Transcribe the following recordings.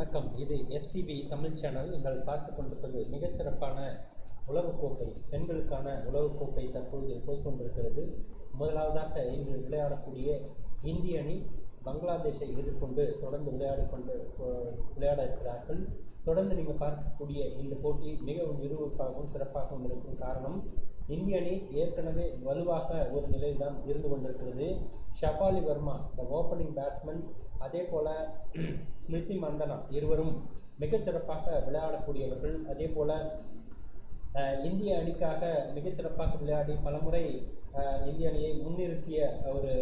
வணக்கம். இது STV Tamil channel. நீங்கள் பார்த்து கொண்டிருப்பது மிகச்சிறப்பான உலகக்கோப்பை, பெண்களுக்கான உலகக்கோப்பை தற்பொழுது போய்கொண்டிருக்கிறது. முதலாவதாக இன்று விளையாடக்கூடிய இந்திய அணி பங்களாதேஷை எதிர்கொண்டு தொடர்ந்து விளையாட இருக்கிறார்கள். தொடர்ந்து நீங்கள் பார்க்கக்கூடிய இந்த போட்டி மிகவும் விறுவிறுப்பாகவும் சிறப்பாகவும் இருக்கும். காரணம், இந்திய அணி ஏற்கனவே வலுவாக ஒரு நிலையில் தான் இருந்து கொண்டிருக்கிறது. Shafali Verma the opening batsman, அதே போல ஸ்மிருதி மந்தனா இருவரும் மிகச்சிறப்பாக விளையாடக்கூடியவர்கள். அதே போல இந்திய அணிக்காக மிகச்சிறப்பாக விளையாடி பலமுறை இந்திய அணியை முன்னிறுத்திய ஒரு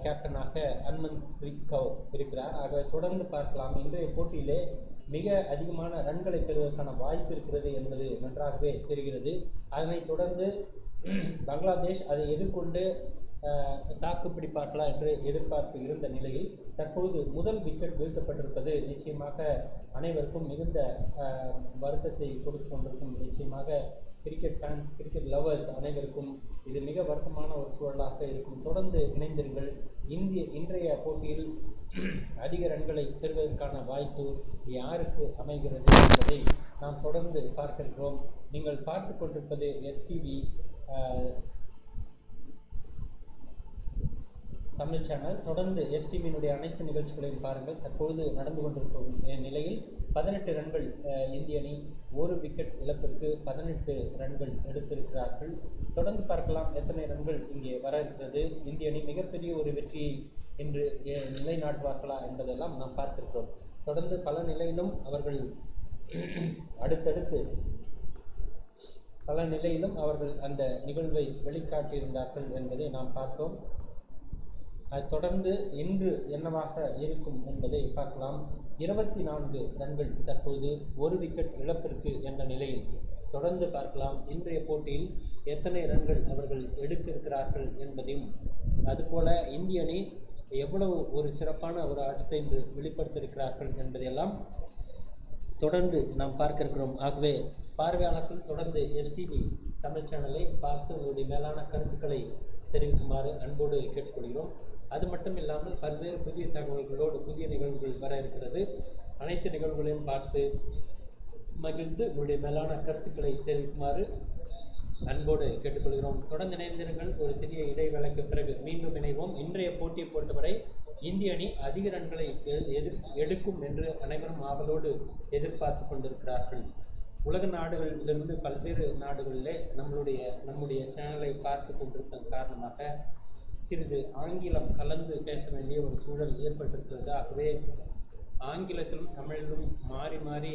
கேப்டனாக ஹர்மன்ப்ரீத் கவுர் இருக்கிறார். ஆக தொடர்ந்து பார்க்கலாம். இன்றைய போட்டியிலே மிக அதிகமான ரன்களை பெறுவதற்கான வாய்ப்பு இருக்கிறது என்பது நன்றாகவே தெரிகிறது. அதனைத் தொடர்ந்து பங்களாதேஷ் அதை எதிர்கொண்டு தாக்கு பிடிப்பார்களா என்று எதிர்பார்ப்பு இருந்த நிலையில் தற்பொழுது முதல் விக்கெட் வீழ்த்தப்பட்டிருப்பது நிச்சயமாக அனைவருக்கும் மிகுந்த வருத்தத்தை கொடுத்து கொண்டிருக்கும். நிச்சயமாக கிரிக்கெட் ஃபேன்ஸ், கிரிக்கெட் லவர்ஸ் அனைவருக்கும் இது மிக வருத்தமான ஒரு சூழலாக இருக்கும். தொடர்ந்து இணைந்திருங்கள். இன்றைய போட்டியில் அதிக ரன்களை பெறுவதற்கான வாய்ப்பு யாருக்கு அமைகிறது என்பதை நாம் தொடர்ந்து பார்க்க இருக்கிறோம். நீங்கள் பார்த்து கொண்டிருப்பது எஸ்டிவி தமிழ் சேனல். தொடர்ந்து எஸ்டிவியினுடைய அனைத்து நிகழ்ச்சிகளையும் பாருங்கள். தற்பொழுது நடந்து கொண்டிருக்கும் நிலையில் 18 ரன்கள் இந்திய அணி, ஒரு விக்கெட் இழப்பிற்கு 18 ரன்கள் எடுத்திருக்கிறார்கள். தொடர்ந்து பார்க்கலாம் எத்தனை ரன்கள் இங்கே வர இருக்கிறது. இந்திய அணி மிகப்பெரிய ஒரு வெற்றியை இன்று நிலைநாட்டுவார்களா என்பதெல்லாம் நாம் பார்த்திருக்கிறோம். தொடர்ந்து பல நிலையிலும் அவர்கள் அடுத்தடுத்து அந்த நிகழ்வை வெளிக்காட்டியிருந்தார்கள் என்பதை நாம் பார்த்தோம். தொடர்ந்து இன்று என்னவாக இருக்கும் என்பதை பார்க்கலாம். 24 ரன்கள் தற்போது ஒரு விக்கெட் இழப்பிற்கு என்ற நிலையில் தொடர்ந்து பார்க்கலாம். இன்றைய போட்டியில் எத்தனை ரன்கள் அவர்கள் எடுத்திருக்கிறார்கள் என்பதையும், அதுபோல இந்திய அணி எவ்வளவு ஒரு சிறப்பான ஒரு ஆட்டத்தை இன்று வெளிப்படுத்தியிருக்கிறார்கள் என்பதையெல்லாம் தொடர்ந்து நாம் பார்க்க இருக்கிறோம். ஆகவே பார்வையாளர்கள் தொடர்ந்து எஸ்டிவி தமிழ் சேனலை பார்த்து உங்களுடைய மேலான கருத்துக்களை தெரிவிக்குமாறு அன்போடு கேட்டுக்கொள்கிறோம். அது மட்டும் இல்லாமல் பல்வேறு புதிய தகவல்களோடு புதிய நிகழ்வுகள் வர இருக்கிறது. அனைத்து நிகழ்வுகளையும் பார்த்து மகிழ்ந்து உங்களுடைய மேலான கருத்துக்களை தெரிவிக்குமாறு அன்போடு கேட்டுக்கொள்கிறோம். தொடர்ந்து இணைந்திருங்கள். ஒரு சிறிய இடைவேளைக்கு பிறகு மீண்டும் இணைவோம். இன்றைய போட்டியை பொறுத்தவரை இந்திய அணி அதிக ரன்களை எடுக்கும் என்று அனைவரும் ஆவலோடு எதிர்பார்த்து கொண்டிருக்கிறார்கள். உலக நாடுகளிலிருந்து பல்வேறு நாடுகளிலே நம்முடைய சேனலை பார்த்து கொண்டிருப்பதன் காரணமாக சிறிது ஆங்கிலம் கலந்து பேச வேண்டிய ஒரு சூழல் ஏற்பட்டிருக்கிறது. ஆகவே ஆங்கிலத்திலும் தமிழிலும் மாறி மாறி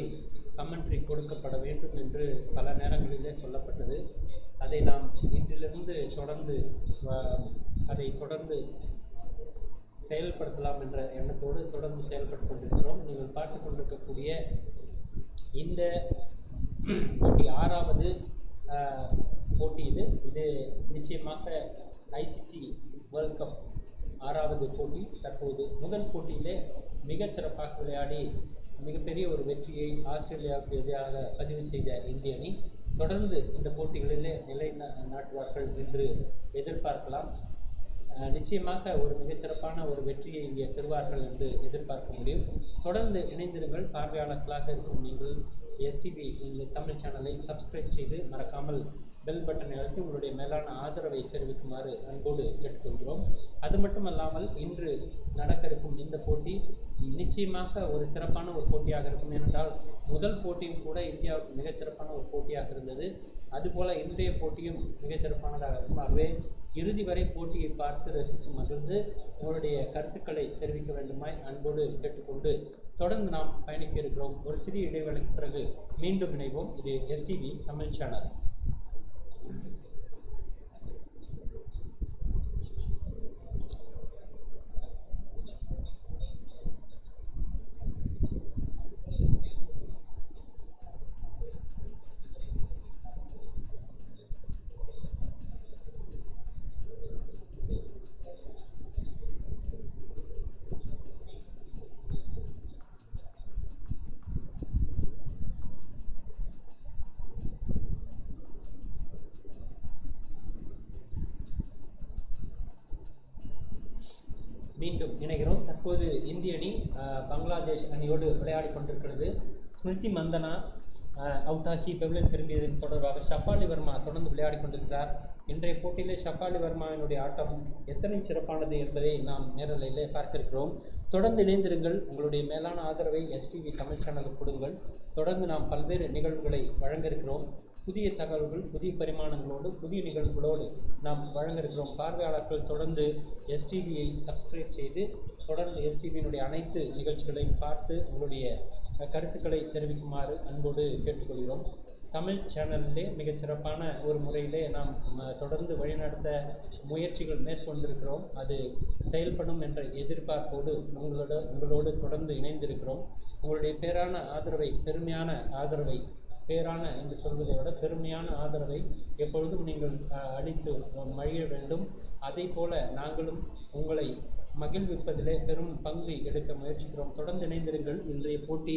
கமெண்ட்ரி கொடுக்கப்பட வேண்டும் என்று பல நேரங்களிலே சொல்லப்பட்டது. அதை நாம் இன்றிலிருந்து தொடர்ந்து செயல்படுத்தலாம் என்ற எண்ணத்தோடு தொடர்ந்து செயல்பட்டு கொண்டிருக்கிறோம். நீங்கள் பார்த்து கொண்டிருக்கக்கூடிய இந்த போட்டி 6வது போட்டி. இது நிச்சயமாக ஐசிசி வேர்ல்ட் கப் 6வது போட்டி. தற்போது முதல் போட்டியிலே மிகச் சிறப்பாக விளையாடி மிகப்பெரிய ஒரு வெற்றியை ஆஸ்திரேலியாவுக்கு எதிராக பதிவு செய்த இந்திய அணி தொடர்ந்து இந்த போட்டிகளிலே நிலைநாட்டுவார்கள் என்று எதிர்பார்க்கலாம். நிச்சயமாக ஒரு மிகச்சிறப்பான ஒரு வெற்றியை இங்கே பெறுவார்கள் என்று எதிர்பார்க்க முடியும். தொடர்ந்து இணைந்திருங்கள். பார்வையாளர்களாக இருக்கும் நீங்கள் எஸ்டிவி தமிழ் சேனலை சப்ஸ்கிரைப் செய்து மறக்காமல் பெல் பட்டனை அழுத்தி உங்களுடைய மேலான ஆதரவை தெரிவிக்குமாறு அன்போடு கேட்டுக்கொள்கிறோம். அது மட்டுமல்லாமல் இன்று நடக்க இருக்கும் இந்த போட்டி நிச்சயமாக ஒரு சிறப்பான ஒரு போட்டியாக இருக்கும். ஏனென்றால் முதல் போட்டியும் கூட இந்தியாவுக்கு மிகச்சிறப்பான ஒரு போட்டியாக இருந்தது. அதுபோல இன்றைய போட்டியும் மிகச்சிறப்பானதாக இருக்கும். ஆகவே இறுதி வரை போட்டியை பார்த்து ரசித்து மகிழ்ந்து உங்களுடைய கருத்துக்களை தெரிவிக்க வேண்டுமாய் அன்போடு கேட்டுக்கொண்டு தொடர்ந்து நாம் பயணிக்க இருக்கிறோம். ஒரு சிறிய இடைவேளைக்கு பிறகு மீண்டும் இணைவோம். இது எஸ்டிவி தமிழ் சேனல். மீண்டும் இணைகிறோம். தற்போது இந்திய அணி பங்களாதேஷ் அணியோடு விளையாடி கொண்டிருக்கிறது. ஸ்மிருதி மந்தனா அவுட் ஆகி பெவிலியன் திரும்பியதன் தொடர்பாக ஷஃபாலி வர்மா தொடர்ந்து விளையாடி கொண்டிருக்கிறார். இன்றைய போட்டியிலே ஷஃபாலி வர்மாவினுடைய ஆட்டம் எத்தனை சிறப்பானது என்பதை நாம் நேரலையிலே பார்த்திருக்கிறோம். தொடர்ந்து இணைந்திருங்கள். உங்களுடைய மேலான ஆதரவை எஸ்டிவி தமிழ் சேனலுக்கு கொடுங்கள். தொடர்ந்து நாம் பல்வேறு நிகழ்வுகளை வழங்க இருக்கிறோம். புதிய தகவல்கள், புதிய பரிமாணங்களோடு, புதிய நிகழ்வுகளோடு நாம் வழங்க இருக்கிறோம். பார்வையாளர்கள் தொடர்ந்து எஸ்டிவியை சப்ஸ்கிரைப் செய்து தொடர்ந்து எஸ்டிவியினுடைய அனைத்து நிகழ்ச்சிகளையும் பார்த்து உங்களுடைய கருத்துக்களை தெரிவிக்குமாறு அன்போடு கேட்டுக்கொள்கிறோம். தமிழ் சேனலிலே மிகச்சிறப்பான ஒரு முறையிலே நாம் தொடர்ந்து வழிநடத்த முயற்சிகள் மேற்கொண்டிருக்கிறோம். அது செயல்படும் என்ற எதிர்பார்ப்போடு உங்களோடு தொடர்ந்து இணைந்திருக்கிறோம். உங்களுடைய பேரான ஆதரவை, பெருமையான ஆதரவை, பேரான என்று சொல்வதை விட பெருமையான ஆதரவை எப்பொழுதும் நீங்கள் அளித்து மகிழ வேண்டும். அதே போல நாங்களும் உங்களை மகிழ்விப்பதிலே பெரும் பங்கு எடுக்க முயற்சிக்கிறோம். தொடர்ந்து இணைந்திருங்கள். இன்றைய போட்டி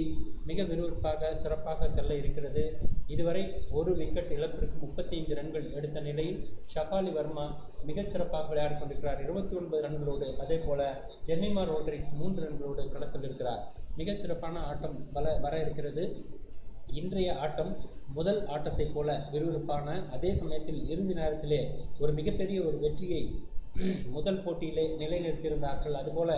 மிக விறுவிறுப்பாக சிறப்பாக செல்ல இருக்கிறது. இதுவரை ஒரு விக்கெட் இழப்பிற்கு 35 ரன்கள் எடுத்த நிலையில் ஷஃபாலி வர்மா மிகச் சிறப்பாக விளையாடி கொண்டிருக்கிறார் 29 ரன்களோடு. அதே போல ஜெமிமா ரோட்ரிக்ஸ் 3 ரன்களோடு களத்தில் இருக்கிறார். மிகச் சிறப்பான ஆட்டம் வர இருக்கிறது. இன்றைய ஆட்டம் முதல் ஆட்டத்தை போல விறுவிறுப்பான, அதே சமயத்தில் இறுதி நேரத்திலே ஒரு மிகப்பெரிய ஒரு வெற்றியை முதல் போட்டியிலே நிலைநிறுத்தியிருந்தார்கள். அதுபோல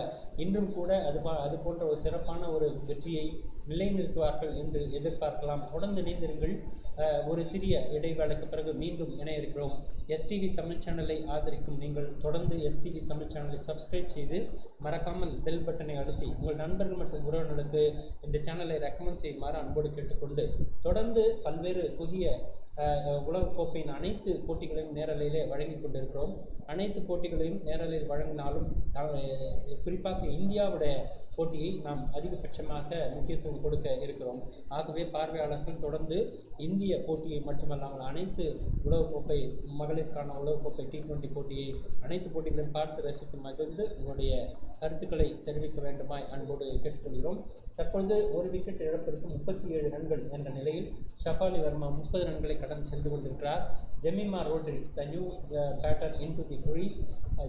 இன்றும் கூட அது போன்ற ஒரு சிறப்பான ஒரு வெற்றியை நிலைநிறுத்துவார்கள் என்று எதிர்பார்க்கலாம். தொடர்ந்து இணைந்திருங்கள். ஒரு சிறிய இடைவேளைக்கு பிறகு மீண்டும் இணைய இருக்கிறோம். எஸ்டிவி தமிழ் சேனலை ஆதரிக்கும் நீங்கள் தொடர்ந்து எஸ்டிவி தமிழ் சேனலை சப்ஸ்கிரைப் செய்து மறக்காமல் பெல் பட்டனை அழுத்தி உங்கள் நண்பர்கள் மற்றும் உறவினர்களுக்கு இந்த சேனலை ரெக்கமெண்ட் செய்யுமாறு அன்போடு கேட்டுக்கொண்டு தொடர்ந்து பல்வேறு புதிய உலகக்கோப்பையின் அனைத்து போட்டிகளையும் நேரலையிலே வழங்கி கொண்டிருக்கிறோம். அனைத்து போட்டிகளையும் நேரலையில் வழங்கினாலும் குறிப்பாக இந்தியாவுடைய போட்டியை நாம் அதிகபட்சமாக முக்கியத்துவம் கொடுக்க இருக்கிறோம். ஆகவே பார்வையாளர்கள் தொடர்ந்து இந்திய போட்டியை மட்டுமல்லாமல் அனைத்து உலகக்கோப்பை, மகளிருக்கான உலகக்கோப்பை T20 போட்டியை அனைத்து போட்டிகளையும் பார்த்து ரசித்து மகிழ்ந்து உங்களுடைய கருத்துக்களை தெரிவிக்க வேண்டுமாய் அன்போடு கேட்டுக்கொள்கிறோம். தற்பொழுது ஒரு விக்கெட் இழப்பிற்கு 37 ரன்கள் என்ற நிலையில் ஷஃபாலி வர்மா 30 ரன்களை கடந்து சென்று கொண்டிருக்கிறார். Jemimah Rodrigues the new batter into the crease.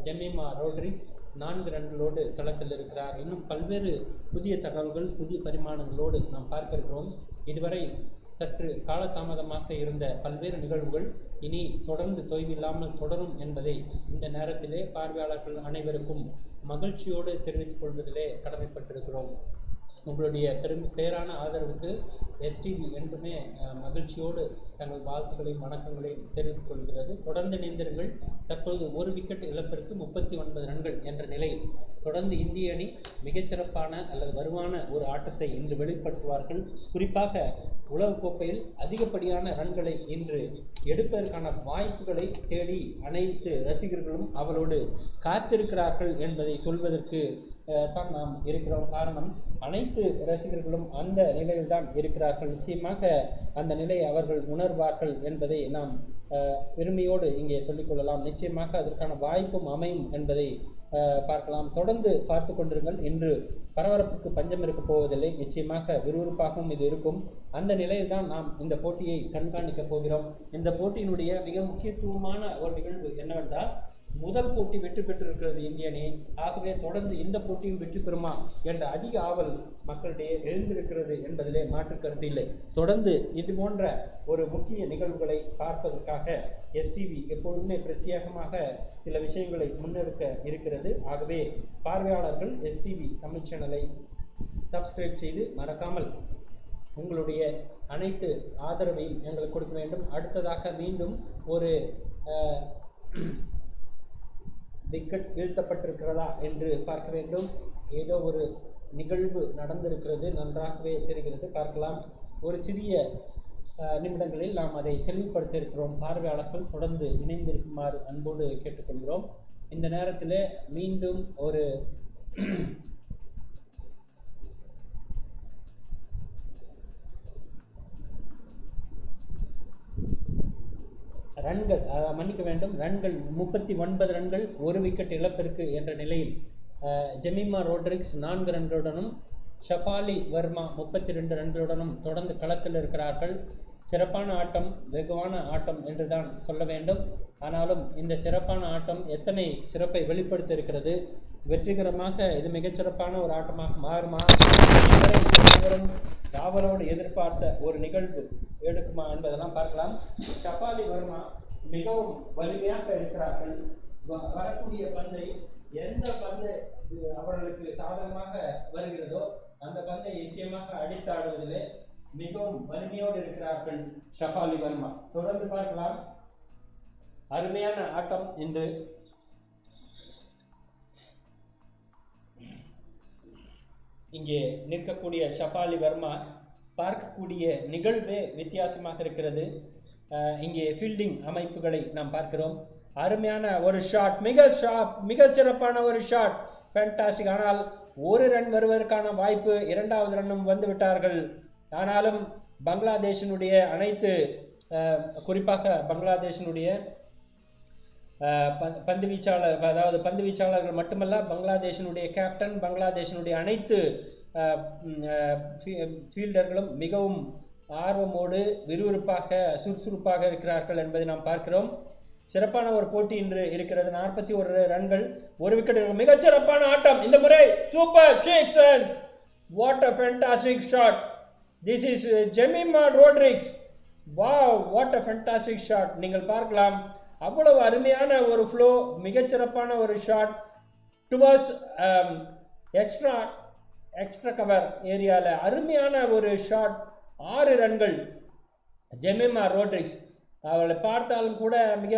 Jemimah Rodrigues 4 ரன்களோடு களத்தில் இருக்கிறார். இன்னும் பல்வேறு புதிய தகவல்கள், புதிய பரிமாணங்களோடு நாம் பார்க்க இருக்கிறோம். இதுவரை சற்று காலதாமதமாக இருந்த பல்வேறு நிகழ்வுகள் இனி தொடர்ந்து தொய்வில்லாமல் தொடரும் என்பதை இந்த நேரத்திலே பார்வையாளர்கள் அனைவருக்கும் மகிழ்ச்சியோடு தெரிவித்துக் கொள்வதிலே கடமைப்பட்டிருக்கிறோம். உங்களுடைய பேரான ஆதரவுக்கு எஸ்டிவி என்றுமே மகிழ்ச்சியோடு தங்கள் வாழ்த்துக்களையும் வணக்கங்களையும் தெரிவித்துக் கொள்கிறது. தொடர்ந்து இணைந்திருங்கள். தற்பொழுது ஒரு விக்கெட் இழப்பிற்கு 39 ரன்கள் என்ற நிலையில் தொடர்ந்து இந்திய அணி மிகச்சிறப்பான அல்லது வலுவான ஒரு ஆட்டத்தை இன்று வெளிப்படுத்துவார்கள். குறிப்பாக உலகக்கோப்பையில் அதிகப்படியான ரன்களை இன்று எடுப்பதற்கான வாய்ப்புகளை தேடி அனைத்து ரசிகர்களும் அவளோடு காத்திருக்கிறார்கள் என்பதை சொல்வதற்கு தான் நாம் இருக்கிறோம். காரணம், அனைத்து ரசிகர்களும் அந்த நிலையில் தான் இருக்கிறார்கள். நிச்சயமாக அந்த நிலையை அவர்கள் உணர்வார்கள் என்பதை நாம் பெருமையோடு இங்கே சொல்லிக்கொள்ளலாம். நிச்சயமாக அதற்கான வாய்ப்பும் அமையும் என்பதை பார்க்கலாம். தொடர்ந்து பார்த்து கொண்டிருங்கள். இன்று பரபரப்புக்கு பஞ்சம் இருக்க போவதில்லை. நிச்சயமாக விறுவிறுப்பாகவும் இது இருக்கும். அந்த நிலையில் தான் நாம் இந்த போட்டியை கண்காணிக்க போகிறோம். இந்த போட்டியினுடைய மிக முக்கியத்துவமான ஒரு நிகழ்வு என்னவென்றால், முதல் போட்டி வெற்றி பெற்றிருக்கிறது இந்திய அணி. ஆகவே தொடர்ந்து இந்த போட்டியும் வெற்றி பெறுமா என்ற அதிக ஆவல் மக்களிடையே எழுந்திருக்கிறது என்பதிலே மாற்று கருத்து இல்லை. தொடர்ந்து இது போன்ற ஒரு முக்கிய நிகழ்வுகளை பார்ப்பதற்காக எஸ்டிவி எப்பொழுதுமே பிரத்யேகமாக சில விஷயங்களை முன்னெடுக்க இருக்கிறது. ஆகவே பார்வையாளர்கள் எஸ்டிவி தமிழ் சேனலை சப்ஸ்கிரைப் செய்து மறக்காமல் உங்களுடைய அனைத்து ஆதரவையும் எங்களுக்கு கொடுக்க வேண்டும். அடுத்ததாக மீண்டும் ஒரு விக்கெட் வீழ்த்தப்பட்டிருக்கிறதா என்று பார்க்க வேண்டும். ஏதோ ஒரு நிகழ்வு நடந்திருக்கிறது, நன்றாகவே தெரிகிறது. பார்க்கலாம். ஒரு சிறிய நிமிடங்களில் நாம் அதை தெளிவுபடுத்த இருக்கிறோம். பார்வையாளர்கள் தொடர்ந்து இணைந்திருக்குமாறு அன்போடு கேட்டுக்கொள்கிறோம். இந்த நேரத்தில் மீண்டும் ஒரு ரன்கள் மன்னிக்க வேண்டும், ரன்கள் 39 ரன்கள் ஒரு விக்கெட் இழப்பிற்கு என்ற நிலையில் ஜெமிமா ரோட்ரிக்ஸ் 4 ரன்களுடனும் ஷஃபாலி வர்மா 32 ரன்களுடனும் தொடர்ந்து களத்தில் இருக்கிறார்கள். சிறப்பான ஆட்டம், வெகுவான ஆட்டம் என்றுதான் சொல்ல வேண்டும். ஆனாலும் இந்த சிறப்பான ஆட்டம் எத்தனை சிறப்பை வெளிப்படுத்த இருக்கிறது, வெற்றிகரமாக இது மிகச்சிறப்பான ஒரு ஆட்டமாக மாறுமா, யாவரோடு எதிர்பார்த்த ஒரு நிகழ்வு எடுக்குமா என்பதெல்லாம் பார்க்கலாம். ஷஃபாலி வர்மா மிகவும் வலிமையாக இருக்கிறார்கள். வரக்கூடிய பந்தை, எந்த பந்து அவர்களுக்கு சாதகமாக வருகிறதோ அந்த பந்தை நிச்சயமாக அடித்தாடுவதிலே மிகவும் வலிமையோடு இருக்கிறார்கள் ஷஃபாலி வர்மா. தொடர்ந்து பார்க்கலாம். அருமையான ஆட்டம் இன்று. இங்கே நிற்கக்கூடிய ஷஃபாலி வர்மா பார்க்கக்கூடிய நிகழ்வே வித்தியாசமாக இருக்கிறது. இங்கே ஃபீல்டிங் அமைப்புகளை நாம் பார்க்கிறோம். அருமையான ஒரு ஷாட், மிக சிறப்பான ஒரு ஷாட், ஃபேண்டாஸ்டிக். ஆனால் ஒரு ரன் வருவதற்கான வாய்ப்பு, இரண்டாவது ரன்னும் வந்து விட்டார்கள். ஆனாலும் பங்களாதேஷினுடைய அனைத்து, குறிப்பாக பங்களாதேஷினுடைய பந்து வீச்சாளர், அதாவது பந்து வீச்சாளர்கள் மட்டுமல்ல, பங்களாதேஷினுடைய கேப்டன், பங்களாதேஷினுடைய அனைத்து ஃபீல்டர்களும் மிகவும் ஆர்வமோடு விறுவிறுப்பாக சுறுசுறுப்பாக இருக்கிறார்கள் என்பதை நாம் பார்க்கிறோம். சிறப்பான ஒரு போட்டி இன்று இருக்கிறது. 41 ரன்கள், ஒரு விக்கெட். மிகச்சிறப்பான ஆட்டம் இந்த முறை. Super 6 runs. What a fantastic shot. This is Jemimah Rodrigues. Wow, what a fantastic shot. நீங்கள் பார்க்கலாம், அவ்வளவு அருமையான ஒரு ஃப்ளோ, மிகச்சிறப்பான ஒரு ஷாட் டுவர்ஸ் எக்ஸ்ட்ரா கவர் ஏரியாவில். அருமையான ஒரு ஷாட். 6 ரன்கள். ஜெமிமா ரோட்ரிக்ஸ் அவளை பார்த்தாலும் கூட மிக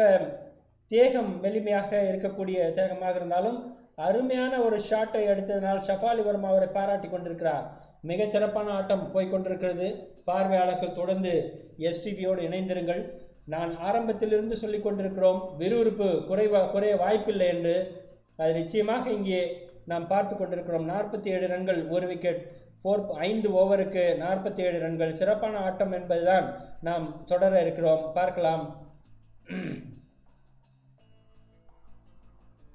தேகம் மெலிமையாக இருக்கக்கூடிய தேகமாக இருந்தாலும் அருமையான ஒரு ஷாட்டை அடித்ததனால் ஷஃபாலி வர்மா அவரை பாராட்டி கொண்டிருக்கிறார். மிகச்சிறப்பான ஆட்டம் போய்கொண்டிருக்கிறது. பார்வையாளர்கள் தொடர்ந்து எஸ்டிவியோடு இணைந்திருங்கள். நான் ஆரம்பத்திலிருந்து சொல்லிக் கொண்டிருக்கிறோம், விறுவிறுப்பு குறைய வாய்ப்பில்லை என்று. அது நிச்சயமாக இங்கே நாம் பார்த்து கொண்டிருக்கிறோம். 47 ரன்கள், ஒரு விக்கெட், 5 ஓவருக்கு 47 ரன்கள். சிறப்பான ஆட்டம் என்பதுதான் நாம் தொடர இருக்கிறோம். பார்க்கலாம்.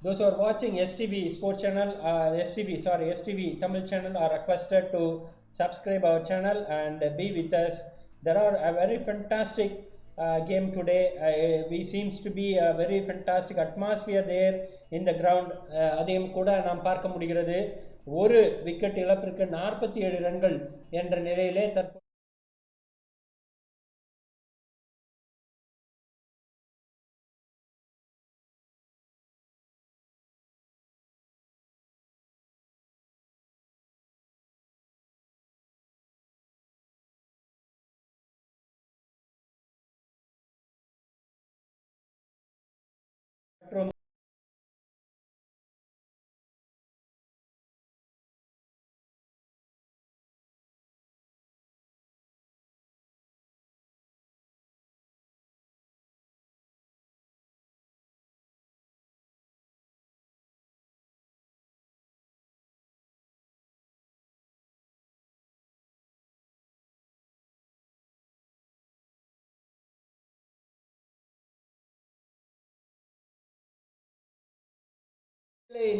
Those who are watching STV sports channel, STV Tamil channel are requested to subscribe our channel and be with us. There are a very fantastic game today. We seems to be a very fantastic atmosphere there in the ground. அதையும் கூட நாம் பார்க்க முடிகிறது. ஒரு wicket இழப்பிற்கு 47 ரன்கள் என்ற நிலையிலே தற்போது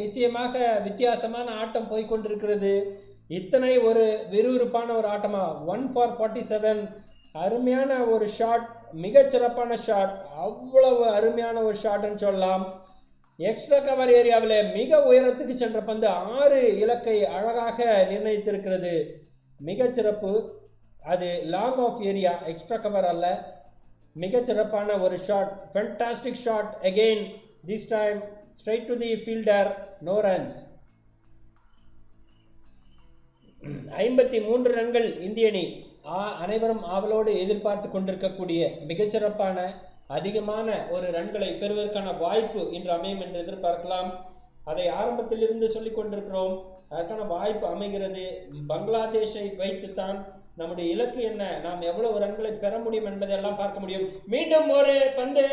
நிச்சயமாக வித்தியாசமான ஆட்டம் போய்கொண்டிருக்கிறது. இத்தனை ஒரு விறுவிறுப்பான ஒரு ஆட்டமா. 1 for 47. அருமையான ஒரு ஷாட், மிகச்சிறப்பான ஷாட், அவ்வளவு அருமையான ஒரு ஷாட்னு சொல்லலாம். எக்ஸ்ட்ரா கவர் ஏரியாவில் மிக உயரத்துக்கு சென்ற பந்து 6 இலக்கை அழகாக நிர்ணயித்திருக்கிறது. மிகச்சிறப்பு. அது long off area, extra cover அல்ல. மிகச்சிறப்பான ஒரு shot, fantastic shot again. This time straight to the fielder, no runs. 53 ரன்கள் இந்திய அணி. அனைவரும் ஆவலோடு எதிர்பார்த்து கொண்டிருக்கக்கூடிய மிகச்சிறப்பான அதிகமான ஒரு ரன்களை பெறுவதற்கான வாய்ப்பு இன்று அமையும் என்று எதிர்பார்க்கலாம். அதை ஆரம்பத்திலிருந்து சொல்லிக் கொண்டிருக்கிறோம். அதற்கான வாய்ப்பு அமைகிறது. பங்களாதேஷை வைத்துத்தான் நம்முடைய இலக்கு என்ன, நாம் எவ்வளவு ரன்களை பெற முடியும் என்பதையெல்லாம் பார்க்க முடியும். மீண்டும் ஒரு பந்து,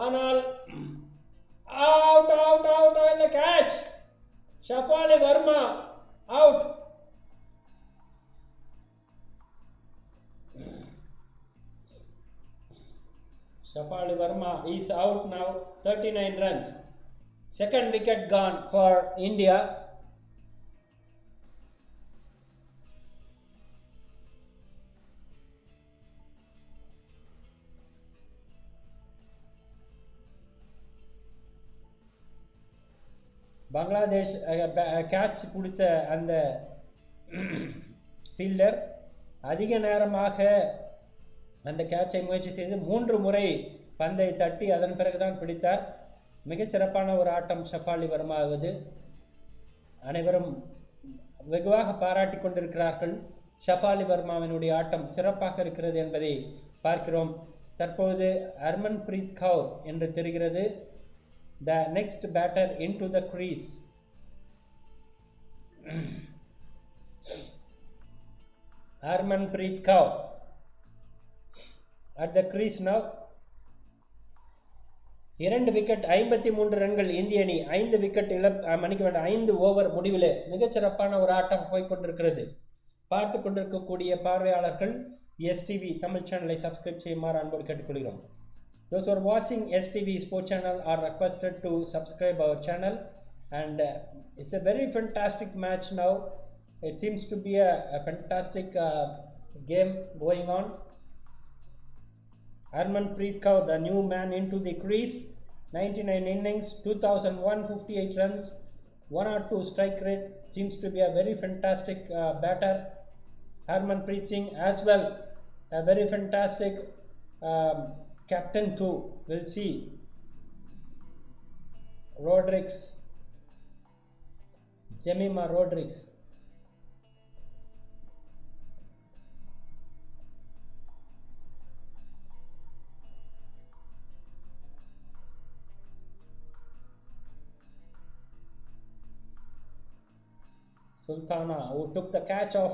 ஆனால் out in the catch. Shafali Verma out. Shafali Verma is out now. 39 runs. Second wicket gone for India. Bangladesh catch பிடிச்ச அந்த ஃபீல்டர் அதிக நேரமாக அந்த கேட்சை முயற்சி செய்து 3 முறை பந்தை தட்டி அதன் பிறகுதான் பிடித்தார். மிகச்சிறப்பான ஒரு ஆட்டம் ஷஃபாலி வர்மாவது. அனைவரும் வெகுவாக பாராட்டி கொண்டிருக்கிறார்கள். ஷஃபாலி வர்மாவினுடைய ஆட்டம் சிறப்பாக இருக்கிறது என்பதை பார்க்கிறோம். தற்போது ஹர்மன்பிரீத் கவுர் என்று தெரிகிறது. The next batter into the crease. Harmanpreet Kaur at the crease now. 2 wicket 53 ரன்கள் இந்திய அணி. 5 விக்கெட் மணிக்கு வேண்டாம் 5 ஓவர் முடிவில் மிகச்சிறப்பான ஒரு ஆட்டம் போய்கொண்டிருக்கிறது. பார்த்து கொண்டிருக்கக்கூடிய பார்வையாளர்கள் STV தமிழ் சேனலை சப்ஸ்கிரைப் செய்யுமாறு அன்போடு கேட்டுக்கொள்கிறோம். Those who are watching STV Sports channel are requested to subscribe our channel, and it's a very fantastic match now. It seems to be a fantastic game going on. Harmanpreet Kaur, the new man into the crease, 99 innings, 2058 runs, 102 strike rate, seems to be a very fantastic batter. Harmanpreet Singh as well, a very fantastic captain too. We'll see. Rodriguez, Jemima Rodriguez. Sultana, who took the catch of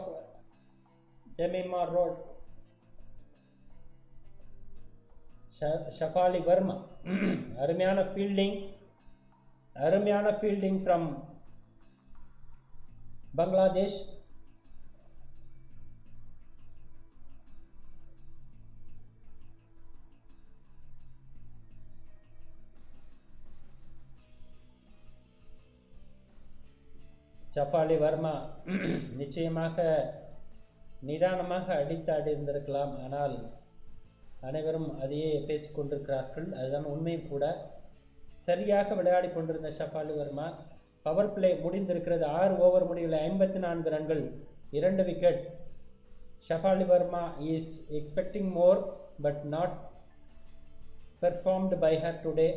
Jemima Rodriguez. Shafali Verma அருமையான fielding from Bangladesh. Shafali Verma நிச்சயமாக நிதானமாக அடித்தாடி இருந்திருக்கலாம். ஆனால் அனைவரும் அதையே பேசிக்கொண்டிருக்கிறார்கள். அதுதான் உண்மையும் கூட. சரியாக விளையாடி கொண்டிருந்த ஷஃபாலி வர்மா. பவர் பிளே முடிந்திருக்கிறது. 6 ஓவர் முடிவில் 54 ரன்கள் 2 wicket. Shafali Verma is expecting more but not performed by her today.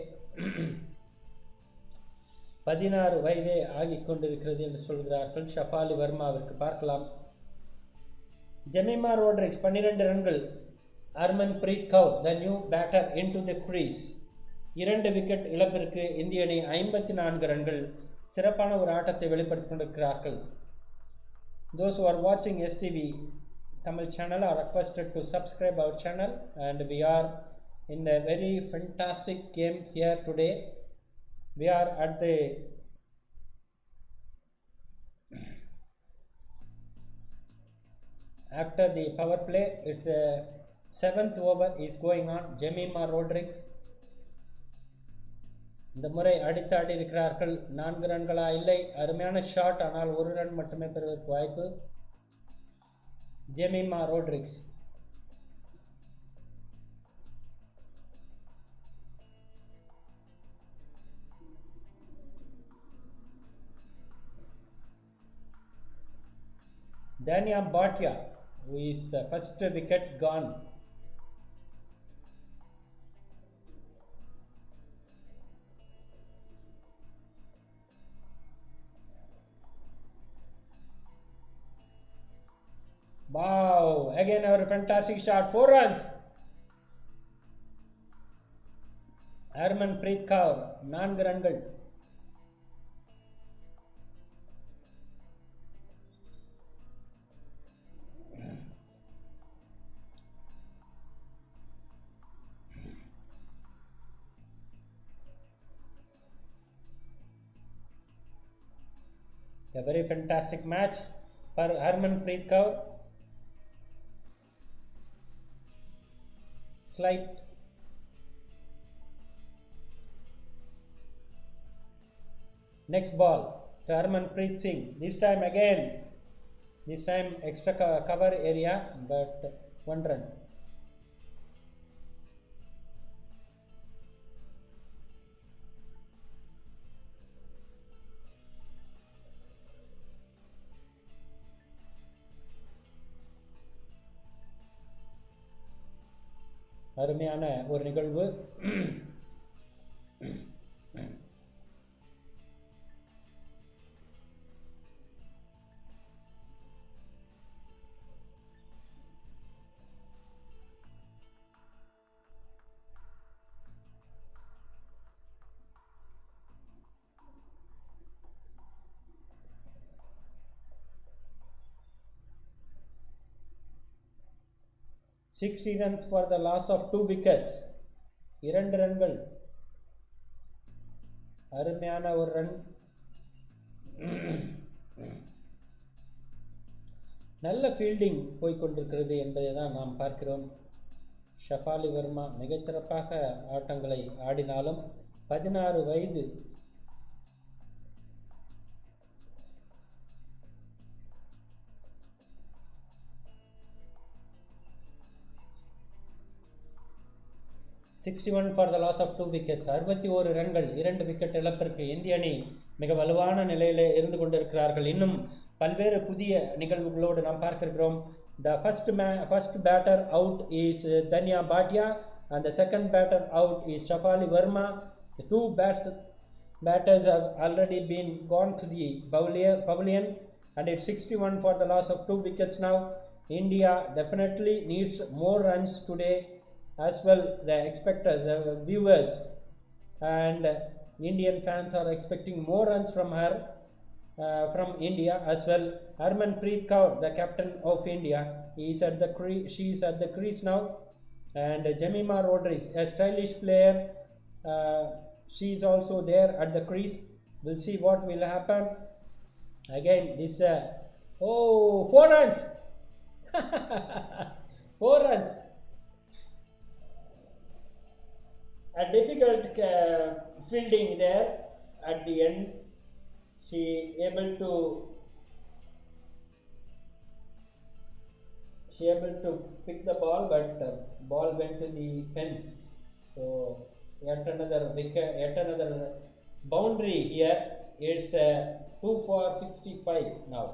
16 வயதே ஆகிக் கொண்டிருக்கிறது என்று சொல்கிறார்கள் ஷஃபாலி வர்மாவிற்கு. பார்க்கலாம். ஜெமிமா ரோட்ரிக்ஸ் 12 ரன்கள். Harmanpreet Kaur, the new batter into the crease. 2 wicket இழப்பிற்கு இந்திய அணி 54 ரன்கள். சிறப்பான ஒரு ஆட்டத்தை வெளிப்படுத்திக் கொண்டிருக்கிறார்கள். Those who are watching STV Tamil channel are requested to subscribe our channel, and we are in a very fantastic game here today. We are at the after the power play. It's a 7th over is going on. Jemima Rodriguez இந்த முறை அடித்தாடி இருக்கிறார்கள். 4 ரன்களா? இல்லை, அருமையான shot. ஆனால் 1 run மட்டுமே பெறுவதற்கு வாய்ப்பு. Jemimah Rodrigues Dania Bhatia, who is the first wicket gone. Wow, again our fantastic shot. 4 runs. Harmanpreet Kaur 4 ரன்கள். A very fantastic match for Harmanpreet Kaur. Slight next ball to Harmanpreet Singh. This time extra cover area, but 1 run. அருமையான ஒரு நிகழ்வு. Sixty runs for the loss of 2 wickets. 2 ரன்கள். அருமையான ஒரு run. நல்ல fielding போய்கொண்டிருக்கிறது என்பதை தான் நாம் பார்க்கிறோம். ஷஃபாலி வர்மா மிகச்சிறப்பாக ஆட்டங்களை ஆடினாலும் 16 வயது. (61 for the loss of 2 wickets). 61 ரன்கள், 2 விக்கெட் இழப்பிற்கு இந்திய அணி மிக வலுவான நிலையிலே இருந்து கொண்டிருக்கிறார்கள். இன்னும் பல்வேறு புதிய நிகழ்வுகளோடு நாம் பார்க்கிறோம். The first batter out is Dhania Bhatia and the second batter out is Shafali Verma. The 2 batters have already been gone to the pavilion and it's 61 for the loss of 2 wickets now. India definitely needs more runs today as well. The expecters, the viewers and Indian fans are expecting more runs from her, from India as well. Harmanpreet Kaur, the captain of India, she is at the crease now, and Jemimah Rodriguez, a stylish player, she is also there at the crease. We'll see what will happen. Again this 4 runs. 4 runs. A difficult fielding there at the end. She able to pick the ball, but ball went to the fence. So yet another wicket, yet another boundary here. It's 2 for 65 now.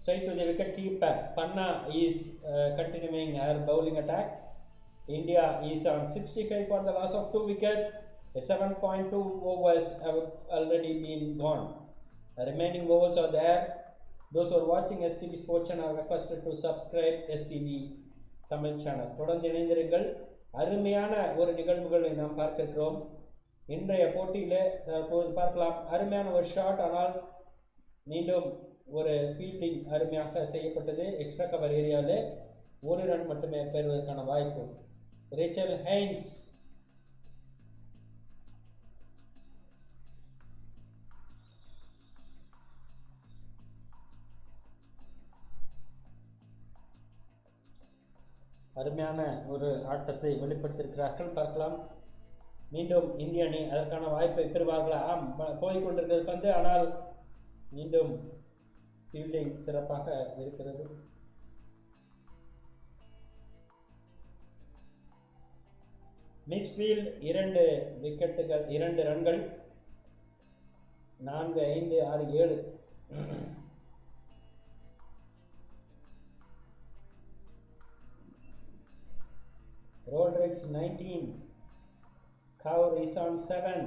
Straight to the wicket keeper. Panna is continuing her bowling attack. India is on 65 for the loss of 2 wickets. 7.2 overs have already been gone. The remaining overs are there. Those who are watching STV Sports Channel are requested to subscribe STV Tamil Channel. தொடர்ந்து இணைந்திருங்கள். அருமையான ஒரு நிகழ்வுகளை நாம் பார்க்கிறோம். இன்றைய போட்டியிலே தற்போது பார்க்கலாம். அருமையான ஒரு ஷாட், ஆனால் மீண்டும் ஒரு ஃபீல்டிங் அருமையாக செய்யப்பட்டது. எக்ஸ்ட்ரா கவர் ஏரியாவில் 1 ரன் மட்டுமே பெறுவதற்கான வாய்ப்பு. ரேச்சல் ஹைன்ஸ் அருமையான ஒரு ஆட்டத்தை வெளிப்படுத்தியிருக்கிறார்கள். பார்க்கலாம், மீண்டும் இந்திய அணி அதற்கான வாய்ப்பை பெறுவார்களா? போய்கொண்டிருக்கிறது பந்து, ஆனால் மீண்டும் ஃபீல்டிங் சிறப்பாக இருக்கிறது. மிஸ்ஃபீல்ட் 2 விக்கெட்டுகள், 2 ரன்கள். 4, 5, 6, 7. Rodriguez 19. Kaur is on 7.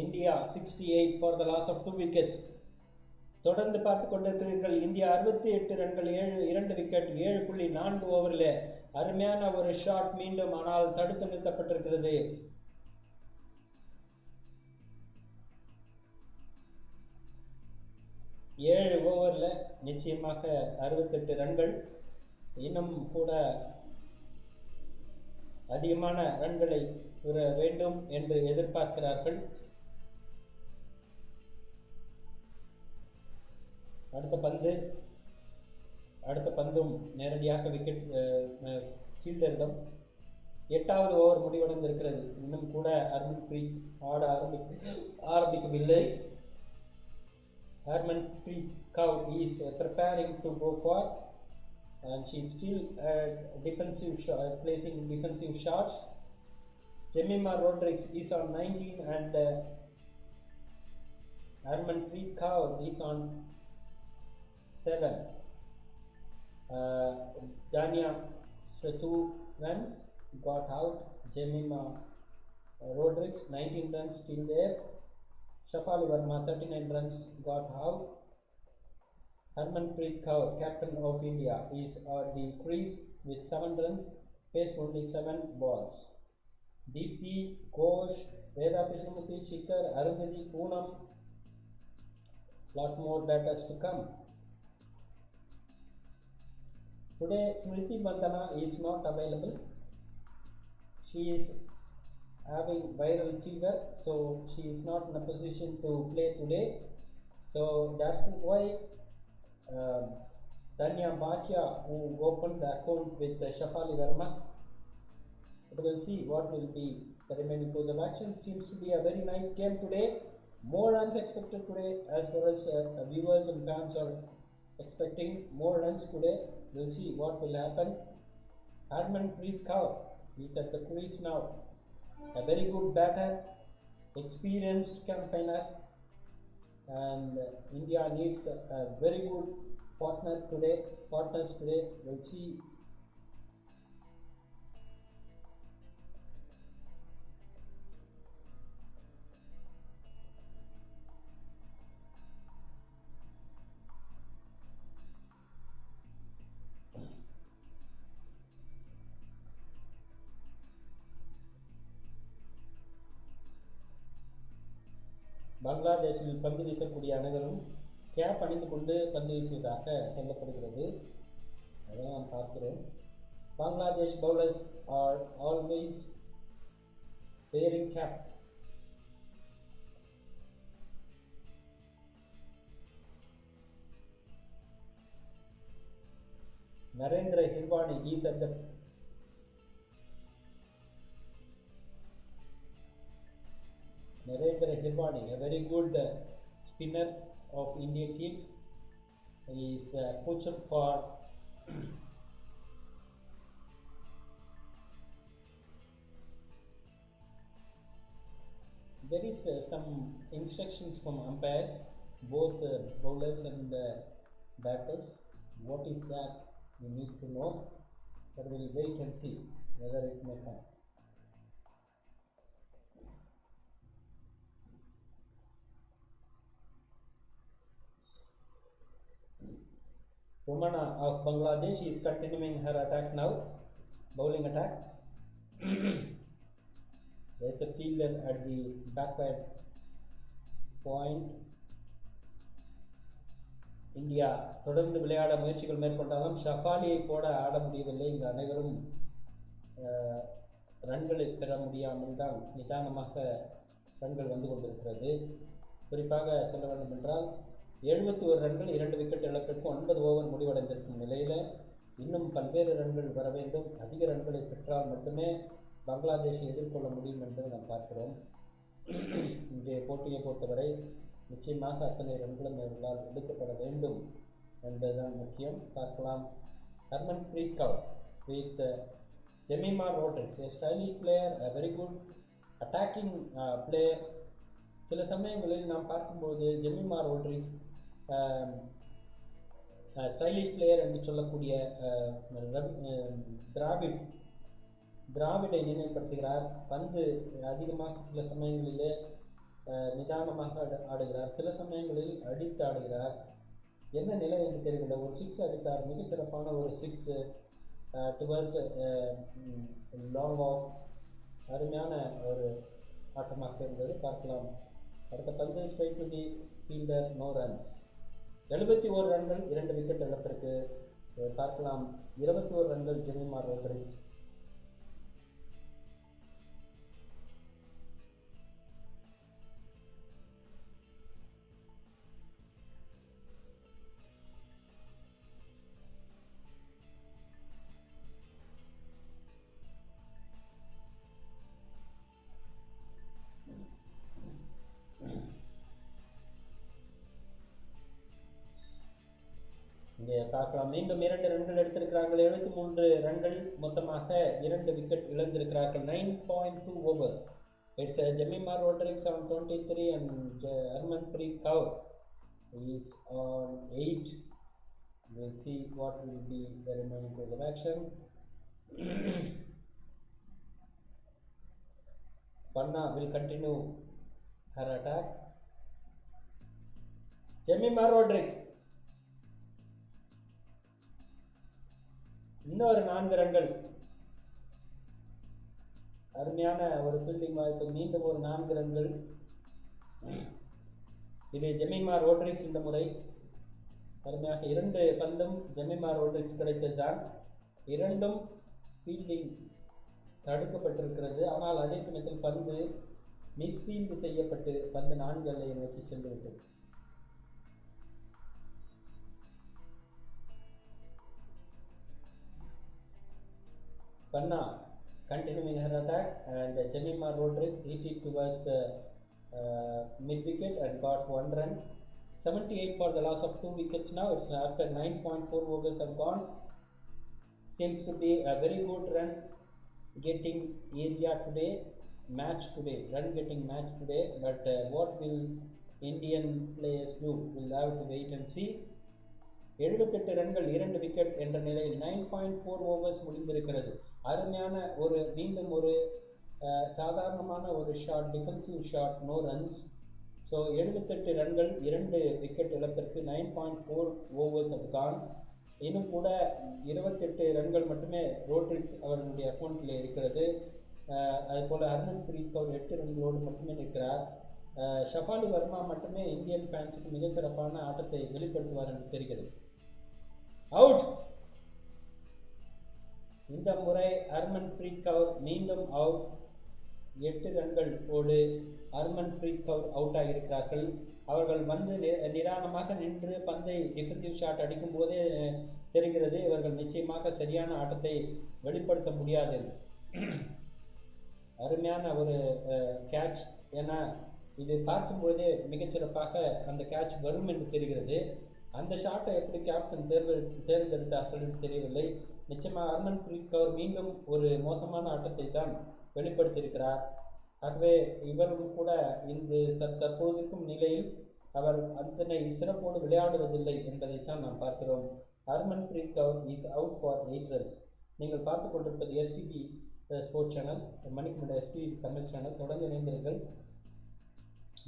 India 68 for the loss of 2 wickets. தொடர்ந்து பார்த்துக் கொண்டிருக்கிறீர்கள். இந்தியா 68 ரன்கள், 2 விக்கெட், 7.4 ஓவரில் அருமையான ஒரு ஷாட் மீண்டும், ஆனால் தடுத்து நிறுத்தப்பட்டிருக்கிறது. ஏழு ஓவரில் நிச்சயமாக 68 ரன்கள். இன்னும் கூட அதிகமான ரன்களை பெற வேண்டும் என்று எதிர்பார்க்கிறார்கள். அடுத்த பந்தும் நேரடியாக விக்கெட் ஃபீல்டரிடம். 8வது ஓவர் முடிவடைந்திருக்கிறது. இன்னும் கூட ஹர்மன்பிரீத் ஆட ஆரம்பிக்கவில்லை. Harmanpreet Kaur is preparing to go for, and she is still placing defensive shots. Jemimah Rodriguez is on 19 and Harmanpreet Kaur is on 7. Dania 2 runs got out. Jemima Rodriguez 19 runs still there. Shafali Verma 39 runs got out. Harmanpreet Kaur, captain of India, is at the crease with 7 runs, faced only 7 balls. Deepthi, Ghosh, Veda Krishnamurthy, Shikhar, Arundhati, Poonam, lot more batters to come. Today, Smriti Mandhana is not available. She is having viral fever, so she is not in a position to play today. So that's why Tanya Bhatia, who opened the account with Shafali Verma. But we'll see what will be the remaining course of action. Seems to be a very nice game today. More runs expected today, as far as viewers and fans are expecting more runs today. We'll see what will happen. Harmanpreet Kaur is at the crease now. A very good batter, experienced campaigner, and India needs a very good partners today. We'll see. பங்களாதேஷில் பந்து வீசக்கூடிய அனைவரும் gap அணிந்து கொண்டு பந்து வீசுவதாக சொல்லப்படுகிறது. அதை நாம் பார்க்கிறோம். Bangladesh bowlers are always wearing cap. Narendra Hirwani is at the Narendra Hirwani, a very good spinner of Indian team, is coached for there is some instructions from umpires, both bowlers and batters. What is that? We need to know, but we will wait and see whether it may come. Romana of Bangladesh is continuing her attack now, bowling attack. There is a fielder at the backward point. India தொடர்ந்து விளையாட முயற்சிகள் மேற்கொண்டாலும் ஷஃபாலியை போட ஆட முடியவில்லை. இங்கு அனைவரும் ரன்களை பெற முடியாமல் தான் நிதானமாக ரன்கள் வந்து கொண்டிருக்கிறது. குறிப்பாக சொல்ல வேண்டும் என்றால் 71 ரன்கள் 2 விக்கெட் இழப்பிற்கு 9 ஓவர் முடிவடைந்திருக்கும் நிலையில் இன்னும் பல்வேறு ரன்கள் வர வேண்டும். அதிக ரன்களை பெற்றால் மட்டுமே பங்களாதேஷை எதிர்கொள்ள முடியும் என்பதை நாம் பார்க்கிறோம். இன்றைய போட்டியை பொறுத்தவரை நிச்சயமாக அத்தனை ரன்களும் இவர்களால் எடுக்கப்பட வேண்டும் என்பதுதான் முக்கியம். பார்க்கலாம். Harmanpreet Kaur with Jemimah Rodrigues, a stylish player, a very good attacking player. சில சமயங்களில் நாம் பார்க்கும்போது ஜெமிமா ரோட்ரிக்ஸ் ஸ்டைலிஷ் பிளேயர் என்று சொல்லக்கூடிய திராவிடை நினைவுபடுத்துகிறார். பந்து அதிகமாக சில சமயங்களிலே நிதானமாக ஆடுகிறார், சில சமயங்களில் அடித்து ஆடுகிறார். என்ன நிலை என்று தெரியவில்லை. ஒரு 6 அடித்தார், மிக சிறப்பான ஒரு 6 டுவர்ஸ் லாங் ஆஃப், அருமையான ஒரு ஆட்டமாக இருந்தது. பார்க்கலாம். அடுத்த பந்து straight to the fielder, no runs. 71 ரன்கள் 2 விக்கெட் இழப்பிற்கு. பார்க்கலாம். 21 ரன்கள் ஜெமிமா ரோட்ரிக்ஸ். இங்கே பார்க்கலாம். மீண்டும் 2 ரன்கள் எடுத்திருக்கிறார்கள். 73 ரன்கள், மொத்தமாக 2 wicket இழந்திருக்கிறார்கள். 9.2 overs. It's Jemima Rodriguez on 23 and Harmanpreet Kaur is on 8. We'll see what will be the remaining course of action. Panna will continue her attack. Jemima Rodriguez இன்னொரு 4 ரன்கள். அருமையான ஒரு ஃபீல்டிங் வாய்ப்பு. மீண்டும் ஒரு 4 ரன்கள். இது ஜெமிமா ரோட்ரிக்ஸ் இந்த முறை அருமையாக 2 பந்தும் ஜெமிமா ரோட்ரிக்ஸ் கிடைத்ததுதான். 2ம் ஃபீல்டிங் தடுக்கப்பட்டிருக்கிறது. ஆனால் அதே சமயத்தில் பந்து மிஸ்ஃபீல்டு செய்யப்பட்டு பந்து 4 எல்லையை நோக்கி சென்று விட்டது. Panna continuing her attack, and Jemima Rodriguez hit it towards mid wicket and got 1 run. 78 for the loss of 2 wickets now. It's after 9.4 overs have gone. Seems to be a very good run getting area today, run getting match today. But what will Indian players do? We'll have to wait and see. 78 ரன்கள் 2 wicket என்ற நிலையில் 9.4 overs முடிந்திருக்கிறது. அருமையான மீண்டும் ஒரு சாதாரணமான ஒரு shot, defensive shot, no runs. So 78 ரன்கள் 2 விக்கெட் இழப்பிற்கு 9.4 ஓவர்ஸ் have gone. இன்னும் கூட 28 ரன்கள் மட்டுமே ரோட்ரிக்ஸ் அவர்களுடைய அக்கௌண்ட்டில் இருக்கிறது. அதுபோல் ஹர்மன்பிரீத் கவுர் 8 ரன்களோடு மட்டுமே நிற்கிறார். ஷஃபாலி வர்மா மட்டுமே இந்தியன் ஃபேன்ஸுக்கு மிகச்சிறப்பான ஆட்டத்தை வெளிப்படுத்துவார் என்று தெரிகிறது. அவுட். இந்த முறை ஹர்மன்பிரீத் கவுர் மீண்டும் அவுட். 8 ரன்கள் ஓடு ஹர்மன்பிரீத் கவுர் அவுட் ஆகியிருக்கிறார்கள். அவர்கள் வந்து நிதானமாக நின்று பந்தை டிஃபென்சிவ் ஷாட் அடிக்கும் போதே தெரிகிறது இவர்கள் நிச்சயமாக சரியான ஆட்டத்தை வெளிப்படுத்த முடியாது. அருமையான ஒரு கேட்ச். ஏன்னா இது பார்க்கும்போதே மிகச்சிறப்பாக அந்த கேட்ச் வரும் என்று தெரிகிறது. அந்த ஷாட்டை எப்படி கேப்டன் தேர்ந்தெடுத்தார்கள் தெரியவில்லை. நிச்சயமாக ஹர்மன்பிரீத் கவுர் மீண்டும் ஒரு மோசமான ஆட்டத்தை தான் வெளிப்படுத்தியிருக்கிறார். ஆகவே இவரும் கூட இந்த தற்போதிருக்கும் நிலையில் அவர் அத்தனை சிறப்போடு விளையாடுவதில்லை என்பதைத்தான் நாம் பார்க்கிறோம். Harmanpreet Kaur is out for 8 runs. நீங்கள் பார்த்து கொண்டிருப்பது எஸ்டிபி ஸ்போர்ட்ஸ் சேனல், மணிக்குமண்ட எஸ்டிபி தமிழ் சேனல். தொடர்ந்து இணைந்தீர்கள்.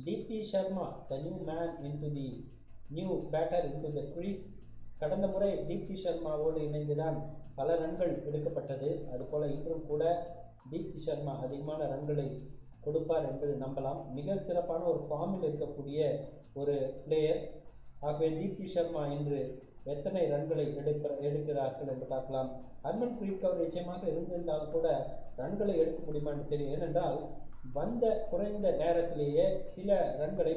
Deepti Sharma, the new man into the new batter into the crease. கடந்த முறை தீப்தி சர்மாவோடு இணைந்துதான் பல ரன்கள் எடுக்கப்பட்டது. அதுபோல இன்றும் கூட தீப்தி சர்மா அதிகமான ரன்களை கொடுப்பார் என்று நம்பலாம். மிக சிறப்பான ஒரு ஃபார்மில் இருக்கக்கூடிய ஒரு பிளேயர். ஆகவே தீப்தி சர்மா இன்று எத்தனை ரன்களை எடுக்கிறார்கள் என்று பார்க்கலாம். ஹர்மன்பிரீத் கவுர் நிச்சயமாக இருந்திருந்தாலும் கூட ரன்களை எடுக்க முடியுமா என்று தெரியும். ஏனென்றால் வந்த குறைந்த நேரத்திலேயே சில ரன்களை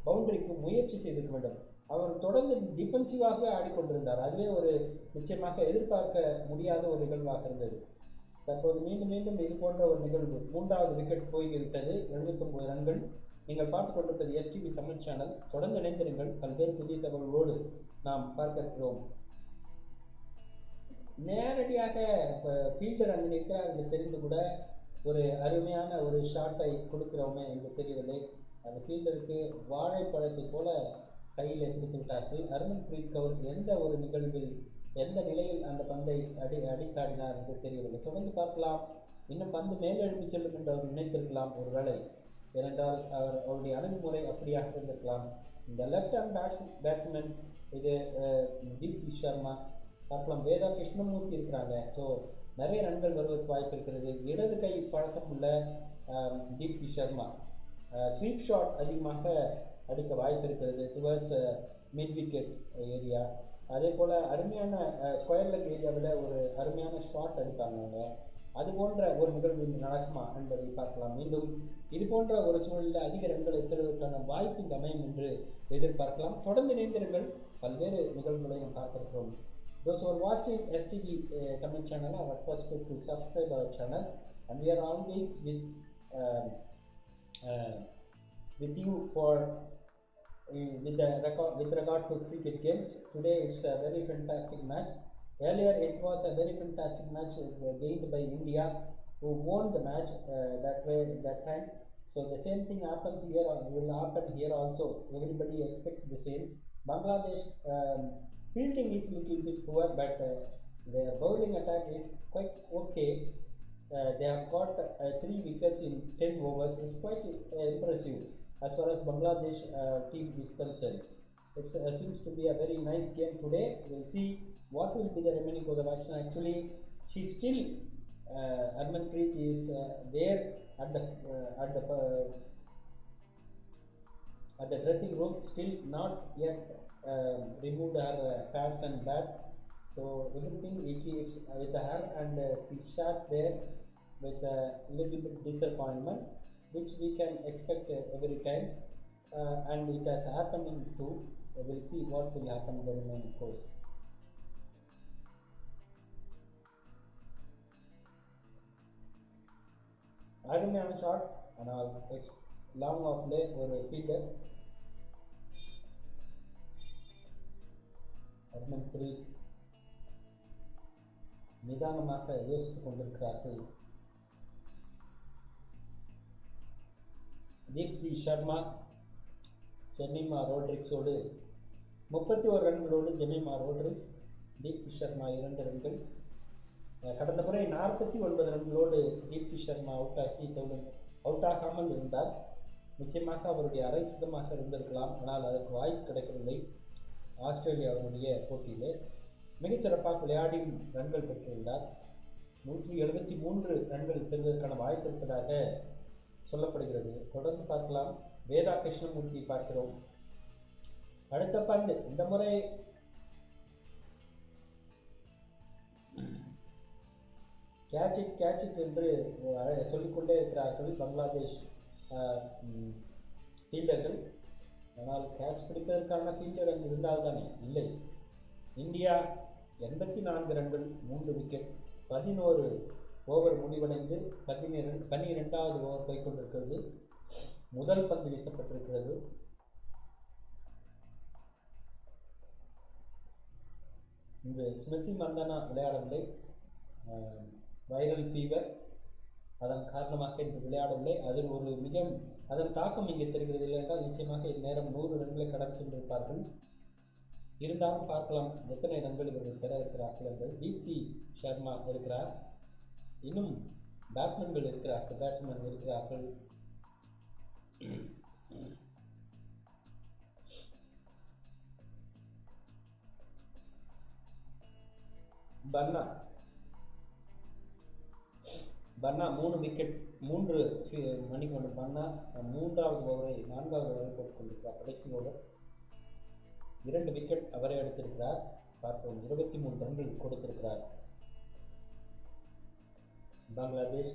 பவுண்டரிக்கு முயற்சி செய்திருக்க வேண்டும். அவர் தொடர்ந்து டிஃபென்சிவாகவே ஆடிக்கொண்டிருந்தார். அதுவே ஒரு நிச்சயமாக எதிர்பார்க்க முடியாத ஒரு நிகழ்வாக இருந்தது. தற்போது மீண்டும் இது போன்ற ஒரு நிகழ்வு. 3வது விக்கெட் போய்விட்டது. 79 ரன்கள். நீங்கள் பார்த்துக் கொண்டிருப்பது எஸ்டிபி தமிழ் சேனல். தொடர்ந்து இணைந்திருங்கள். பல்வேறு புதிய தகவல்களோடு நாம் பார்க்க இருக்கிறோம். நேரடியாக ஃபீல்டர் அங்கே இருக்கிறார் என்று தெரிந்து கூட ஒரு அருமையான ஒரு ஷாட்டை கொடுக்கிறோமே என்று தெரியவில்லை. அந்த ஃபீல்டருக்கு வாழைப்பழத்தை போல கையில் எடுத்து விட்டார்கள். ஹர்மன்பிரீத் கவுர் எந்த ஒரு நிகழ்வில் எந்த நிலையில் அந்த பந்தை அடித்தாடினார் என்று தெரியவில்லை. தொடர்ந்து பார்க்கலாம். இன்னும் பந்து மேலெழுப்பி செல்லும் என்று அவர் நினைத்திருக்கலாம் ஒருவேளை. ஏனென்றால் அவருடைய அணுகுமுறை அப்படியாக இருந்திருக்கலாம். இந்த லெஃப்ட் ஹேண்ட் பேட்ஸ்மேன் இது தீப்தி சர்மா. பார்க்கலாம், வேதா கிருஷ்ணமூர்த்தி இருக்கிறாங்க. ஸோ நிறைய ரன்கள் வருவதற்கு வாய்ப்பு இருக்கிறது. இடது கை பழக்கம் உள்ள தீப்தி சர்மா ஸ்வீப் ஷாட் அதிகமாக அடிக்க வாய்ப்பு இருக்கிறது டுவர்ட்ஸ் மிட் விக்கெட் ஏரியா. அதே போல் அருமையான ஸ்கொயர் லெக் ஏரியாவில் ஒரு அருமையான ஷாட் அடிப்பாங்க அவங்க. அது போன்ற ஒரு நிகழ்வு நடக்குமா என்பதை பார்க்கலாம். மீண்டும் இது போன்ற ஒரு சூழலில் அதிக ரன்களை பெறுவதற்கான வாய்ப்பு அமையும் என்று எதிர்பார்க்கலாம். தொடர்ந்து இணைந்திருங்கள். பல்வேறு நிகழ்வுகளையும் பார்த்திருக்கிறோம். Those who are watching STV Tamil channel are requested to subscribe our channel, and we are always with you for with regard to cricket games. Today it's a very fantastic match. Earlier it was a very fantastic match gained by India, who won the match that time. So the same thing happens here, will happen here also. Everybody expects the same. Bangladesh Fielding is little bit poor, but their bowling attack is quite okay. They have got 3 wickets in 10 overs. It's quite impressive as far as Bangladesh team is concerned. It seems to be a very nice game today. We'll see what will be the remaining course of action. Actually, she still Harmanpreet is there at the dressing room, still not yet removed her pads and bat. So everything it is with her, and she sat there with a little bit disappointment, which we can expect every time, and it has happening too. We'll see what will happen in the remaining course. அருமையான shot, ஆனால் long ஆஃப்ல ஒரு fielder Harmanpreet நிதானமாக யோசித்துக் கொண்டிருக்கிறார்கள். Deepti Sharma Jemimah ரோட்ரிக்ஸோடு 31 ரன்களோடு Jemimah Rodriguez, Deepti Sharma 2 ரன்கள். கடந்த முறை 49 ரன்களோடு தீப்தி சர்மா அவுட் ஆகாமல் இருந்தார். நிச்சயமாக அவருடைய அரை சுத்தமாக இருந்திருக்கலாம், ஆனால் அதற்கு வாய்ப்பு கிடைக்கவில்லை. ஆஸ்திரேலியாவுடைய போட்டியிலே மிகச்சிறப்பாக விளையாடி ரன்கள் பெற்றுள்ளார். 173 ரன்கள் பெறுவதற்கான வாய்ப்பு இருப்பதாக சொல்லப்படுகிறது. தொடர்ந்து பார்க்கலாம். வேதா கிருஷ்ணமூர்த்தி பார்க்கிறோம். அடுத்த பந்து இந்த முறை கேட்ச் இட் என்று சொல்லிக்கொண்டே இருக்கிறார்கள் பங்களாதேஷ் ஃபீல்டர்கள். ஆனால் கேட்ச் பிடிப்பதற்கான ஃபீல்டர் அங்கு இருந்தால்தானே? இல்லை. இந்தியா 84 ரன்கள் 3 விக்கெட். 11 ஓவர் முடிவடைந்து 12வது ஓவர் போய்கொண்டிருக்கிறது. முதல் பந்து வீசப்பட்டிருக்கிறது. இன்று ஸ்மிருதி மந்தனா விளையாடவில்லை. வைரல் ஃபீவர், அதன் காரணமாக இன்று விளையாடவில்லை. அதன் தாக்கம் இங்கே தெரிகிறது. இல்லை என்றால் நிச்சயமாக இந்நேரம் 100 ரன்களை கடந்து சென்றிருப்பார்கள். இருந்தாலும் பார்க்கலாம் எத்தனை ரன்கள் இவர்கள் பெற இருக்கிறார்கள் என்பது. தீப்தி சர்மா இருக்கிறார், இன்னும் பேட்ஸ்மேன் இருக்கிறார்கள். பன்னா 3 விக்கெட் 3 மணிக்கு பன்னா 4வது ஓவரை போட்டுக் கொண்டிருக்கிறார். கடைசி ஓவர் 2 விக்கெட் அவரே எடுத்திருக்கிறார். பார்ப்போம். 23 ரன்கள் கொடுத்திருக்கிறார். Bangladesh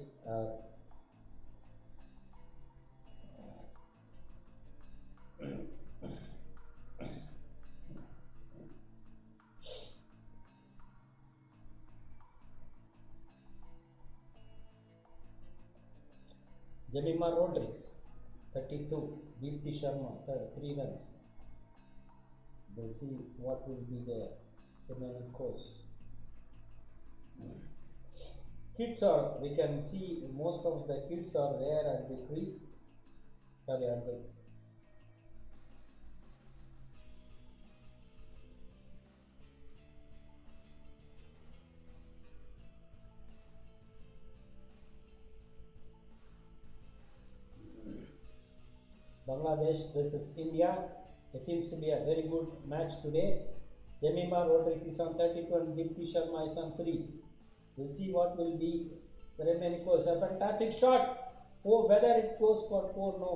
Jemima Rodriguez 32, Deepti Sharma 3 runs. We'll see what will be the remaining course. We can see most of the kids are there at the crease. Bangladesh versus India. It seems to be a very good match today. Jemima Rodriguez is on 32 and Deepti Sharma is on 3. We'll see what will be the remaining course. A fantastic shot. Oh, whether it goes for 4, no,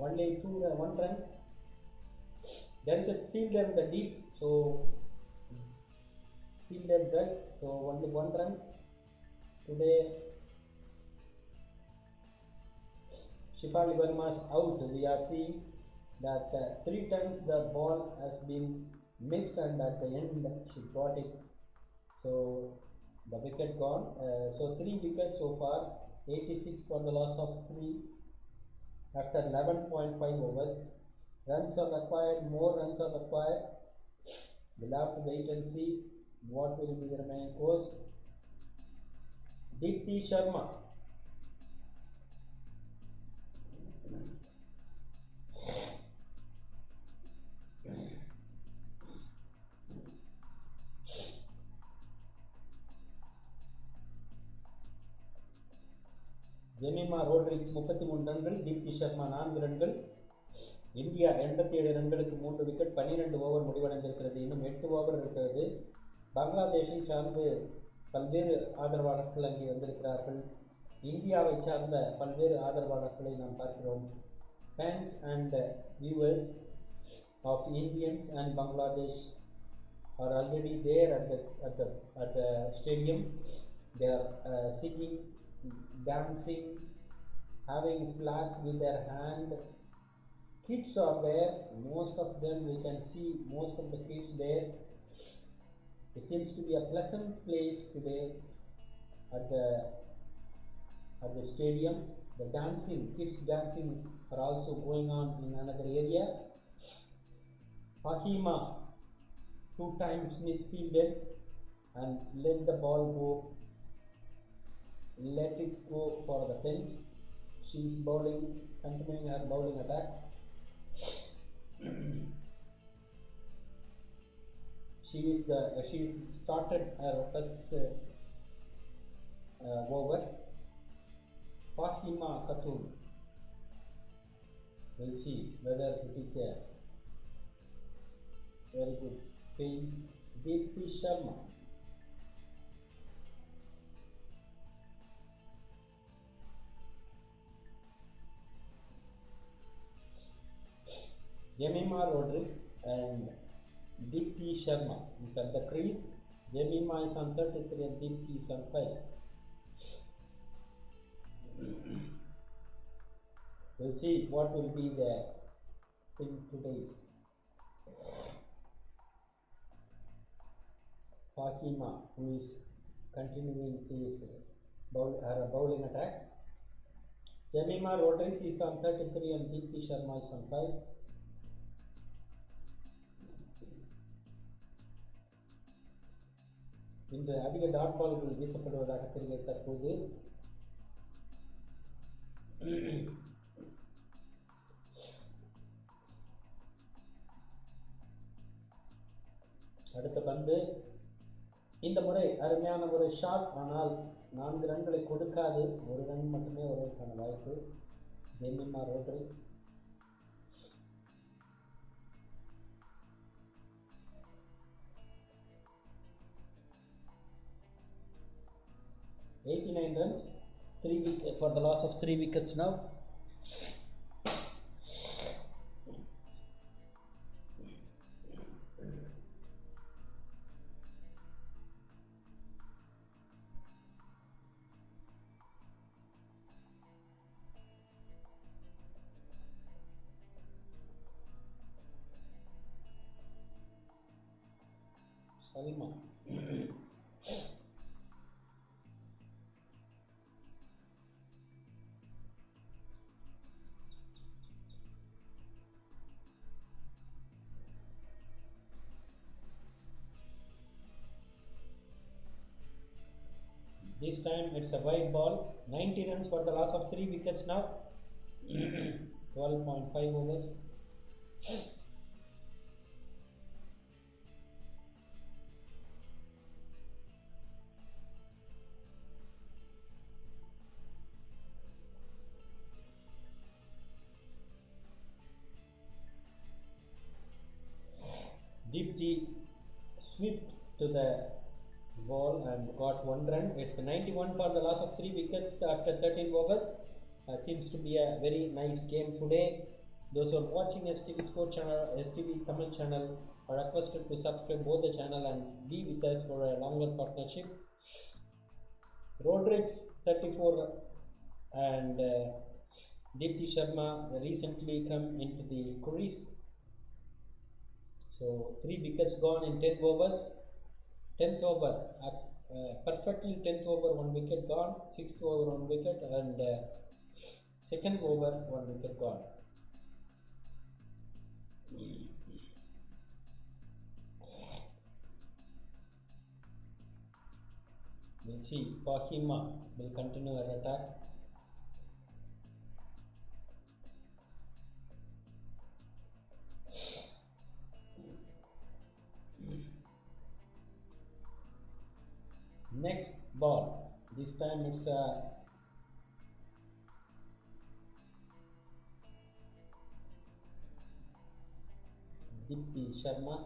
only 1 run. There is a fielder in the deep, so fielder dead, so only 1 run today. Shifali Verma is out. We are seeing that 3 times the ball has been missed and at the end she got it. So the wicket gone. So 3 wickets so far. 86 for the loss of 3 after 11.5 overs. Runs are required. More runs are required. We'll have to wait and see what will be the remaining course. Deepti Sharma. Jemimah Rodrigues 33 ரன்கள், தீப்தி சர்மா 4 ரன்கள். India 87 ரன்களுக்கு 3 wicket. 12 over முடிவடைந்திருக்கிறது. இன்னும் 8 over இருக்கிறது. பங்களாதேஷை சார்ந்து பல்வேறு ஆதரவாளர்கள் அங்கே வந்திருக்கிறார்கள். இந்தியாவை சார்ந்த பல்வேறு ஆதரவாளர்களை நாம் பார்க்கிறோம். Fans and viewers of Indians and Bangladesh are already there at the stadium. They are singing, dancing, having flags with their hand. Kids are there. Most of them, we can see most of the kids there. It seems to be a pleasant place today at the stadium. The dancing, kids dancing are also going on in another area. Fahima 2 times misfielded and let the ball go, let it go for the fence. She is bowling, continuing her bowling attack. She started her first over. Fahima Khatun. We'll see whether it is a very good pace. Deepti Sharma. Jemima Rodriguez and Deepti Sharma is at the crease. Jemima is on 33 and Deepti is on 5. We'll see what will be the thing today's. Fahima, who is continuing his bowling attack. Jemima Rodriguez is on 33 and Deepti Sharma is on 5. இன்று அதிக dot பால்கள் வீசப்படுவதாக தெரிகிறது தற்போது. அடுத்த பந்து இந்த முறை அருமையான ஒரு ஷாட், ஆனால் 4 ரன்களை கொடுக்காது. 1 ரன் மட்டுமே வருவதற்கான வாய்ப்பு. Jemimah Rodrigues $89 runs, 3 wickets for the loss of 3 wickets now. Salma. This time it's a wide ball. 90 runs for the loss of 3 wickets now. 12.5 overs. Deepti swept to the ball and got 1 run. It's 91 for the loss of 3 wickets after 13 overs. Seems to be a very nice game today. Those who are watching STV Sport channel, STV Tamil channel are requested to subscribe both the channel and be with us for a longer partnership. Rodriguez 34 and Deepti Sharma recently come into the crease. So 3 wickets gone in 10 overs. 10th over, perfectly 10th over, 1 wicket gone. 6th over, 1 wicket, and 2nd over, 1 wicket gone. We'll see. Fahima will continue her attack. Next ball. This time it's a Dipti Sharma.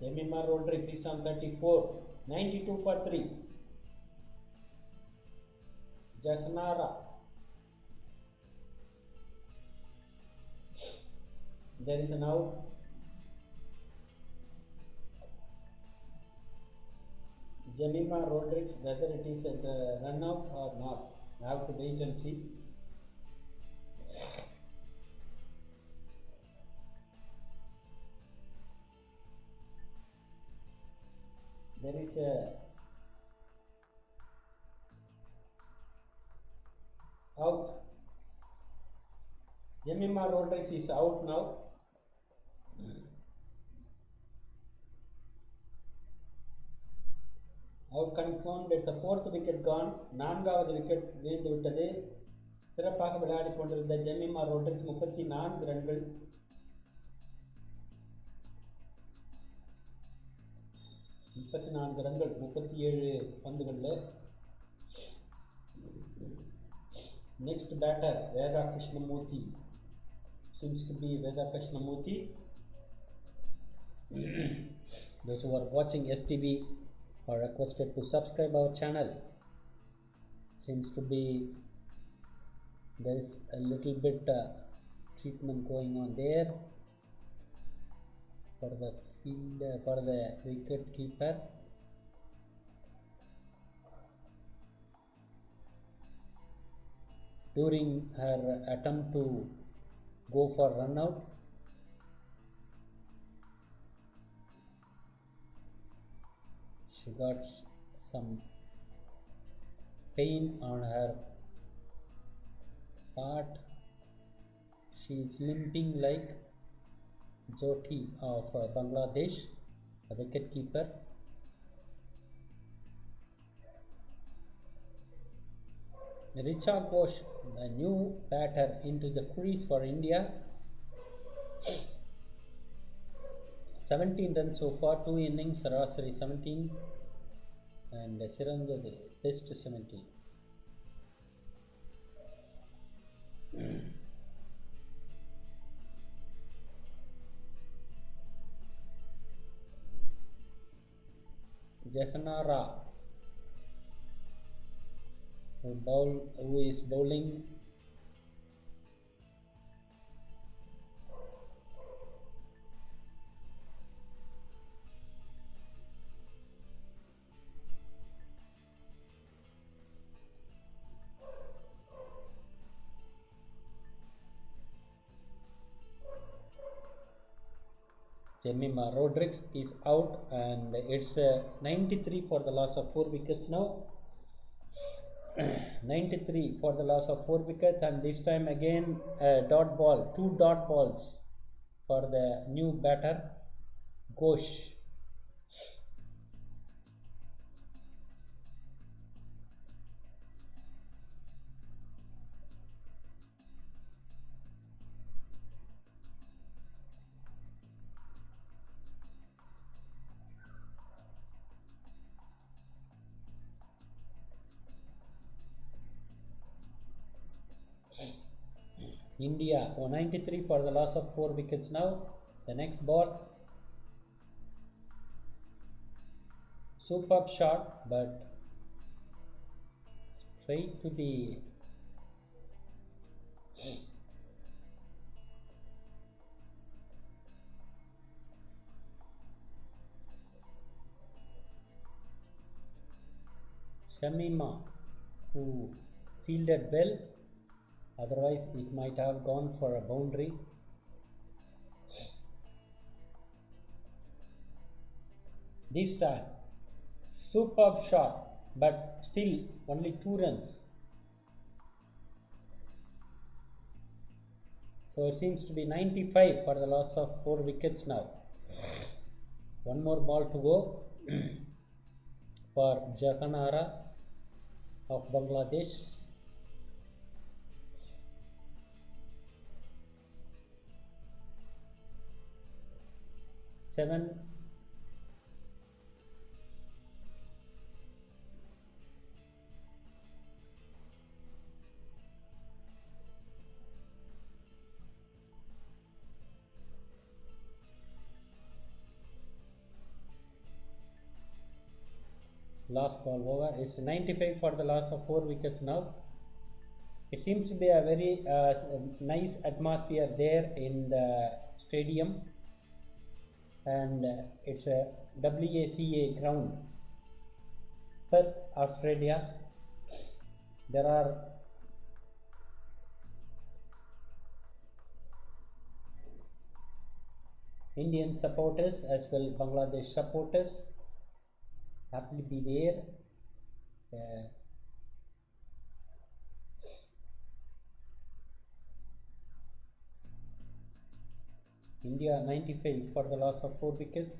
Jemimah Rodriguez is on 34, 92 for 3. Jahanara. There is an out. Jemimah Rodriguez, whether it is a run out or not, I have to wait and see. There is a out. Jemimah Rodriguez is out now. Out confirmed at the fourth wicket gone. நான்காவது wicket வீழ்ந்து விட்டது. சிறப்பாக விளையாடிக் கொண்டிருந்த Jemimah Rodriguez 34 ரன்கள். ரன்கள் 37 பந்துகளில். Next batter Veda Krishnamurthy. Seems to be Veda Krishnamurthy. Those who are watching STV are requested to subscribe our channel. Seems to be there is a little bit treatment going on there for the fielder, for the wicket keeper. During her attempt to go for run out, she got some pain on her part. She is limping like Jyoti of Bangladesh, a wicket keeper. Richa Ghosh, a new batter into the crease for India. 17 runs so far, 2 innings, Sarasari 17 and Sirandadu best 17. Jahanara, who is bowling. Jemimah Rodriguez is out and it's 93 for the loss of 4 wickets now. 93 for the loss of 4 wickets, and this time again a dot ball, 2 dot balls for the new batter Ghosh. India 193 for the loss of 4 wickets now. The next ball, superb shot but straight to the Jemimah who fielded well, otherwise it might have gone for a boundary. This time, superb shot, but still only 2 runs. So it seems to be 95 for the loss of 4 wickets now. One more ball to go for Jahanara of Bangladesh. Seven. Last ball over. It's 95 for the loss of 4 wickets now. It seems to be a very nice atmosphere there in the stadium, and it's a WACA ground, Perth, Australia. There are Indian supporters as well Bangladesh supporters happily be there. India 95 for the loss of 4 wickets.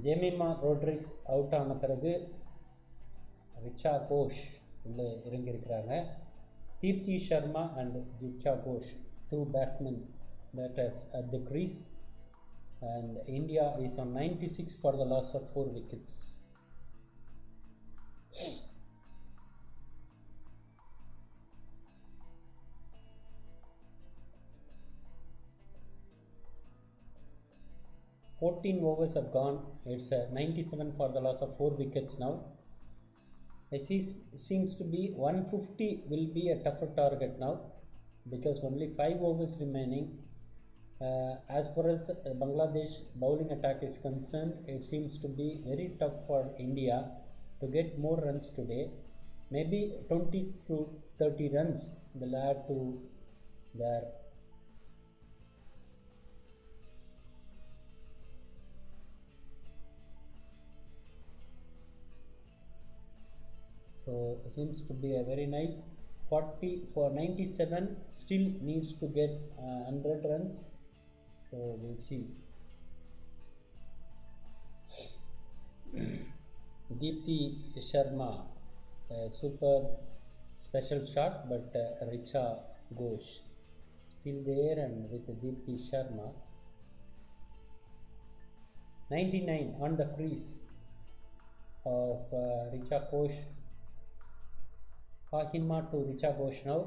Jemimah Rodrigues out ஆன பிறகு ரிச்சா கோஷ் உள்ளே இறங்கியிருக்கிறாங்க. Deepti Sharma and Richa Ghosh, 2 batters at the crease, and India is on 96 for the loss of 4 wickets. Fourteen overs have gone. It's 97 for the loss of 4 wickets now. It seems to be 150 will be a tougher target now, because only 5 overs remaining. As far as Bangladesh bowling attack is concerned, it seems to be very tough for India to get more runs today. Maybe 20 to 30 runs will add to their so it seems to be a very nice 40 for 97, still needs to get 100 runs, so we'll see. Deepti Sharma, super special shot, but Richa Ghosh still there, and with Deepti Sharma 99 on the crease of Richa Ghosh. Fahima to Richa Ghosh now.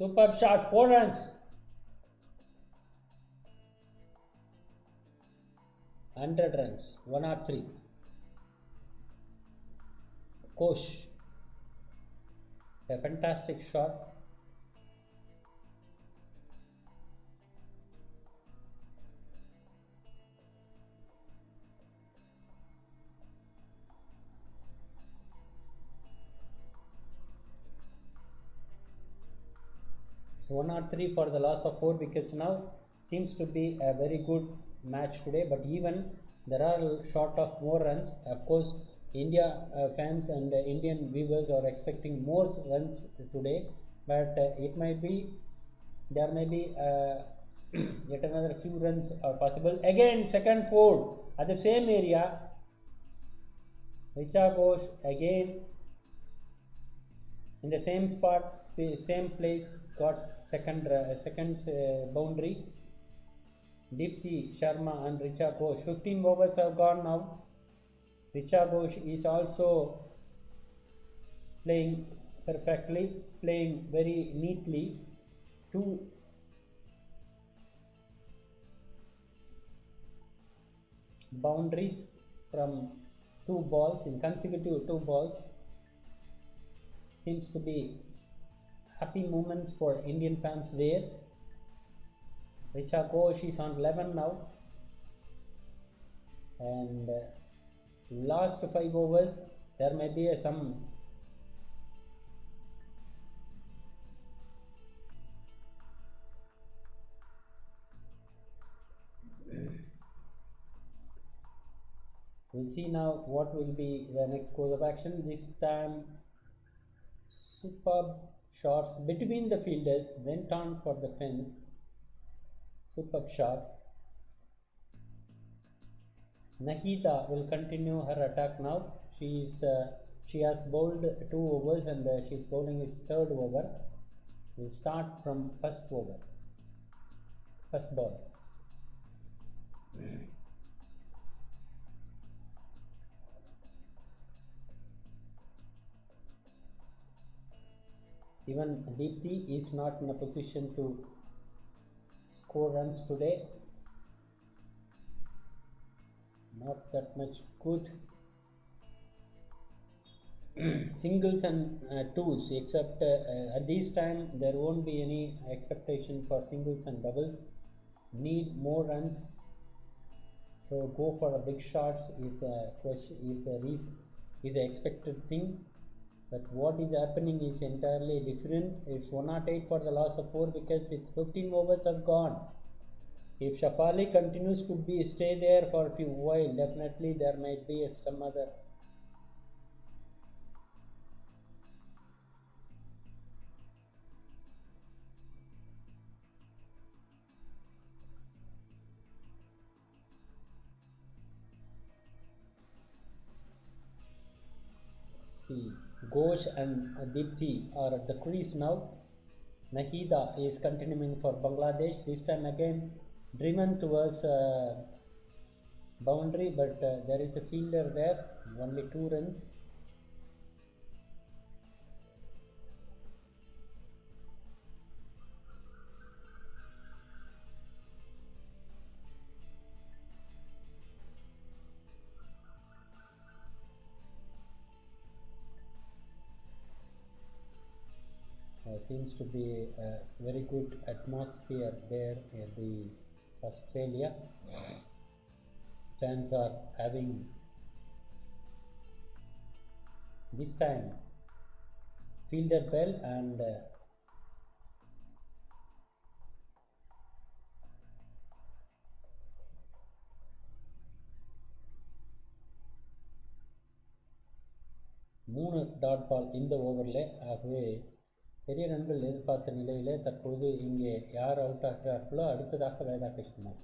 Superb shot, 4 runs. 100 runs, 103. Ghosh, a fantastic shot. So 103 for the loss of 4 wickets now. Seems to be a very good match today, but even there are short of more runs. Of course, India fans and Indian viewers are expecting more runs today, but it might be there may be yet another few runs are possible. Again, second fold at the same area. Richa Ghosh again in the same spot, same place, got second boundary. Deepti Sharma and Richa Ghosh. 15 overs have gone now. Richa Ghosh is also playing perfectly, playing very neatly. Two boundaries from two balls in consecutive two balls. Seems to be happy moments for Indian fans there. Richa Ghosh is on 11 now, and last 5 overs there may be some we'll see now what will be the next course of action. This time superb shots between the fielders went on for the fence. Superb shot. Nahida will continue her attack now. She has bowled 2 overs and she is bowling his third over. We'll start from first over, first ball. Even Deepti is not in a position to score runs today. Not that much good. Singles and twos, except at this time there won't be any expectation for singles and doubles. Need more runs, so go for a big shots is the expected thing. But what is happening is entirely different. It's 108 for the loss of 4 wickets. It's 15 overs have gone. If Shafali continues to stay there for a few while, definitely there might be some other. See, Ghosh and Deepti are at the crease now. Nahida is continuing for Bangladesh. This time again driven towards boundary, but there is a fielder there. Only 2 runs. Seems to be a very good atmosphere there in the Australia. Fans are having this time fielder bell and மூணு dot ball இந்த ஓவரில். ஆகவே பெரிய ரன்கள் எதிர்பார்த்த நிலையிலே தற்போது இங்கே யார் அவுட் ஆகிறார்களோ அடுத்ததாக வேதாகிருஷ்ணன்.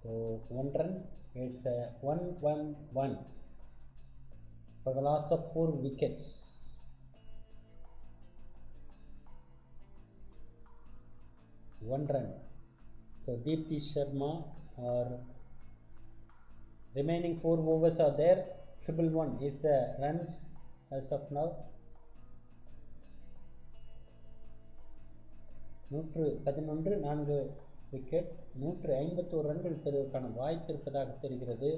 So 1 run, it's 1-1-1 for the loss of 4 wickets. One run. So Deepti Sharma or remaining 4 overs are there. 1-1 is the runs as of now. 111 4 wicket. 151 ரன்கள் பெறுவதற்கான வாய்ப்பு இருப்பதாக தெரிகிறது.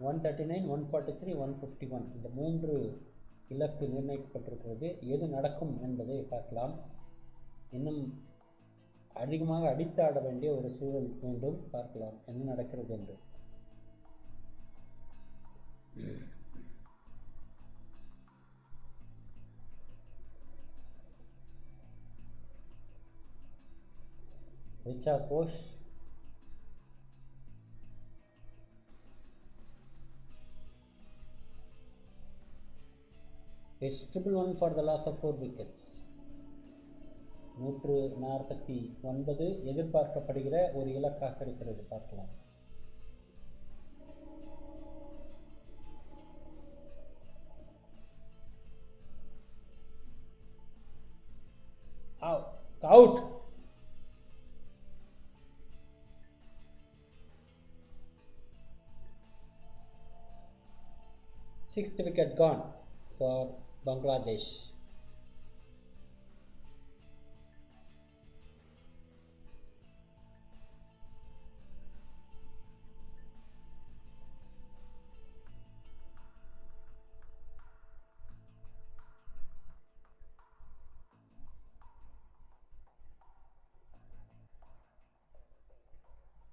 139, 143, 151 இந்த 3 இலக்கு நிர்ணயிக்கப்பட்டிருக்கிறது. எது நடக்கும் என்பதை பார்க்கலாம். இன்னும் அதிகமாக அடித்தாட வேண்டிய ஒரு சூழல் வேண்டும். பார்க்கலாம் என்ன நடக்கிறது என்று. Richa Ghosh. It's triple one for the loss of 4 wickets. 149 எதிர்பார்க்கப்படுகிற ஒரு இலக்காக இருக்கிறது. பார்க்கலாம். Out. Sixth wicket gone for Bangladesh.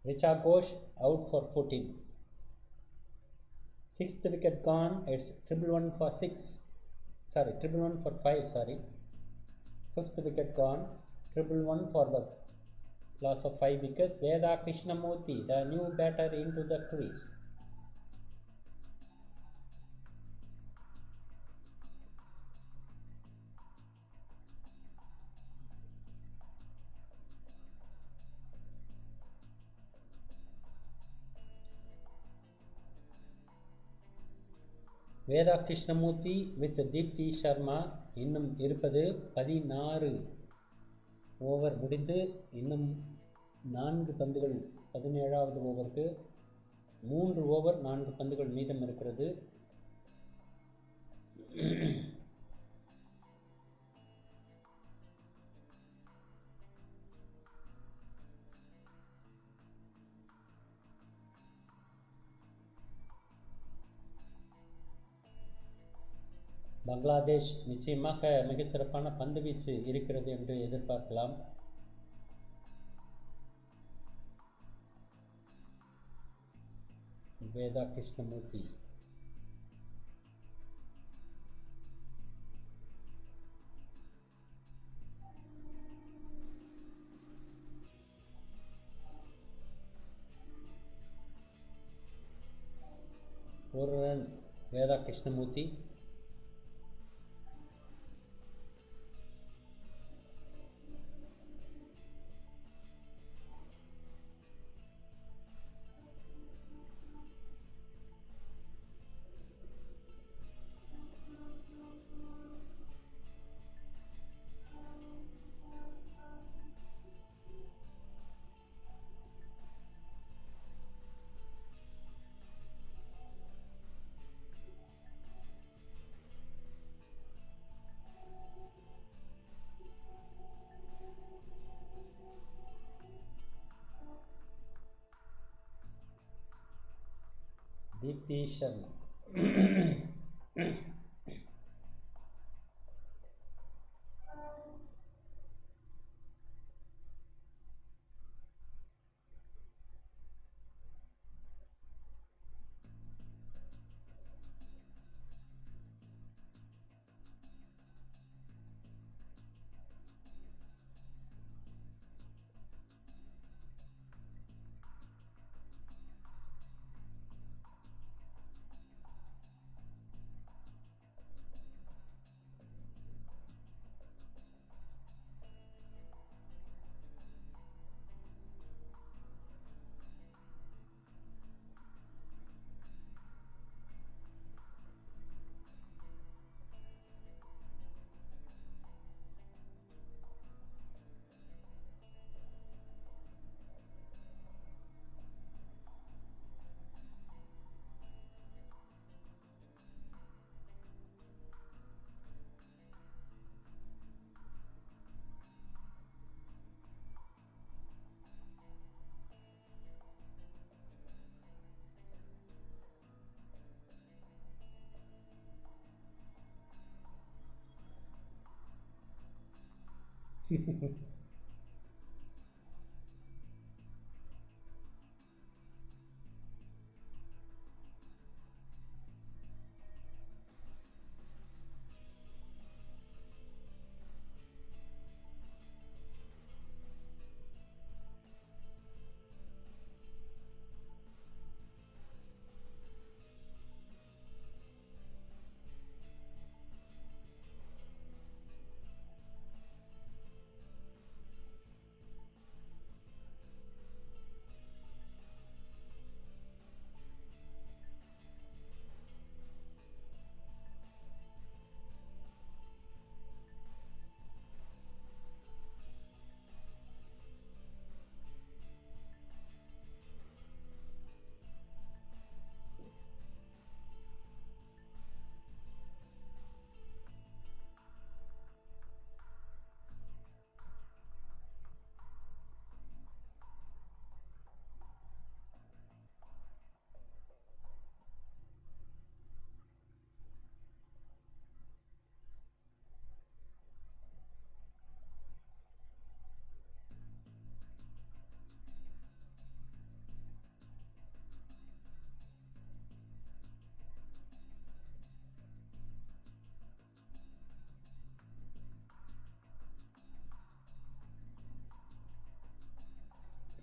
Richa Ghosh out for 14. Sixth wicket gone. It's triple one for 5. Fifth wicket gone. Triple one for the loss of 5 wickets. Veda Krishnamurthy, the new batter, into the crease. Veda Krishnamurthy with Deepti Sharma. இன்னும் இருப்பது 16 over முடிந்து இன்னும் 4 பந்துகள் 17வது ஓவருக்கு 3 over 4 பந்துகள் மீதம் இருக்கிறது. பங்களாதேஷ் நிச்சயமாக மிகச்சிறப்பான பந்து வீச்சு இருக்கிறது என்று எதிர்பார்க்கலாம். வேதா கிருஷ்ணமூர்த்தி. ஒரு run Veda Krishnamurthy. Deepti Sharma.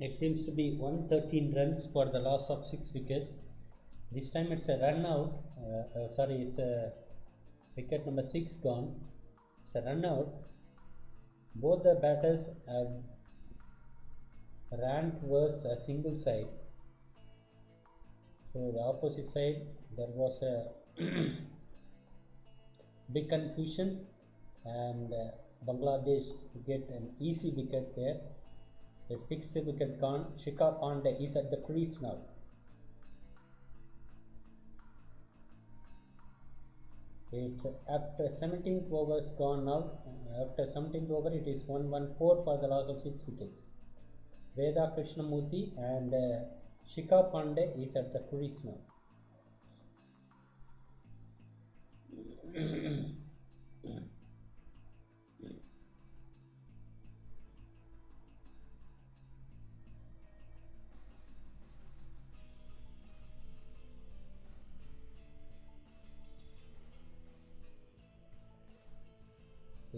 It seems to be 113 runs for the loss of 6 wickets. This time it's a run out. It's a wicket number 6 gone. It's a run out. Both the batters have ran towards a single side. So the opposite side there was a big confusion, and Bangladesh get an easy wicket there. They fixed the wicket gone. Shikhar Pandey is at the crease now. It's after 17th overs gone now. After 17th over it is 114 for the loss of 6 wickets. Veda Krishnamurthy and Shikhar Pandey is at the crease now.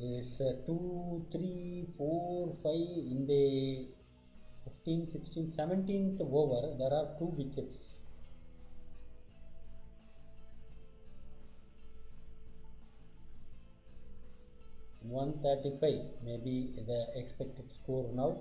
It's 2, 3, 4, 5 in the 15, 16, 17th over. There are 2 wickets. .135 maybe the expected score now.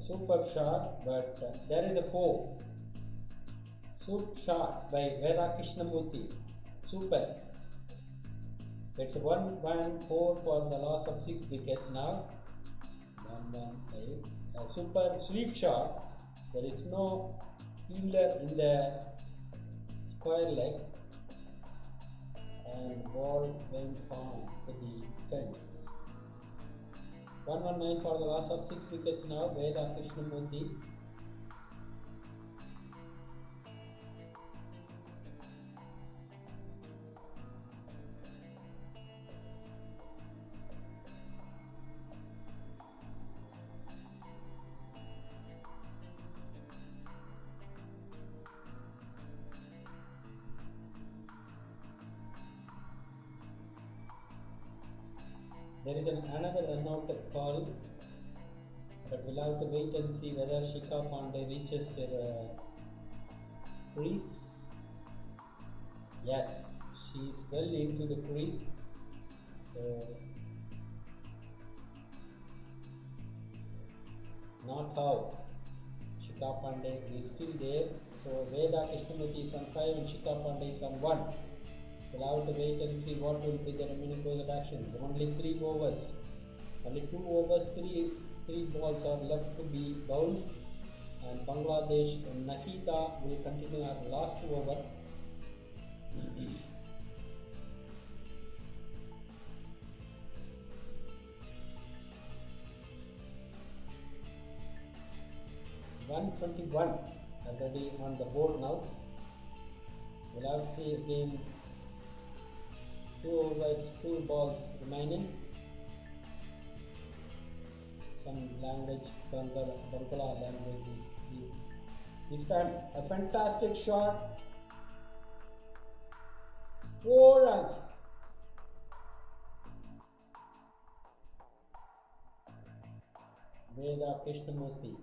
Super shot, but there is a 4. Super shot by Veda Krishnamurthy. Super. It's 1-1-4 for the loss of 6 wickets now. 1-1-8. A super sweep shot. There is no fielder in the square leg, and ball went on to the fence. 1-1-9 for the loss of 6 wickets now. Veda Krishnamurthy. There is another run-out call, but we'll have to wait and see whether Shikhar Pandey reaches her crease. Yes, she is well into the crease. So, not out. Shikhar Pandey is still there. So Veda Krishnamurthy is on 5 and Shikhar Pandey is on 1. We'll have to wait and see what will be the remaining course of action. Only 3 overs. Only 2 overs, 3 balls are left to be bowled. And Bangladesh and Nahita will continue our last over. .121 already on the board now. We'll have to see again. 2 overs, 2 balls remaining. Some language, Bangla language is this time a fantastic shot. 4 runs. Veda Krishnamurthy.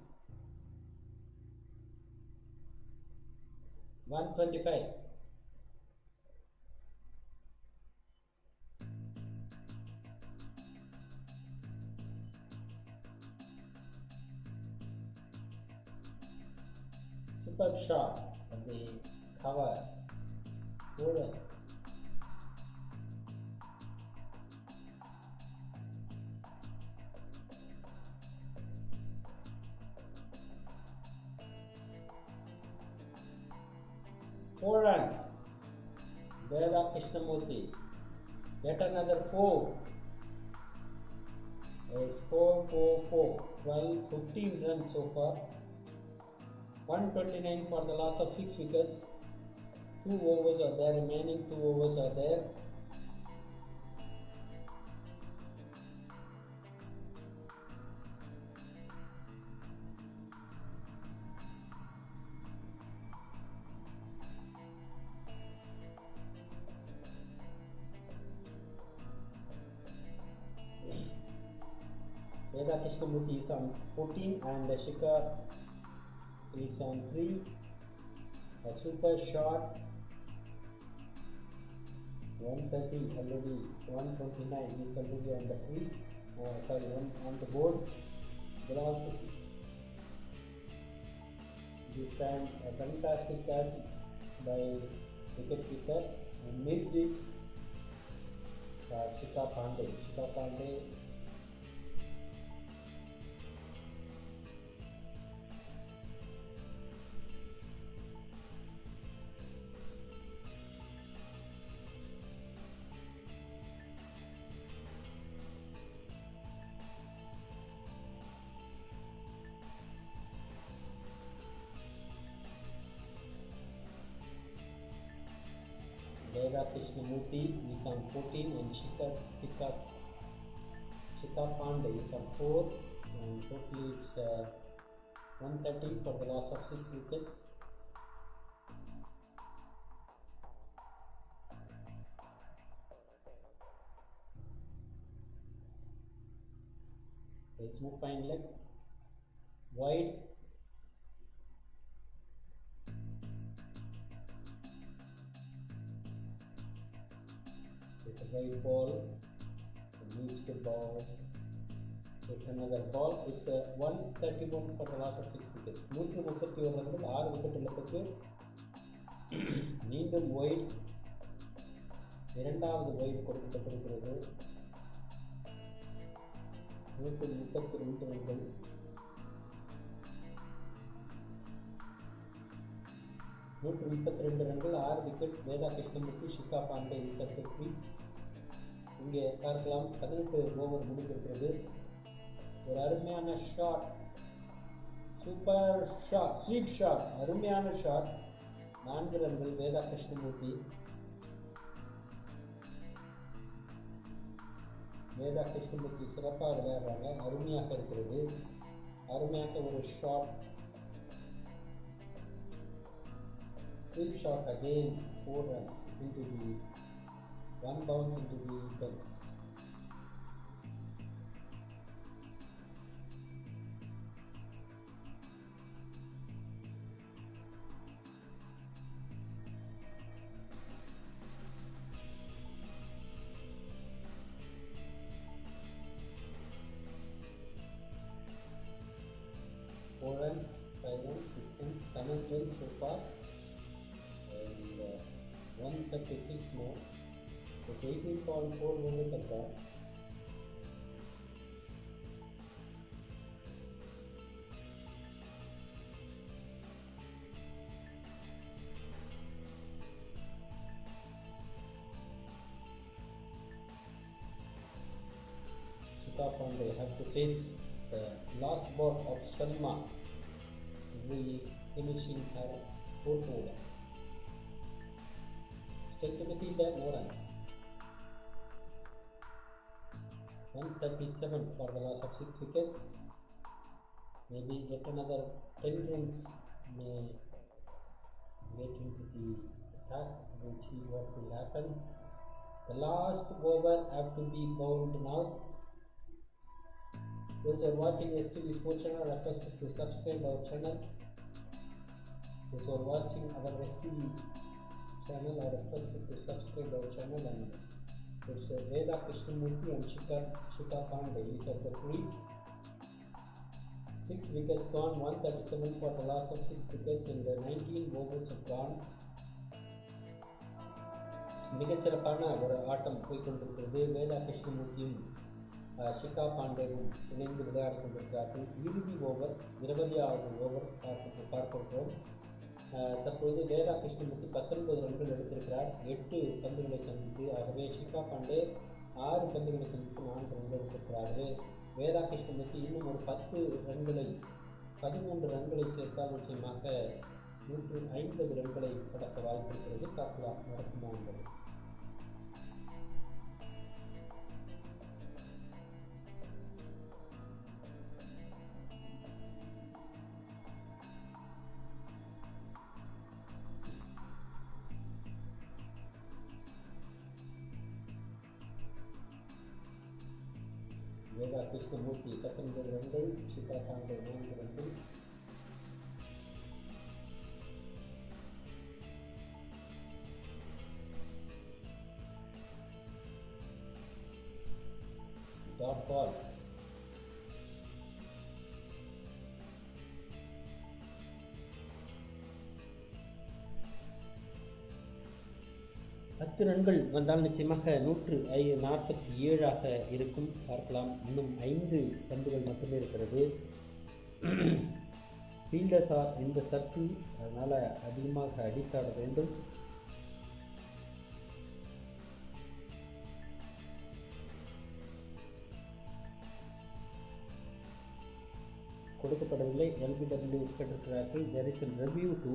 125. Superb shot at the cover. 4 runs. Four runs. Veda Krishnamurti. Yet another 4. It's 4. 12, 15 runs so far. 129 for the loss of 6 wickets. 2 overs are there remaining. 2 overs are there. Veda Krishnamurti is on 14 and Shikhar is on 3. A super shot. 130 already. 129 is already on the crease. On the board. Velocity. This time a fantastic catch by wicket keeper and missed it. Shikha Pandey. Veda Krishnamurti is on 14 and Shikha Pandey is on 4 and totally it's 130 for the loss of 6 wickets. It's move fine leg wide. It's a wide ball. Needs to ball. It's another ball. It's 131 for the loss of 6 wickets. 131 ரன்கள் 6 wicket இழப்புக்கு மீண்டும் white. இரண்டாவது white கொடுக்கப்பட்டிருக்கிறது. 132 ரன்கள். ரன்கள் 6 wicket. Veda Krishnamurthy, Shikha Pandey is at the crease. இங்கே பார்க்கலாம் 18 over முடிந்திருக்கிறது. ஒரு அருமையான shot, super shot, sweep shot, அருமையான ஷாட். 4 ரன்கள் வேதா கிருஷ்ணமூர்த்தி. வேதா கிருஷ்ணமூர்த்தி சிறப்பாக விளையாடுறாங்க, அருமையாக இருக்கிறது. அருமையாக ஒரு shot, sweep shot again, 4 runs into the one bounce into the fence. Four runs, 5 runs, 6 runs, 7 runs so far. 136 more. It's 18.4 minutes at that. Shikha Pandey has to face the last ball of Sharma, who is finishing her 4th over. Still to be there, no runs. 137 for the loss of 6 wickets. Maybe yet another 10 runs may get into the attack. We'll see what will happen. The last over have to be bowled now. Those who are watching STV Sports Channel are requested to subscribe our channel. Those who are watching our STV channel are requested to subscribe our channel, and it's Veda Krishnamurti and Shikha Pandey is at the crease. 6 wickets gone, 137 for the loss of 6 wickets and 19 overs have gone. மிகச்சிறப்பான ஒரு ஆட்டம் போய்கொண்டிருக்கிறது. வேதா கிருஷ்ணமூர்த்தியும் ஷிகா பாண்டேவும் இணைந்து விளையாடி கொண்டிருக்கிறார்கள். இறுதி over 20வது over பார்க்கிறோம். தற்பொழுது வேதா கிருஷ்ணமூர்த்தி 19 ரன்கள் எடுத்திருக்கிறார் 8 பந்துகளை சந்தித்து. ஆகவே ஷிகா பாண்டே 6 பந்துகளை சந்தித்து 4 ரன்கள் எடுத்திருக்கிறார்கள். வேதா கிருஷ்ணமூர்த்தி இன்னும் ஒரு 13 ரன்களை சேர்த்தால் நிச்சயமாக 150 ரன்களை கடக்க வாய்ப்பிருக்கிறது. பார்க்கலாம் நடக்குமா என்பது. வேதா கிருஷ்ணமூர்த்தி 19 ரன்கள், ஷிகா பாண்டே 4 ரன்கள். Dot ball. பத்து ரன்கள் வந்தால் நிச்சயமாக 147 இருக்கும். பார்க்கலாம். இன்னும் 5 பந்துகள் மட்டுமே இருக்கிறது. ஃபீல்டர்ஸ் ஆர் இந்த சர்க்கிள், அதனால் அதிகமாக அடித்தாட வேண்டும். கொடுக்கப்படவில்லை. LBW கேட்டிருக்கிறார்கள். there is a review to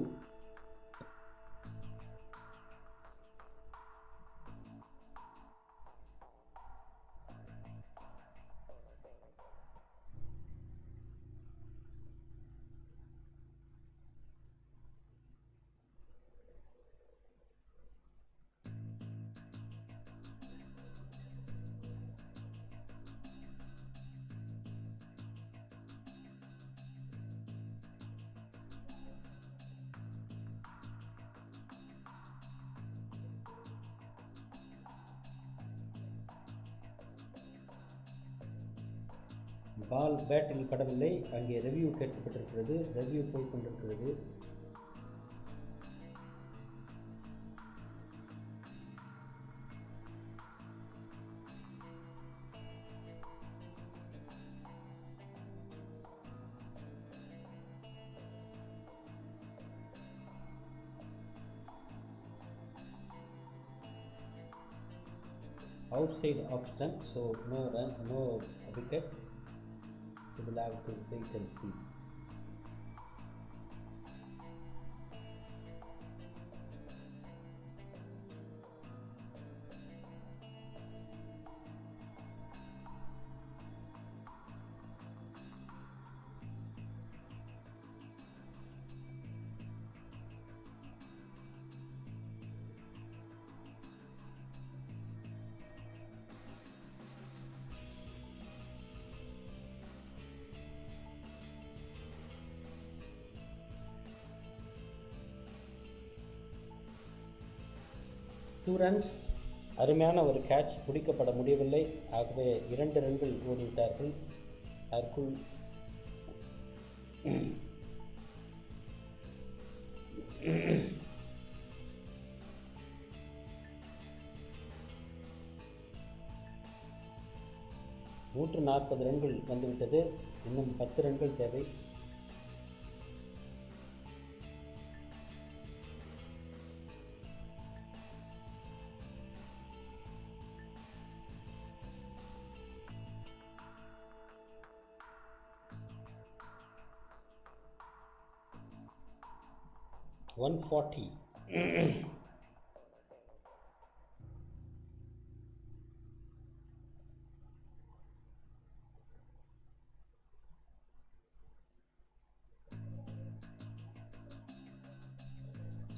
ball பேட்டில் படவில்லை. அங்கே ரெவ்யூ கேட்கப்பட்டிருக்கிறது. ரெவ்யூ போய்கொண்டிருக்கிறது. outside of stump, so no run, no wicket. We will have to wait and see. Two runs. அருமையான ஒரு கேட்ச், பிடிக்கப்பட முடியவில்லை. ஆகவே 2 ரன்கள் ஓடிவிட்டார்கள். அதற்குள் $140 ரன்கள் வந்துவிட்டது. இன்னும் 10 ரன்கள் தேவை. $140.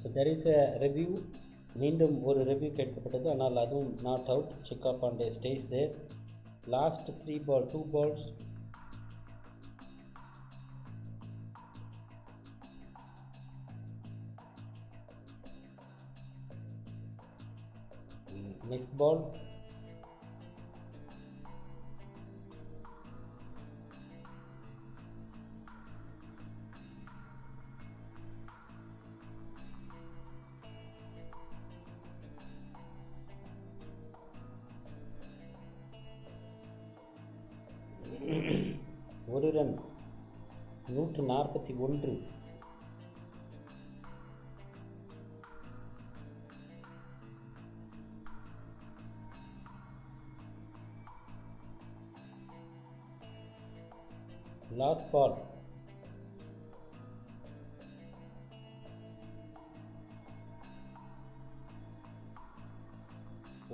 So there is a review. மீண்டும் ஒரு ரிவ்யூ கேட்கப்பட்டது. ஆனால் அதுவும் not out. Shikha Pandey stays there. Last 3 ball 2 balls. next ball. ஒரு ரன் 141. Last ball.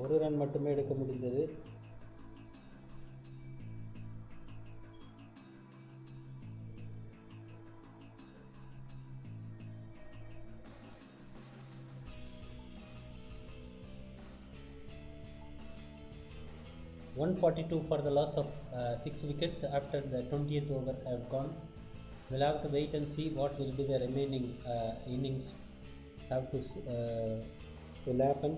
ஒரு ரன் மட்டுமே எடுக்க முடிந்தது. (142) for the loss of 6 wickets after the 20th over have gone. We'll have to wait and see what will be the remaining innings will happen.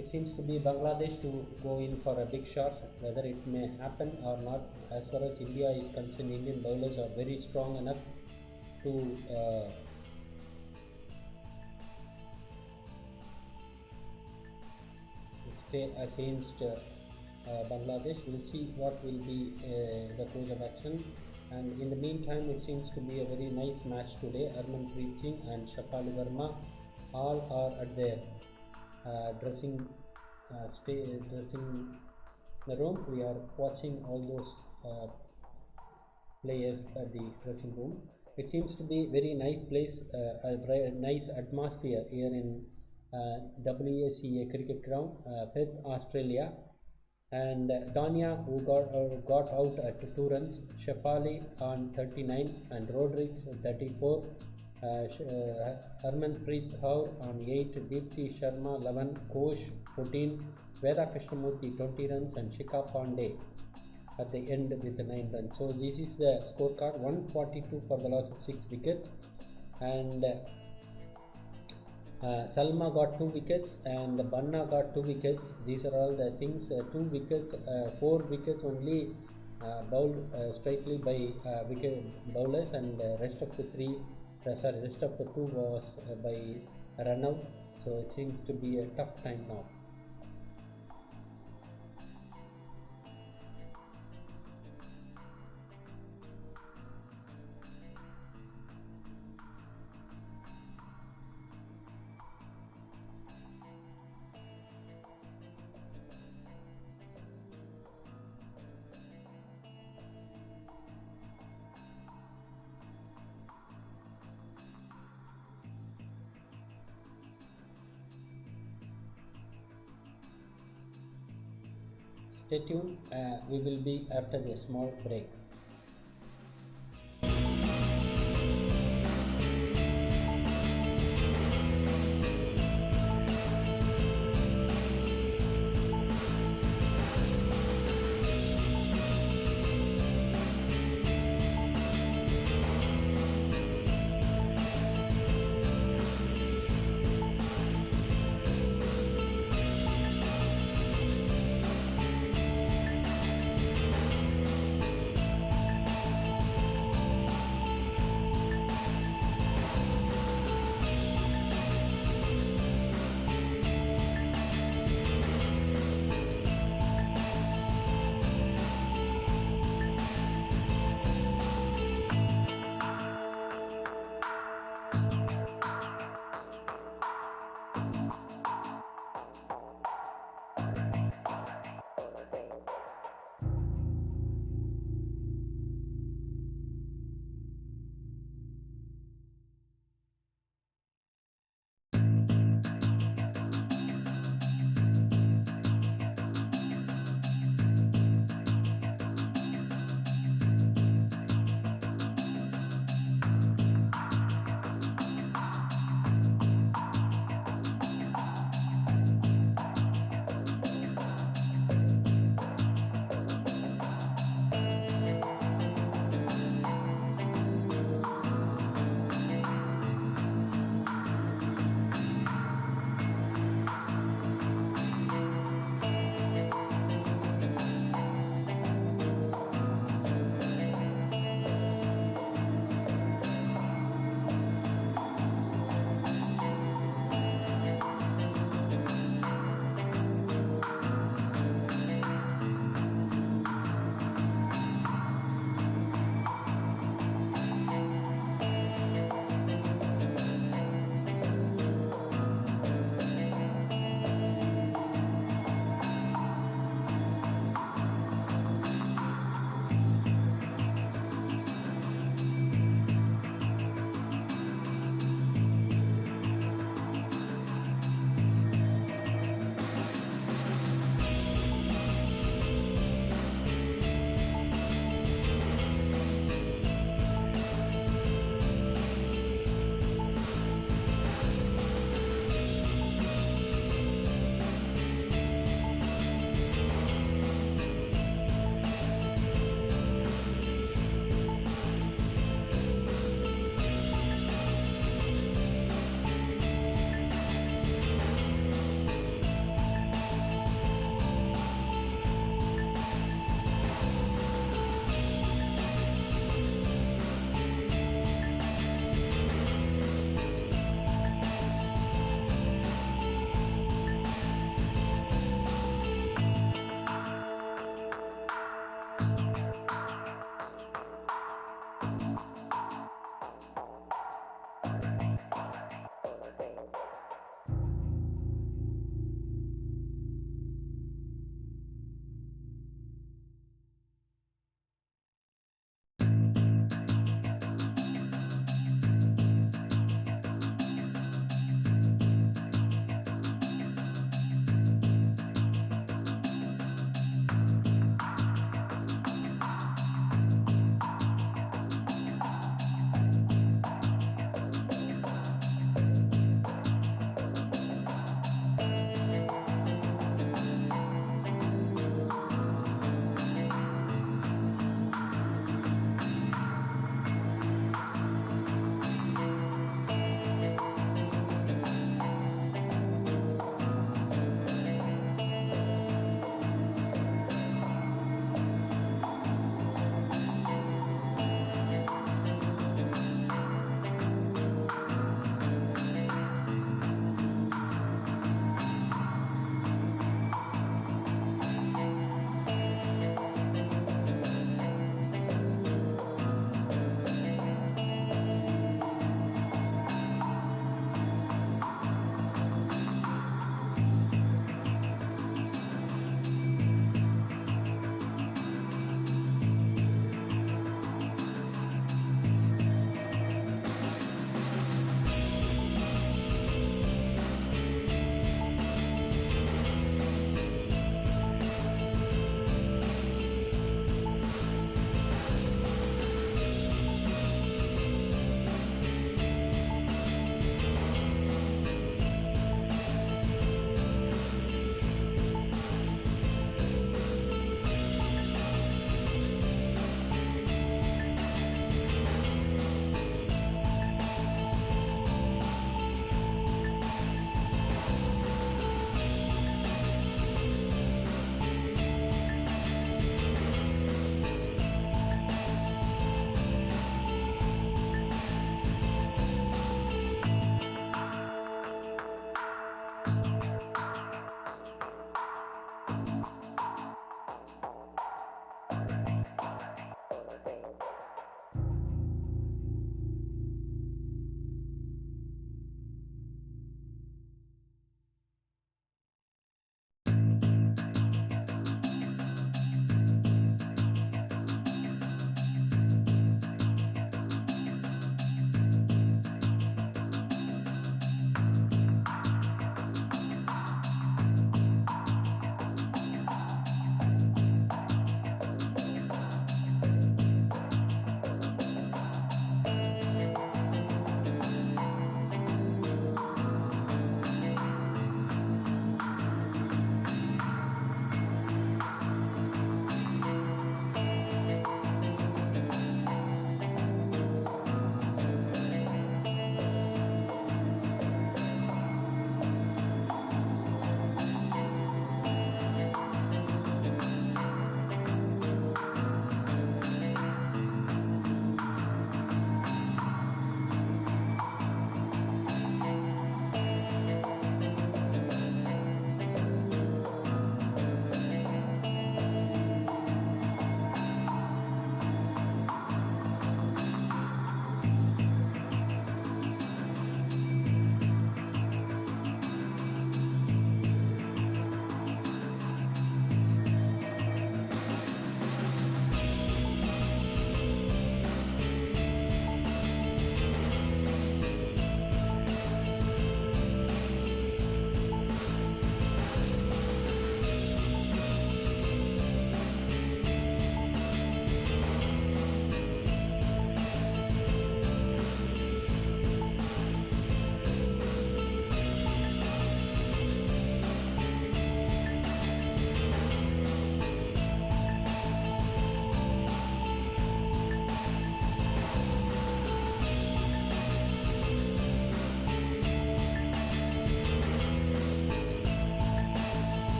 It seems to be Bangladesh to go in for a big shot. Whether it may happen or not, as far as India is concerned, Indian bowlers are very strong enough to stay against Bangladesh. We'll see what will be the course of action. And in the meantime, it seems to be a very nice match today. Harmanpreet Singh and Shafali Verma all are at their dressing the room. We are watching all those players at the dressing room. It seems to be very nice place, a nice atmosphere here in WACA cricket ground, Perth, Australia. And Dania, who got out at 2 runs, Shafali on 39 and Rodriguez 34, Harmanpreet Kaur on 8, Deepthi Sharma 11, Ghosh 14, Veda Krishnamurthy 20 runs and Shikha Pandey at the end with 9 runs. So this is the scorecard: 142 for the loss of 6 wickets, and Salma got 2 wickets and Banna got 2 wickets. These are all the things. 2 wickets, 4 wickets only bowled straightly by wicket bowlers, and rest of the 2 was by run out. So it seems to be a tough time now. Stay tuned. We will be after the small break.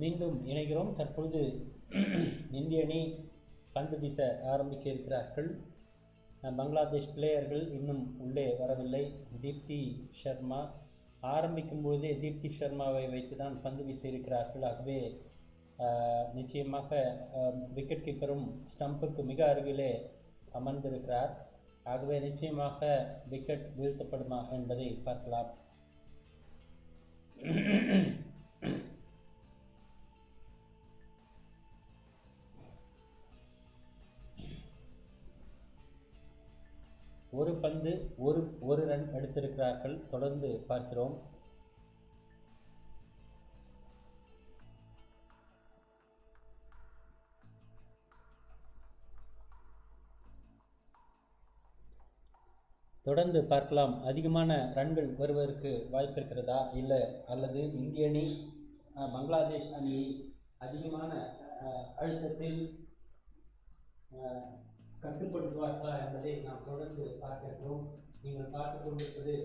மீண்டும் இணைகிறோம். தற்பொழுது இந்திய அணி பந்து வீச ஆரம்பிக்க இருக்கிறார்கள். பங்களாதேஷ் பிளேயர்கள் இன்னும் உள்ளே வரவில்லை. தீப்தி சர்மா ஆரம்பிக்கும் போதே தீப்தி சர்மாவை வைத்து தான் பந்து வீச இருக்கிறார்கள். ஆகவே நிச்சயமாக விக்கெட் கீப்பரும் ஸ்டம்புக்கு மிக அருகிலே அமர்ந்திருக்கிறார். ஆகவே நிச்சயமாக விக்கெட் வீழ்த்தப்படுமா என்பதை பார்க்கலாம். ஒரு பந்து ஒரு ரன் எடுத்திருக்கிறார்கள். தொடர்ந்து பார்க்கிறோம். தொடர்ந்து பார்க்கலாம். அதிகமான ரன்கள் வருவதற்கு வாய்ப்பு இருக்கிறதா இல்லை அல்லது இந்திய அணி பங்களாதேஷ் அணியை அதிகமான அழுத்தத்தில் கட்டுப்படுத்துவார்களா என்பதை நாம் தொடர்ந்து பார்க்கிறோம். நீங்கள் பார்த்துக் கொண்டிருப்பது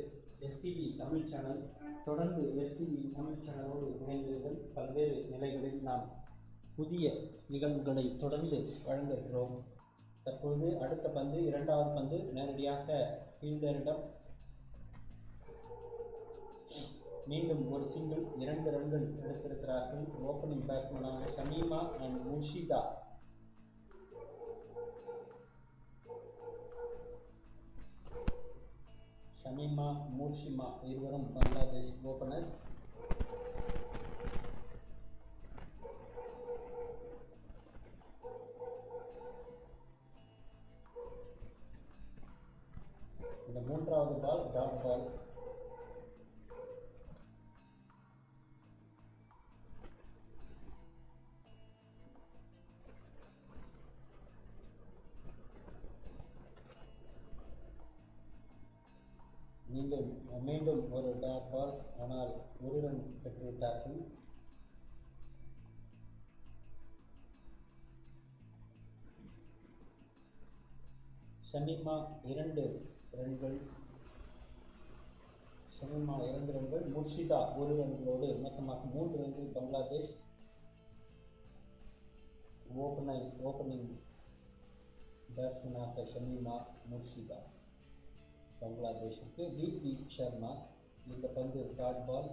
எஸ்டிவி தமிழ் சேனல். தொடர்ந்து எஸ்டிவி தமிழ் சேனலோடு இணைந்தீர்கள். பல்வேறு நிலைகளில் நாம் புதிய நிகழ்வுகளை தொடர்ந்து வழங்குகிறோம். தற்பொழுது அடுத்த பந்து, இரண்டாவது பந்து நேரடியாக ஃபீல்டரிடம். மீண்டும் ஒரு சிங்கிள், 2 ரன்கள் எடுத்திருக்கிறார்கள். ஓப்பனிங் பேட்ஸ்மேனாக ஷமீமா அண்ட் முர்ஷிதா. ஷமீமா, முர்ஷிமா இருவரும் பங்களாதேஷ் ஓபனர்ஸ். இந்த மூன்றாவது பால் டாட் பால். மீண்டும் ஒரு டாட் பால். ஆனால் ஒரு ரன் பெற்றுவிட்டார்கள். ஷமீமா 2 ரன்கள். முர்ஷிதா 1 ரன்களோடு மொத்தமாக 3 ரன்கள் பங்களாதேஷ். ஓப்பனிங் பேட்ஸ்மேனாக ஷமீமா, முர்ஷிதா பங்களாதேஷுக்கு. தீப்தி சர்மா. இந்த பந்து dot ball.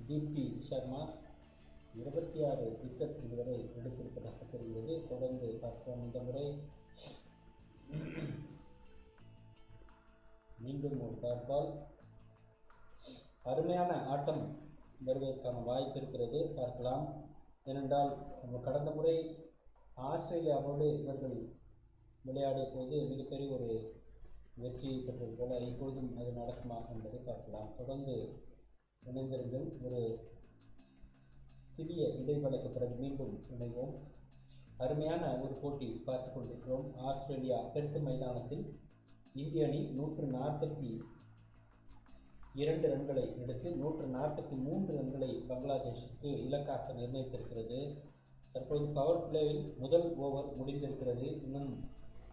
Deepti Sharma 26 wicket இதுவரை எடுத்திருப்பதாக தெரிகிறது. தொடர்ந்து பார்ப்போம். இந்த முறை மீண்டும் ஒரு டாட் பால். அருமையான ஆட்டம் வருவதற்கான வாய்ப்பு இருக்கிறது. பார்க்கலாம். ஏனென்றால் கடந்த முறை ஆஸ்திரேலியாவோடு இவர்கள் விளையாடிய போது மிகப்பெரிய ஒரு வெற்றியை பெற்றது போல இப்பொழுதும் அது நடக்குமா என்பதை பார்க்கலாம். தொடர்ந்து இணைந்திருங்கள். ஒரு சிறிய இடைவெளிக்கு பிறகு மீண்டும் இணைவோம். அருமையான ஒரு போட்டி பார்த்துக் கொண்டிருக்கிறோம். ஆஸ்திரேலியா பெர்த் மைதானத்தில் இந்திய அணி 142 ரன்களை எடுத்து 143 ரன்களை பங்களாதேஷுக்கு இலக்காக நிர்ணயித்திருக்கிறது. தற்போது பவர் பிளேவில் முதல் ஓவர் முடிந்திருக்கிறது. இன்னும்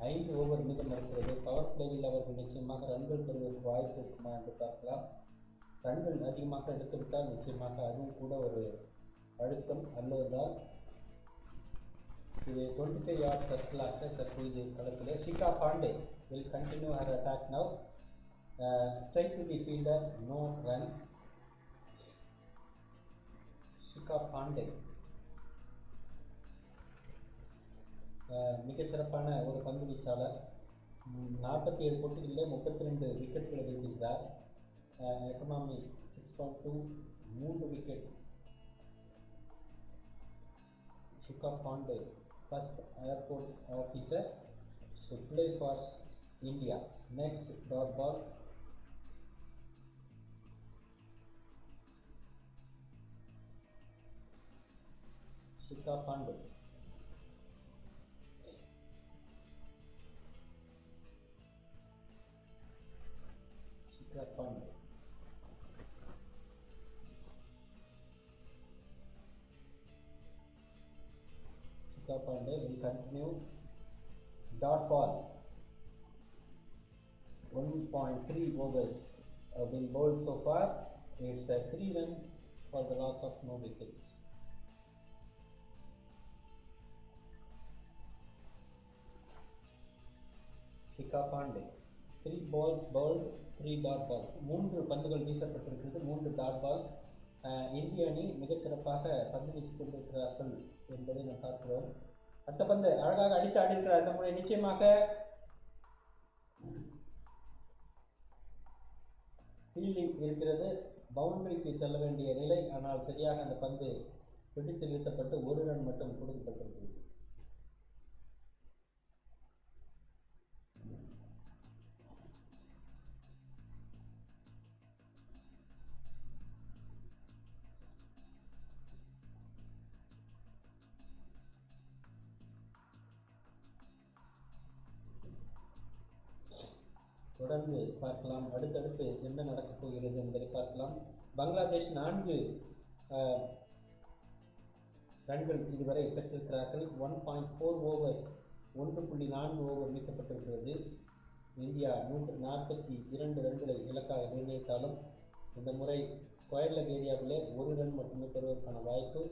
5 ஓவர் மீதம் இருக்கிறது. பவர் பிளேவில் அவர்கள் நிச்சயமாக ரன்கள் பெறுவதற்கு வாய்ப்பு இருக்குமா என்று பார்க்கலாம். ரன்கள் அதிகமாக எடுத்துவிட்டால் நிச்சயமாக அதுவும் கூட ஒரு அழுத்தம் அல்லதுதான். இது 25 yards சர்க்கிளாக தற்பொழுது களத்திலே. Shikha Pandey will continue her attack now. Straight to the fielder, no run. Shikha Pandey மிகச்சிறப்பான ஒரு பந்து வீச்சாளர். 47 போட்டிகளில் 32 விக்கெட்டுகளை வீழ்த்திருக்கிறார். Economy 6.2, 3 wicket. Shikha Pandey first airport officer to play for India. Next dot ball. Shikha Pandey. Shikha Pandey will continue. Dot ball, 1.3 overs have been bowled so far. It's 3 runs for the loss of no wickets. Shikha Pandey, 3 balls bowled, 3 dot balls. 3 பந்துகள் வீசப்பட்டிருக்கிறது, 3 dot ball. இந்திய அணி மிகச்சிறப்பாக பந்து வீசிக் கொண்டிருக்கிறார்கள் என்பதை நாம் பார்க்கிறோம். அடுத்த பந்து அழகாக அடித்து ஆடிருக்கிறார். இந்த முறை நிச்சயமாக ஃபீல்டிங் இருக்கிறது, பவுண்டரிக்கு செல்ல வேண்டிய நிலை. ஆனால் சரியாக அந்த பந்து பிடித்து வீசப்பட்டு 1 ரன் மட்டும் கொடுக்கப்பட்டிருக்கிறது. தொடர்ந்து பார்க்கலாம், அடுத்தடுத்து என்ன நடக்கப் போகிறது என்பதை பார்க்கலாம். பங்களாதேஷ் 4 ரன்கள் இதுவரை பெற்றிருக்கிறார்கள். 1.4 ஓவர்ஸ், 1.4 ஓவர் வீசப்பட்டிருக்கிறது. இந்தியா 142 ரன்களை இலக்காக நிர்ணயித்தாலும் இந்த முறை ஸ்கொயர் லெக் ஏரியாவிலே 1 ரன் மட்டுமே பெறுவதற்கான வாய்ப்பு.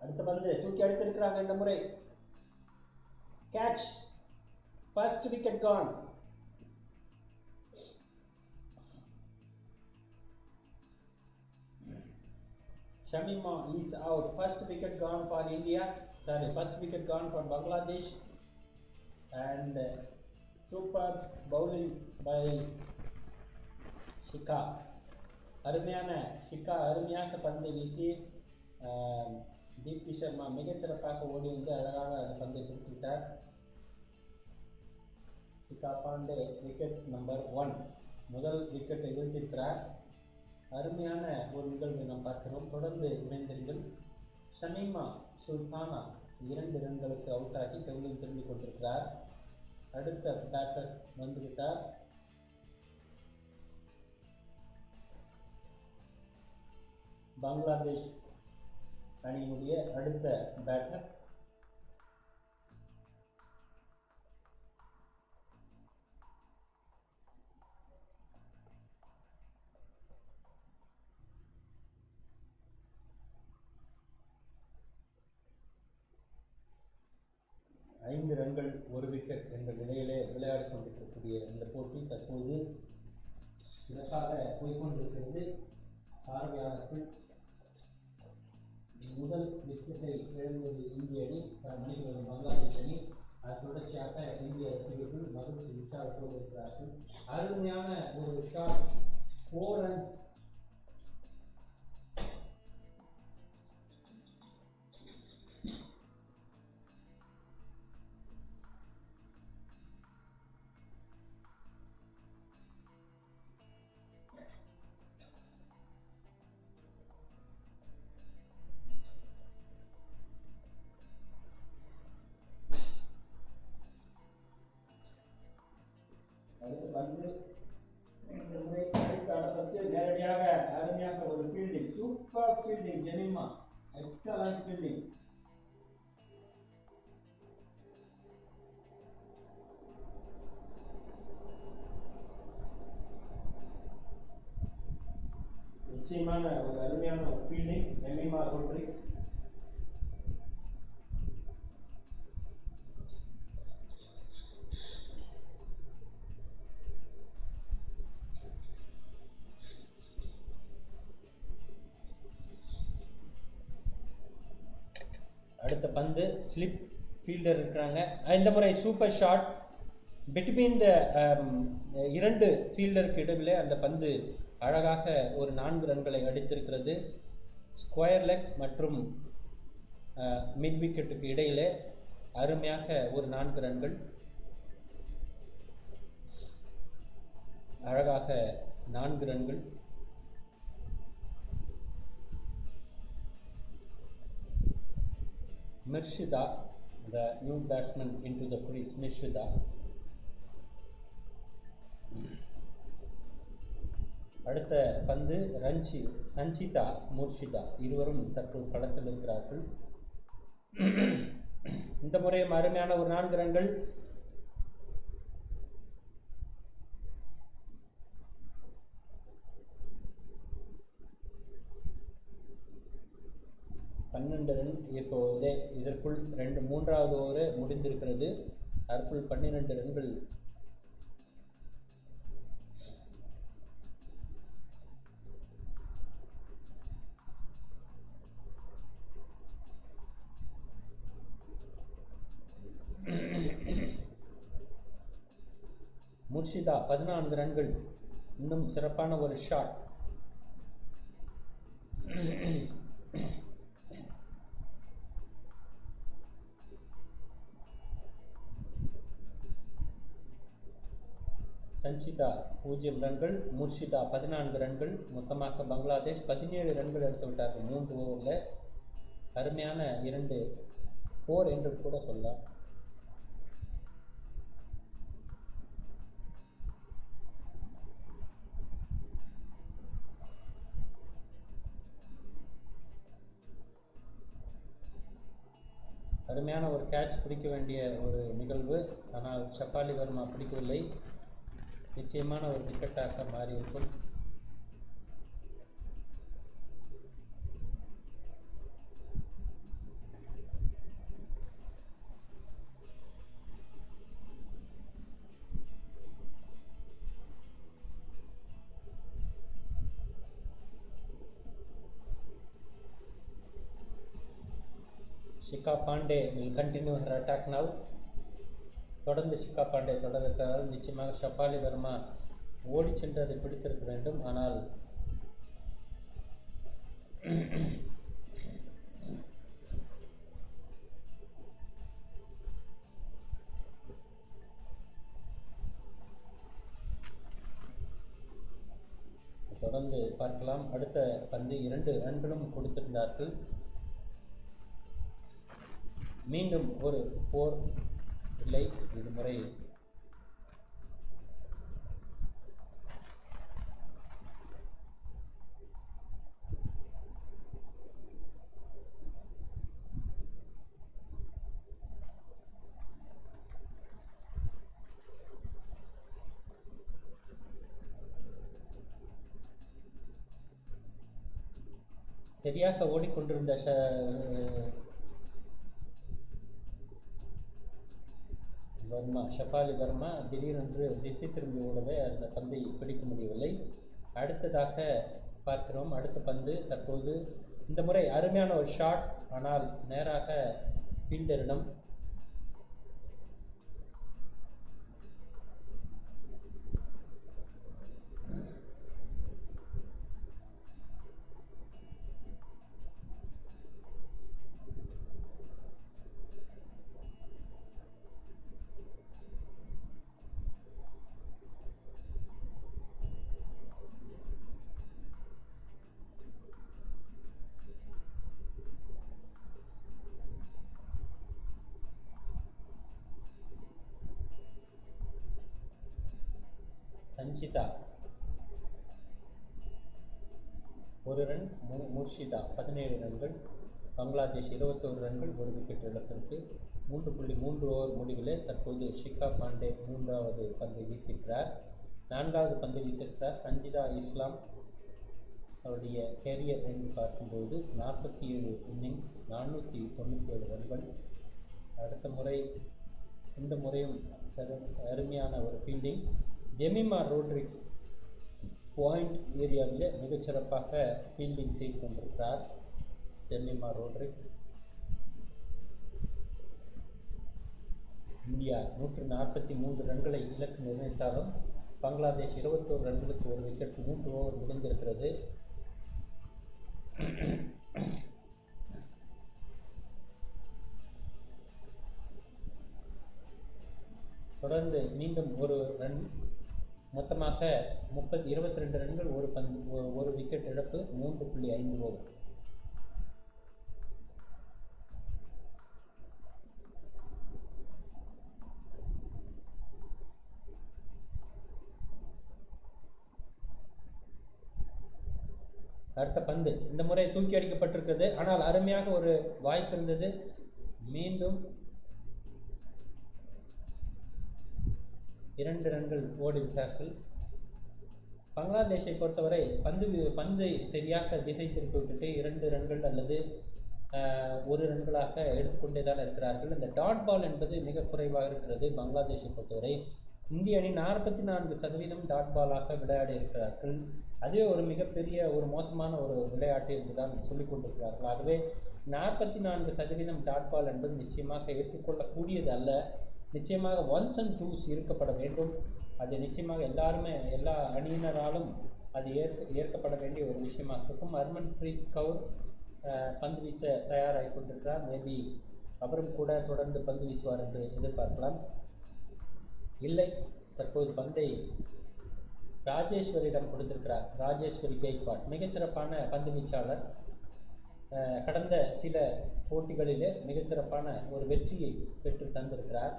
அடுத்த பந்து தூக்கி அடித்திருக்கிறாங்க. இந்த முறை catch, first wicket gone. Shamima is out. First wicket gone for India. Sorry, first wicket gone for Bangladesh. And super bowling by Shikha. அருமையான ஷிகா அருமையாக பந்தை வீசி தீப்தி சர்மா மிகச்சிறப்பாக ஓடி வந்து அழகாக அந்த பந்தை பிடித்துவிட்டார். ஷிகா பாண்டே விக்கெட் நம்பர் 1, முதல் விக்கெட்டை வீழ்த்திருக்கிறார். அருமையான ஒரு நிகழ்வை நாம் பார்க்கிறோம். தொடர்ந்து இணைந்திருங்கள். ஷமீமா சுல்தானா 2 ரன்களுக்கு அவுட் ஆகி கிரவுண்டில் திரும்பிக் கொண்டிருக்கிறார். அடுத்த பேட்டர் வந்துவிட்டார். பங்களாதேஷ் அணியினுடைய அடுத்த பேட்டர் ஐந்து ரன்கள் 1 விக்கெட் என்ற நிலையிலே விளையாடிக் கொண்டிருக்கக்கூடிய இந்த போட்டி தற்போது சிறப்பாக போய்கொண்டிருக்கிறது. பார்வையாளர்கள் முதல் விக்கெட்டை இழந்தது இந்திய அணி, மணிக்கு பங்களாதேஷ் அணி. தொடர்ச்சியாக இந்திய ரசிகர்கள் மகிழ்ச்சி உற்சாகத்தோடு இருக்கிறார்கள். அருமையான ஒரு ஷாட், 4 ரன்ஸ். அடுத்த பந்து இந்த முறை அடுத்த ஆட்டத்தில் நேரடியாக அருமையாக ஒரு fielding, super fielding, Jemimah excellent fielding. நிச்சயமான ஒரு அருமையான ஒரு ஃபீல்டிங் ஜெமிமா ரோட்ரிக்ஸ். அடுத்த பந்து ஸ்லிப் ஃபீல்டர் இருக்கிறாங்க. இந்த முறை சூப்பர் ஷாட் பிட்வீன் த 2 ஃபீல்டருக்கு இடையிலே அந்த பந்து அழகாக ஒரு 4 ரன்களை அடித்திருக்கிறது. ஸ்கொயர் லெக் மற்றும் மிட் விக்கெட்டுக்கு இடையிலே அருமையாக ஒரு 4 ரன்கள். அழகாக 4 ரன்கள். மிர்ஷிதா, the new batsman into the crease, மிர்ஷிதா. அடுத்த பந்து சஞ்சிதா, முர்ஷிதா இருவரும் தற்போது களத்தில் இருக்கிறார்கள். இந்த முறையும் அருமையான ஒரு 4 ரன்கள். ரன் இப்போதே இதற்குள் 3வது ஓவர் முடிந்திருக்கிறது. அதற்குள் 12 ரன்கள். முர்ஷிதா 14 ரன்கள். இன்னும் சிறப்பான ஒரு ஷாட். சஞ்சிதா 0 ரன்கள், முர்ஷிதா 14 ரன்கள். மொத்தமாக பங்களாதேஷ் 17 ரன்கள் எடுத்து விட்டார்கள் 3 ஓவரில். அருமையான 2 4 என்று கூட சொல்லலாம். அருமையான ஒரு கேட்ச் பிடிக்க வேண்டிய ஒரு நிகழ்வு. ஆனால் ஷபாலி வர்மா பிடிக்கவில்லை. நிச்சயமான ஒரு விக்கெட்டாக மாறியிருக்கும். Shikha Pandey will continue her attack now. தொடர்ந்து ஷிகா பாண்டே தொடர்கிறார். நிச்சயமாக ஷபாலி வர்மா ஓடி சென்று அதை பிடித்திருக்க வேண்டும். ஆனால் தொடர்ந்து பார்க்கலாம். அடுத்த பந்து 2 ரன்களும் கொடுத்திருந்தார்கள். மீண்டும் ஒரு 4 இல்லை. இது முறை சரியாக ஓடிக்கொண்டிருந்த ஷபாலி வர்மா திடீரென்று திசை திரும்பி ஓடவே அந்த பந்தை பிடிக்க முடியவில்லை. அடுத்ததாக பார்க்கிறோம். அடுத்த பந்து தற்போது இந்த முறை அருமையான ஒரு ஷாட். ஆனால் நேராக ஃபீல்டரிடம். சஞ்சிதா 1 ரன், முர்ஷிதா 17 ரன்கள். பங்களாதேஷ் 21 ரன்கள், 1 விக்கெட் இழப்பிற்கு. 3.3 ஓவர் முடிவில் தற்போது ஷிகா பாண்டே 3வது பந்தை வீசியிருக்கிறார். 4வது பந்தை வீசியிருக்கிறார். சஞ்சிதா இஸ்லாம் அவருடைய கேரியர் என்று பார்க்கும்போது 47 இன்னிங்ஸ், 497 ரன்கள். அடுத்த முறை இந்த முறையும் அருமையான ஒரு ஃபீல்டிங். ஜெமிமா ரோட்ரிக்ஸ் பாயிண்ட் ஏரியாவில் மிகச்சிறப்பாக ஃபீல்டிங் செய்து கொண்டிருக்கிறார். ஜெமிமா ரோட்ரிக்ஸ். இந்தியா 143 ரன்களை இலக்கு நிர்ணயித்தாலும் பங்களாதேஷ் 21 ரன்களுக்கு 1 விக்கெட். 3 ஓவர் முடிந்திருக்கிறது. தொடர்ந்து மீண்டும் 1 ரன். மொத்தமாக 22 ரன்கள், ஒரு விக்கெட் இழப்பு, 3.5 ஓவர். அடுத்த பந்து இந்த முறை தூக்கி அடிக்கப்பட்டிருக்கிறது. ஆனால் அருமையாக ஒரு வாய்ப்பு இருந்தது. மீண்டும் 2 ரன்கள் ஓடிவிட்டார்கள். பங்களாதேஷை பொறுத்தவரை பந்தை சரியாக திசை திருப்பி விட்டுட்டு 2 ரன்கள் அல்லது 1 ரன்களாக எடுத்துக்கொண்டே தான் இருக்கிறார்கள். இந்த டாட் பால் என்பது மிக குறைவாக இருக்கிறது பங்களாதேஷை பொறுத்தவரை. இந்திய அணி 44% டாட் பாலாக விளையாடி இருக்கிறார்கள். அதுவே ஒரு மிகப்பெரிய ஒரு மோசமான ஒரு விளையாட்டு என்றுதான் சொல்லிக் கொண்டிருக்கிறார்கள். ஆகவே 44% டாட் பால் என்பது நிச்சயமாக ஏற்றுக்கொள்ளக்கூடியது அல்ல. நிச்சயமாக ஒன்ஸ் அண்ட் டூஸ் இருக்கப்பட வேண்டும். அது நிச்சயமாக எல்லா அணியினராலும் அது ஏற்கப்பட வேண்டிய ஒரு விஷயமாக இருக்கும். ஹர்மன்பிரீத் கவுர் பந்து வீச தயாராகி கொண்டிருக்கிறார். மேபி அவரும் கூட தொடர்ந்து பந்து வீசுவார் என்று எதிர்பார்க்கலாம். இல்லை, தற்போது பந்தை ராஜேஸ்வரியிடம் கொடுத்திருக்கிறார். ராஜேஸ்வரி கெய்க்வாட் மிகச்சிறப்பான பந்து வீச்சாளர். கடந்த சில போட்டிகளிலே மிகச்சிறப்பான ஒரு வெற்றியை பெற்று தந்திருக்கிறார்.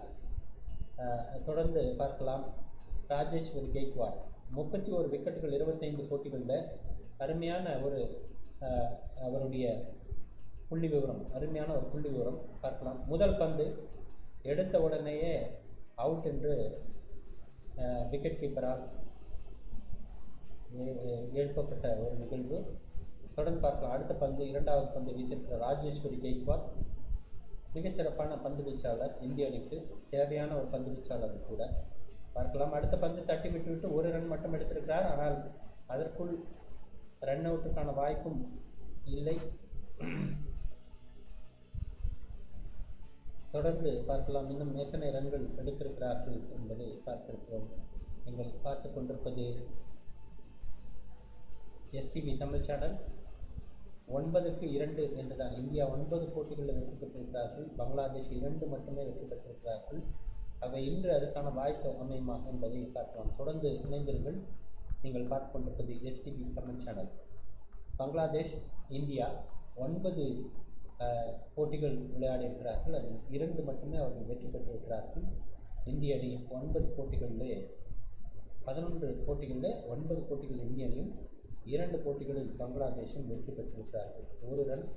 தொடர்ந்து பார்க்கலாம். ராஜேஸ்வரி கெய்க்வாட் 31 விக்கெட்டுகள் 25 போட்டிகளில் அருமையான ஒரு அவருடைய புள்ளி விவரம், அருமையான ஒரு புள்ளி விவரம் பார்க்கலாம். முதல் பந்து எடுத்த உடனேயே அவுட் என்று விக்கெட் கீப்பரால் எழுப்பப்பட்ட ஒரு நிகழ்வு. தொடர்ந்து பார்க்கலாம். அடுத்த பந்து, இரண்டாவது பந்து வீசியிருக்கிற ராஜேஸ்வரி கெய்க்வாட் மிகச்சிறப்பான பந்து வீச்சாளர். இந்திய அணிக்கு தேவையான ஒரு பந்து வீச்சாளர் கூட. பார்க்கலாம். அடுத்த பந்து தட்டி விட்டுவிட்டு 1 ரன் மட்டும் எடுத்திருக்கிறார். ஆனால் அதற்குள் ரன் அவுட்டுக்கான வாய்ப்பும் இல்லை. தொடர்ந்து பார்க்கலாம் இன்னும் எத்தனை ரன்கள் எடுத்திருக்கிறார்கள் என்பதை பார்த்திருக்கிறோம். நீங்கள் பார்த்து கொண்டிருப்பது எஸ்டிவி தமிழ் சேனல். 9க்கு 2 என்றுதான். இந்தியா 9 போட்டிகளில் வெற்றி பெற்றிருக்கிறார்கள். பங்களாதேஷ் 2 மட்டுமே வெற்றி பெற்றிருக்கிறார்கள். அவை இன்று அதுக்கான வாய்ப்பு அமையுமா என்பதை பார்க்கலாம். தொடர்ந்து இணைந்தீர்கள். நீங்கள் பார்த்து கொண்டிருப்பது STV Tamil channel. Bangladesh, India 9 போட்டிகள் விளையாடி இருக்கிறார்கள். அதில் 2 மட்டுமே அவர்கள் வெற்றி பெற்றிருக்கிறார்கள். இந்திய அணி 9 போட்டிகளிலே 11 போட்டிகளில் 9 போட்டிகள் இந்திய அணியும் 2 போட்டிகளில் பங்களாதேஷும் வெற்றி பெற்றிருக்கிறார்கள். 1 ரன்.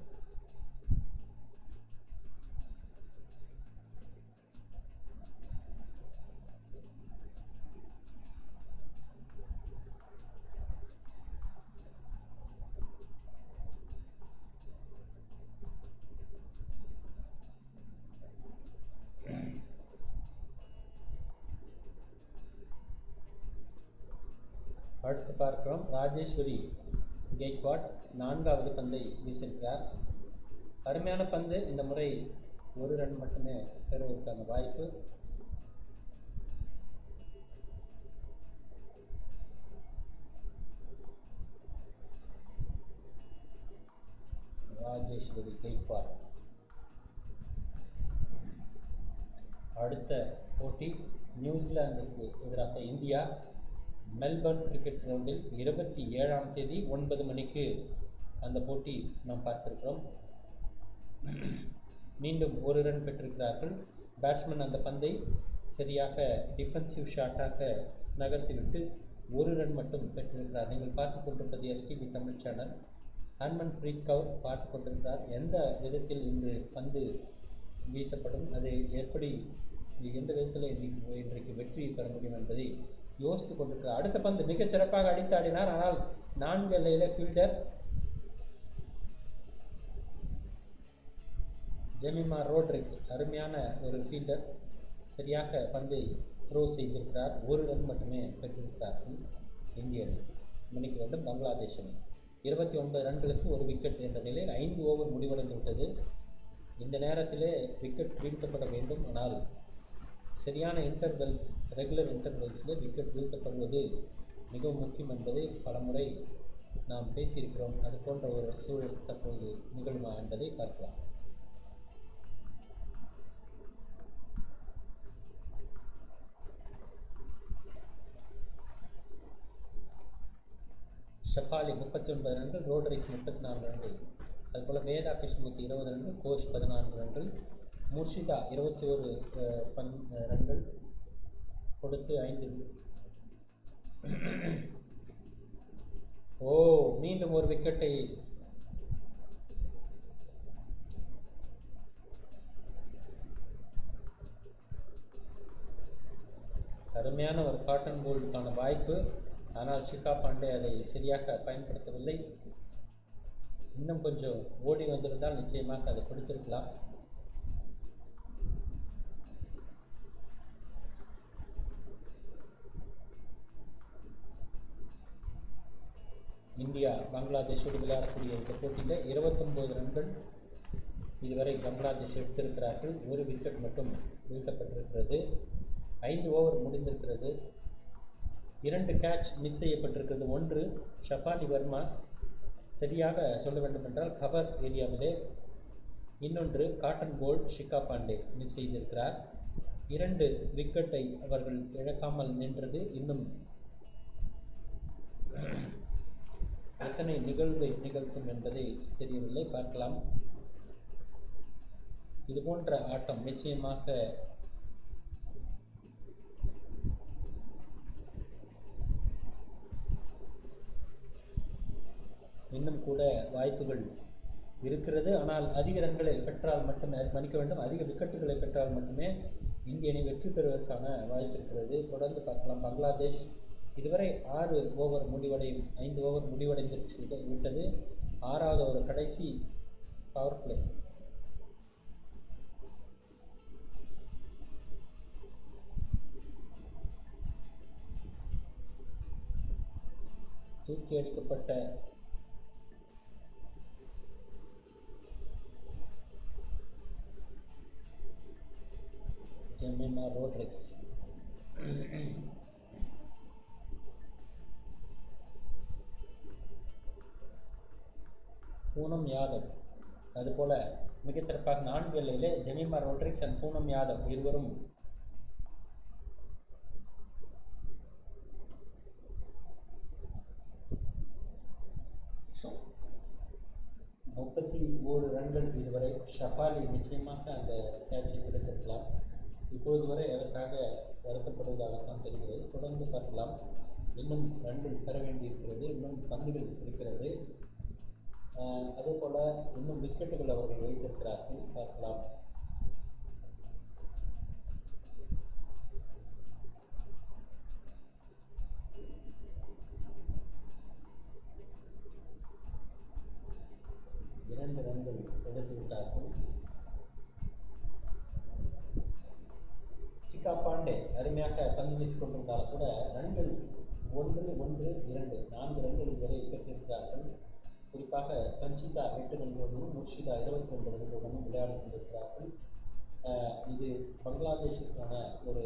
அடுத்து பார்க்கிறோம். ராஜேஸ்வரி கெய்க்வாட் 4வது பந்தை வீசியிருக்கிறார். அருமையான பந்து. இந்த முறை 1 ரன் மட்டுமே பெறுவதற்கான வாய்ப்பு. ராஜேஸ்வரி கெய்க்வாட். அடுத்த போட்டி நியூசிலாந்துக்கு எதிராக இந்தியா மெல்பர்ன் கிரிக்கெட் கிரவுண்டில் 27ஆம் தேதி 9 மணிக்கு அந்த போட்டி நாம் பார்த்திருக்கிறோம். மீண்டும் 1 ரன் பெற்றிருக்கிறார்கள். பேட்ஸ்மேன் அந்த பந்தை சரியாக டிஃபென்சிவ் ஷாட்டாக நகர்த்திவிட்டு 1 ரன் மட்டும் பெற்றிருக்கிறார். நீங்கள் பார்த்து கொண்டிருப்பது எஸ்டிவி தமிழ் சேனல். ஹர்மன்பிரீத் கவுர் பார்த்து கொண்டிருக்கிறார். எந்த விதத்தில் இன்று பந்து வீசப்படும், அதை எப்படி எந்த விதத்தில் இன்றைக்கு வெற்றி பெற முடியும் என்பதை யோசித்துக் கொண்டிருக்கிறார். அடுத்த பந்து மிகச் சிறப்பாக அடித்து ஆடினார். ஆனால் 4 எல்லையில ஃபீல்டர் ஜெமிமா ரோட்ரிக்ஸ் அருமையான ஒரு ஃபீல்டர் சரியாக பந்தை த்ரோ செய்திருக்கிறார். 1 ரன் மட்டுமே பெற்றிருக்கிறார்கள் இந்திய அணி. மணிக்கு வேண்டும் பங்களாதேஷ் அணி 29 ரன்களுக்கு 1 விக்கெட் என்ற நிலையில் 5 ஓவர் முடிவடைந்து விட்டது. இந்த நேரத்திலே விக்கெட் வீழ்த்தப்பட வேண்டும். ஆனால் சரியான இன்டர்வெல்ஸ், ரெகுலர் இன்டர்வெல்ஸில் விக்கெட் வீழ்த்தப்படுவது மிகவும் முக்கியம் என்பதை பலமுறை நாம் பேசியிருக்கிறோம். அது போன்ற ஒரு சூழல் தற்போது நிகழுமா என்பதை பார்க்கலாம். ஷபாலி 39 ரன்கள், ரோட்ரிக்ஸ் 34 ரன்கள். அதுபோல் வேதா கிருஷ்ணமூர்த்தி 20 ரன்கள், கோஷ் 14 ரன்கள், முர்ஷிதா 21 ரன்கள் கொடுத்து 5. மீண்டும் ஒரு விக்கெட்டை அருமையான ஒரு காட்டன் போல்டுக்கான வாய்ப்பு. ஆனால் ஷிகா பாண்டே அதை சரியாக பயன்படுத்தவில்லை. இன்னும் கொஞ்சம் ஓடி வந்திருந்தால் நிச்சயமாக அதை பிடித்திருக்கலாம். இந்தியா பங்களாதேஷோடு விளையாடக்கூடிய இந்த போட்டியில் 29 ரன்கள் இதுவரை பங்களாதேஷ் எடுத்திருக்கிறார்கள். ஒரு விக்கெட் மட்டும் வீழ்த்தப்பட்டிருக்கிறது. 5 ஓவர் முடிந்திருக்கிறது. 2 கேட்ச் மிஸ் செய்யப்பட்டிருக்கிறது. ஒன்று ஷபாலி வர்மா, சரியாக சொல்ல வேண்டும் என்றால் கவர் ஏரியாவிலே. இன்னொன்று caught and bowled Shikha Pandey miss செய்திருக்கிறார். 2 விக்கெட்டை அவர்கள் இழக்காமல் நின்றது. இன்னும் எத்தனை நிகழ்வை நிகழ்த்தும் என்பதை தெரியவில்லை, பார்க்கலாம். இது போன்ற ஆட்டம் நிச்சயமாக இன்னும் கூட வாய்ப்புகள் இருக்கிறது. ஆனால் அதிக ரன்களை பெற்றால் மட்டுமே, மன்னிக்க வேண்டும், அதிக விக்கெட்டுகளை பெற்றால் மட்டுமே இந்திய அணி வெற்றி பெறுவதற்கான வாய்ப்பு இருக்கிறது. தொடர்ந்து பார்க்கலாம். பங்களாதேஷ் இதுவரை 6 ஓவர் முடிவடையும், 5 ஓவர் முடிவடைந்து விட்டது. 6வது ஓவர் கடைசி பவர் பிளே. தூக்கி அடிக்கப்பட்ட ரோட்ரிக்ஸ். பூனம் யாதவ் அதுபோல மிகச்சிறப்பாக 4 எல்லையிலே ஜெமிமா ரோட்ரிக்ஸ் அண்ட் பூனம் யாதவ் இருவரும் ஒரு ரன்கள் இதுவரை. ஷபாலி நிச்சயமாக அந்த கேட்சை கிடைத்திருக்கலாம். இப்போது வரை அதற்காக வருத்தப்படுவதாகத்தான் தெரிகிறது. தொடர்ந்து பார்க்கலாம். இன்னும் ரன்கள் பெற வேண்டியிருக்கிறது, இன்னும் பந்துகள் இருக்கிறது. அதே போல இன்னும் விக்கெட்டுகள் அவர்கள் வைத்திருக்கிறார்கள், பார்க்கலாம். இரண்டு ரன்கள் எடுத்து விட்டார்கள். ஷிகா பாண்டே அருமையாக பந்து வீசிக் கொண்டிருந்தாலும் கூட ரன்கள் 1, 1, 2, 4 ரன்கள் இதுவரை பெற்றிருக்கிறார்கள். குறிப்பாக சஞ்சிதா 8 ரன்களுடனும் முர்ஷிதா 22 ரன்களுடனும் விளையாடி கொண்டிருக்கிறார்கள். இது பங்களாதேஷுக்கான ஒரு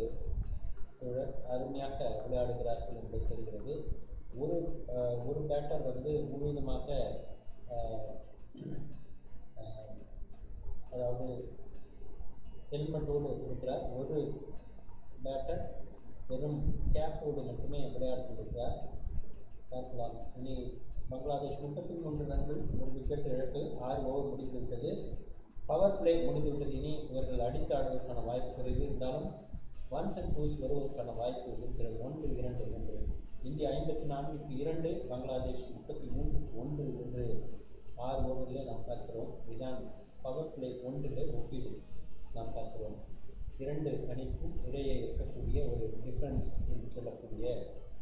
சூழல். அருமையாக விளையாடுகிறார்கள் என்று தெரிகிறது. ஒரு பேட்டர் முழுவதுமாக அதாவது ஹெல்மெட்டோடு இருக்கிறார். ஒரு பேட்டர் வெறும் கேப்போடு மட்டுமே விளையாடி கொண்டிருக்கிறார். பார்க்கலாம். இனி பங்களாதேஷ் 33 ரன்கள், ஒரு விக்கெட் இழப்பு, 6 ஓவர் முடிந்துவிட்டது. பவர் பிளே முடிந்துவிட்டது. இனி இவர்கள் அடித்து ஆடுவதற்கான வாய்ப்பு குறைவு. இருந்தாலும் 1s and 2s வருவதற்கான வாய்ப்பு இருக்கிறது. 1, 2 என்று. இந்தியா 54க்கு 2, பங்களாதேஷ் 33க்கு 1 என்று 6 ஓவரில் நாம் பார்க்கிறோம். இதுதான் பவர் பிளே 1 ஒப்பீடு நாம் பார்க்கிறோம். 2 அணிக்கும் இடையே இருக்கக்கூடிய ஒரு டிஃபரன்ஸ் என்று சொல்லக்கூடிய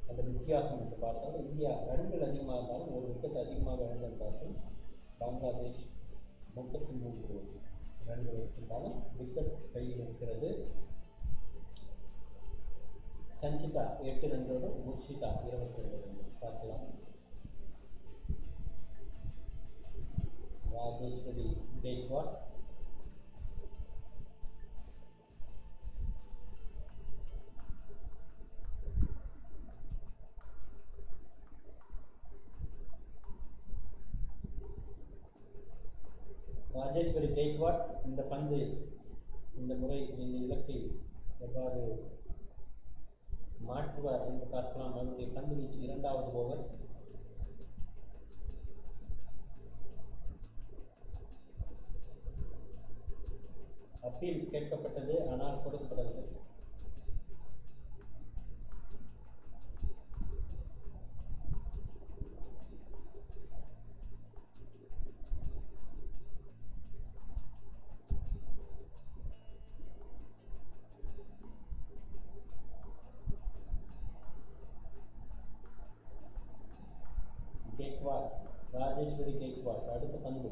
அந்த வித்தியாசம் என்று பார்த்தால், இந்தியா ரன்கள் அதிகமாக இருந்தாலும் ஒரு விக்கெட் அதிகமாக இழந்திருந்தார்கள். பங்களாதேஷ் 33 ரன்கள் இருந்தாலும் விக்கெட் கையில் இருக்கிறது. சஞ்சிதா 8 ரன்களோடு முர்ஷிதா 22 ரன்கள். பார்க்கலாம். ராஜேஸ்வரி கேக்வாட் இந்த பந்து இந்த முறை இந்த இலக்கை எவ்வாறு மாற்றுவார் என்று பார்க்கலாம். அவருடைய பந்து வீச்சு 2வது ஓவர். அப்பீல் கேட்கப்பட்டது, ஆனால் கொடுக்கப்படவில்லை. கேக்வாட், ராஜேஸ்வரி கேக்வாட் அடுத்த பந்து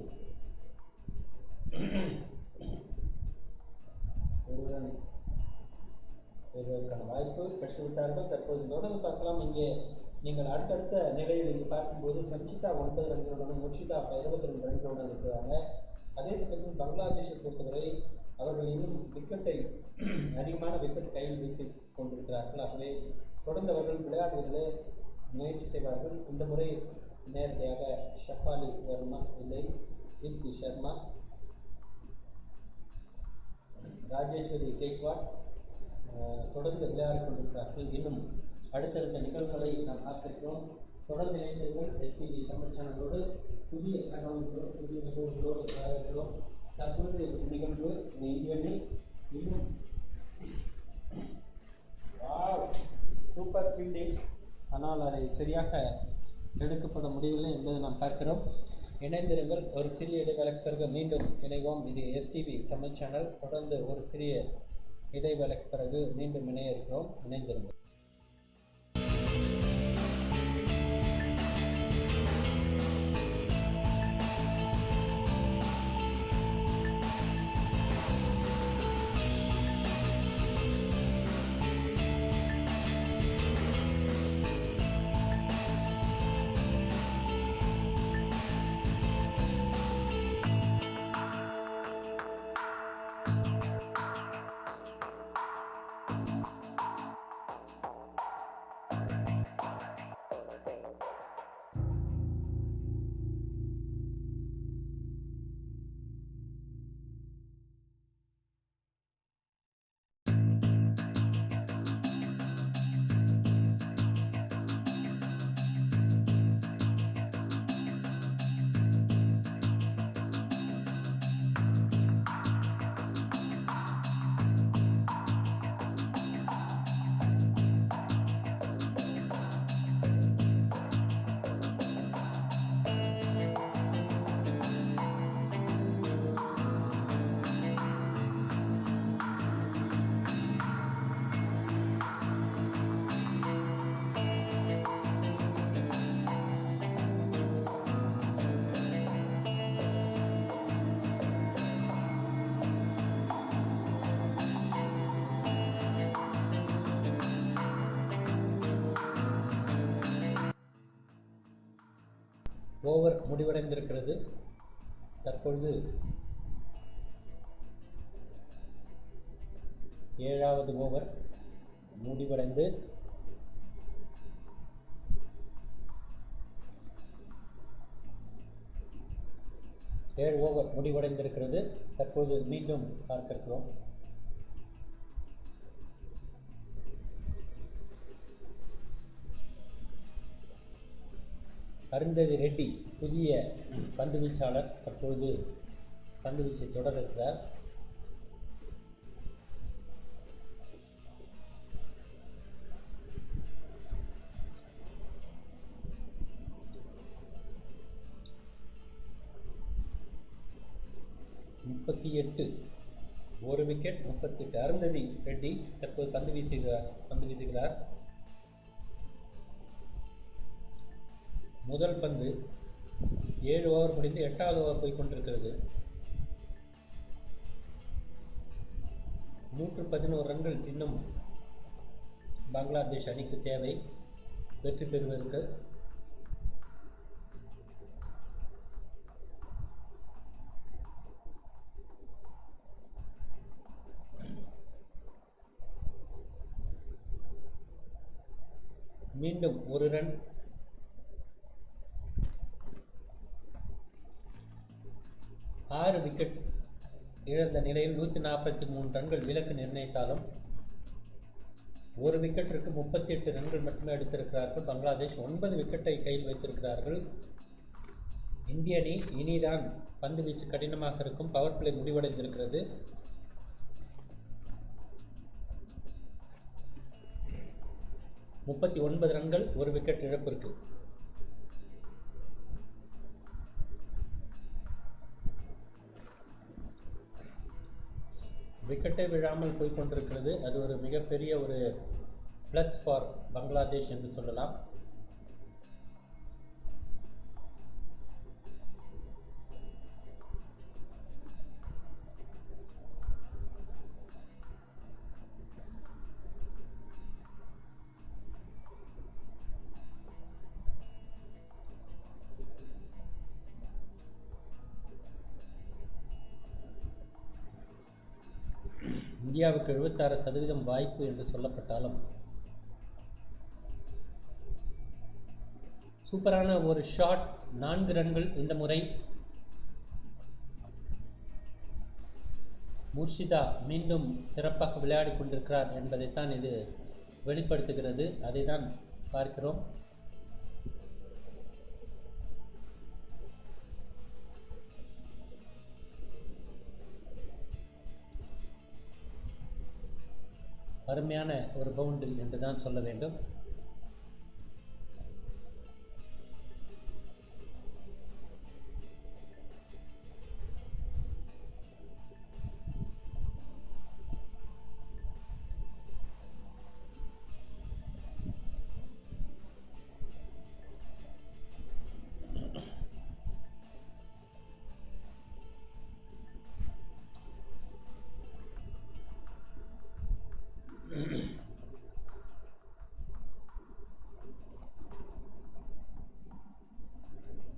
பெறுவதற்கான வாய்ப்பு பெற்றுவிட்டார்கள். தற்போது தொடர்ந்து பார்க்கலாம். இங்கே நீங்கள் அடுத்தடுத்த நிலையில் இங்கு பார்க்கும்போது சஞ்சிதா 9 ரன்களுடன், முர்ஷிதா 22 ரன்களுடன் இருக்கிறாங்க. அதே சமயத்தில் பங்களாதேஷை பொறுத்தவரை அவர்கள் இன்னும் விக்கெட்டை அதிகமான விக்கெட் கையில் வைத்துக் கொண்டிருக்கிறார்கள். ஆகவே தொடர்ந்து அவர்கள் விளையாடுவதிலே முயற்சி செய்வார்கள். இந்த முறை நேரடியாக ஷஃபாலி வர்மா இல்லை, தீப்தி சர்மா, ராஜேஸ்வரி கேக்வாட் தொடர்ந்து விளையாடிக் கொண்டிருக்கிறார்கள். இன்னும் அடுத்தடுத்த நிகழ்வுகளை நாம் பார்க்கிறோம். தொடர்ந்து இணைந்தீர்கள் எஸ்பிபி தமிழ் சேனலோடு. புதிய தகவல்களோடு புதிய நிகழ்வுகளோடு வரவேற்கிறோம். தற்போது நிகழ்வு இந்தியனில் இன்னும் சூப்பர் ஃபீல்டிங், ஆனால் அதை சரியாக எடுக்கப்பட முடியவில்லை என்பதை நாம் பார்க்கிறோம். இணைந்திருங்கள். ஒரு சிறிய இடைவேளைக்கு பிறகு மீண்டும் இணைவோம். இது எஸ்டிவி தமிழ் சேனல். தொடர்ந்து ஒரு சிறிய இடைவேளைக்கு பிறகு மீண்டும் இணைய இருக்கிறோம். இணைந்திருங்கள். ஓவர் முடிவடைந்திருக்கிறது. தற்பொழுது 7வது ஓவர் முடிவடைந்து 7 ஓவர் முடிவடைந்திருக்கிறது. தற்போது மீண்டும் பார்க்க இருக்கிறோம். அருந்ததி ரெட்டி புதிய பந்து வீச்சாளர் தற்பொழுது பந்து வீச்சை தொடர இருக்கிறார். ஒரு விக்கெட் 38. அருந்ததி ரெட்டி தற்போது பந்து வீசுகிறார். முதல் பந்து 7 ஓவர் முடிந்து 8வது ஓவர் போய்கொண்டிருக்கிறது. 111 ரன்கள் இன்னும் பங்களாதேஷ் அணிக்கு தேவை வெற்றி பெறுவதற்கு. மீண்டும் ஒரு ரன். ஆறு விக்கெட் இழந்த நிலையில் 143 ரன்கள் விலக்கு நிர்ணயித்தாலும் ஒரு விக்கெட்டிற்கு 38 ரன்கள் மட்டுமே எடுத்திருக்கிறார்கள். பங்களாதேஷ் 9 விக்கெட்டை கையில் வைத்திருக்கிறார்கள். இந்திய அணி இனிதான் பந்து வீச்சு கடினமாக இருக்கும். Power play முடிவடைந்திருக்கிறது. 39 ரன்கள், ஒரு விக்கெட் இழப்பிற்கு. விக்கெட்டே விழாமல் போய்கொண்டிருக்கிறது. அது ஒரு மிகப்பெரிய ஒரு ப்ளஸ் ஃபார் பங்களாதேஷ் என்று சொல்லலாம். இந்தியாவுக்கு 76% வாய்ப்பு என்று சொல்லப்பட்டாலும் சூப்பரான ஒரு ஷாட், 4 ரன்கள் இந்த முறை. முர்ஷிதா மீண்டும் சிறப்பாக விளையாடி கொண்டிருக்கிறார் என்பதைத்தான் இது வெளிப்படுத்துகிறது. அதை தான் பார்க்கிறோம். அருமையான ஒரு பவுண்டரி என்று தான் சொல்ல வேண்டும்.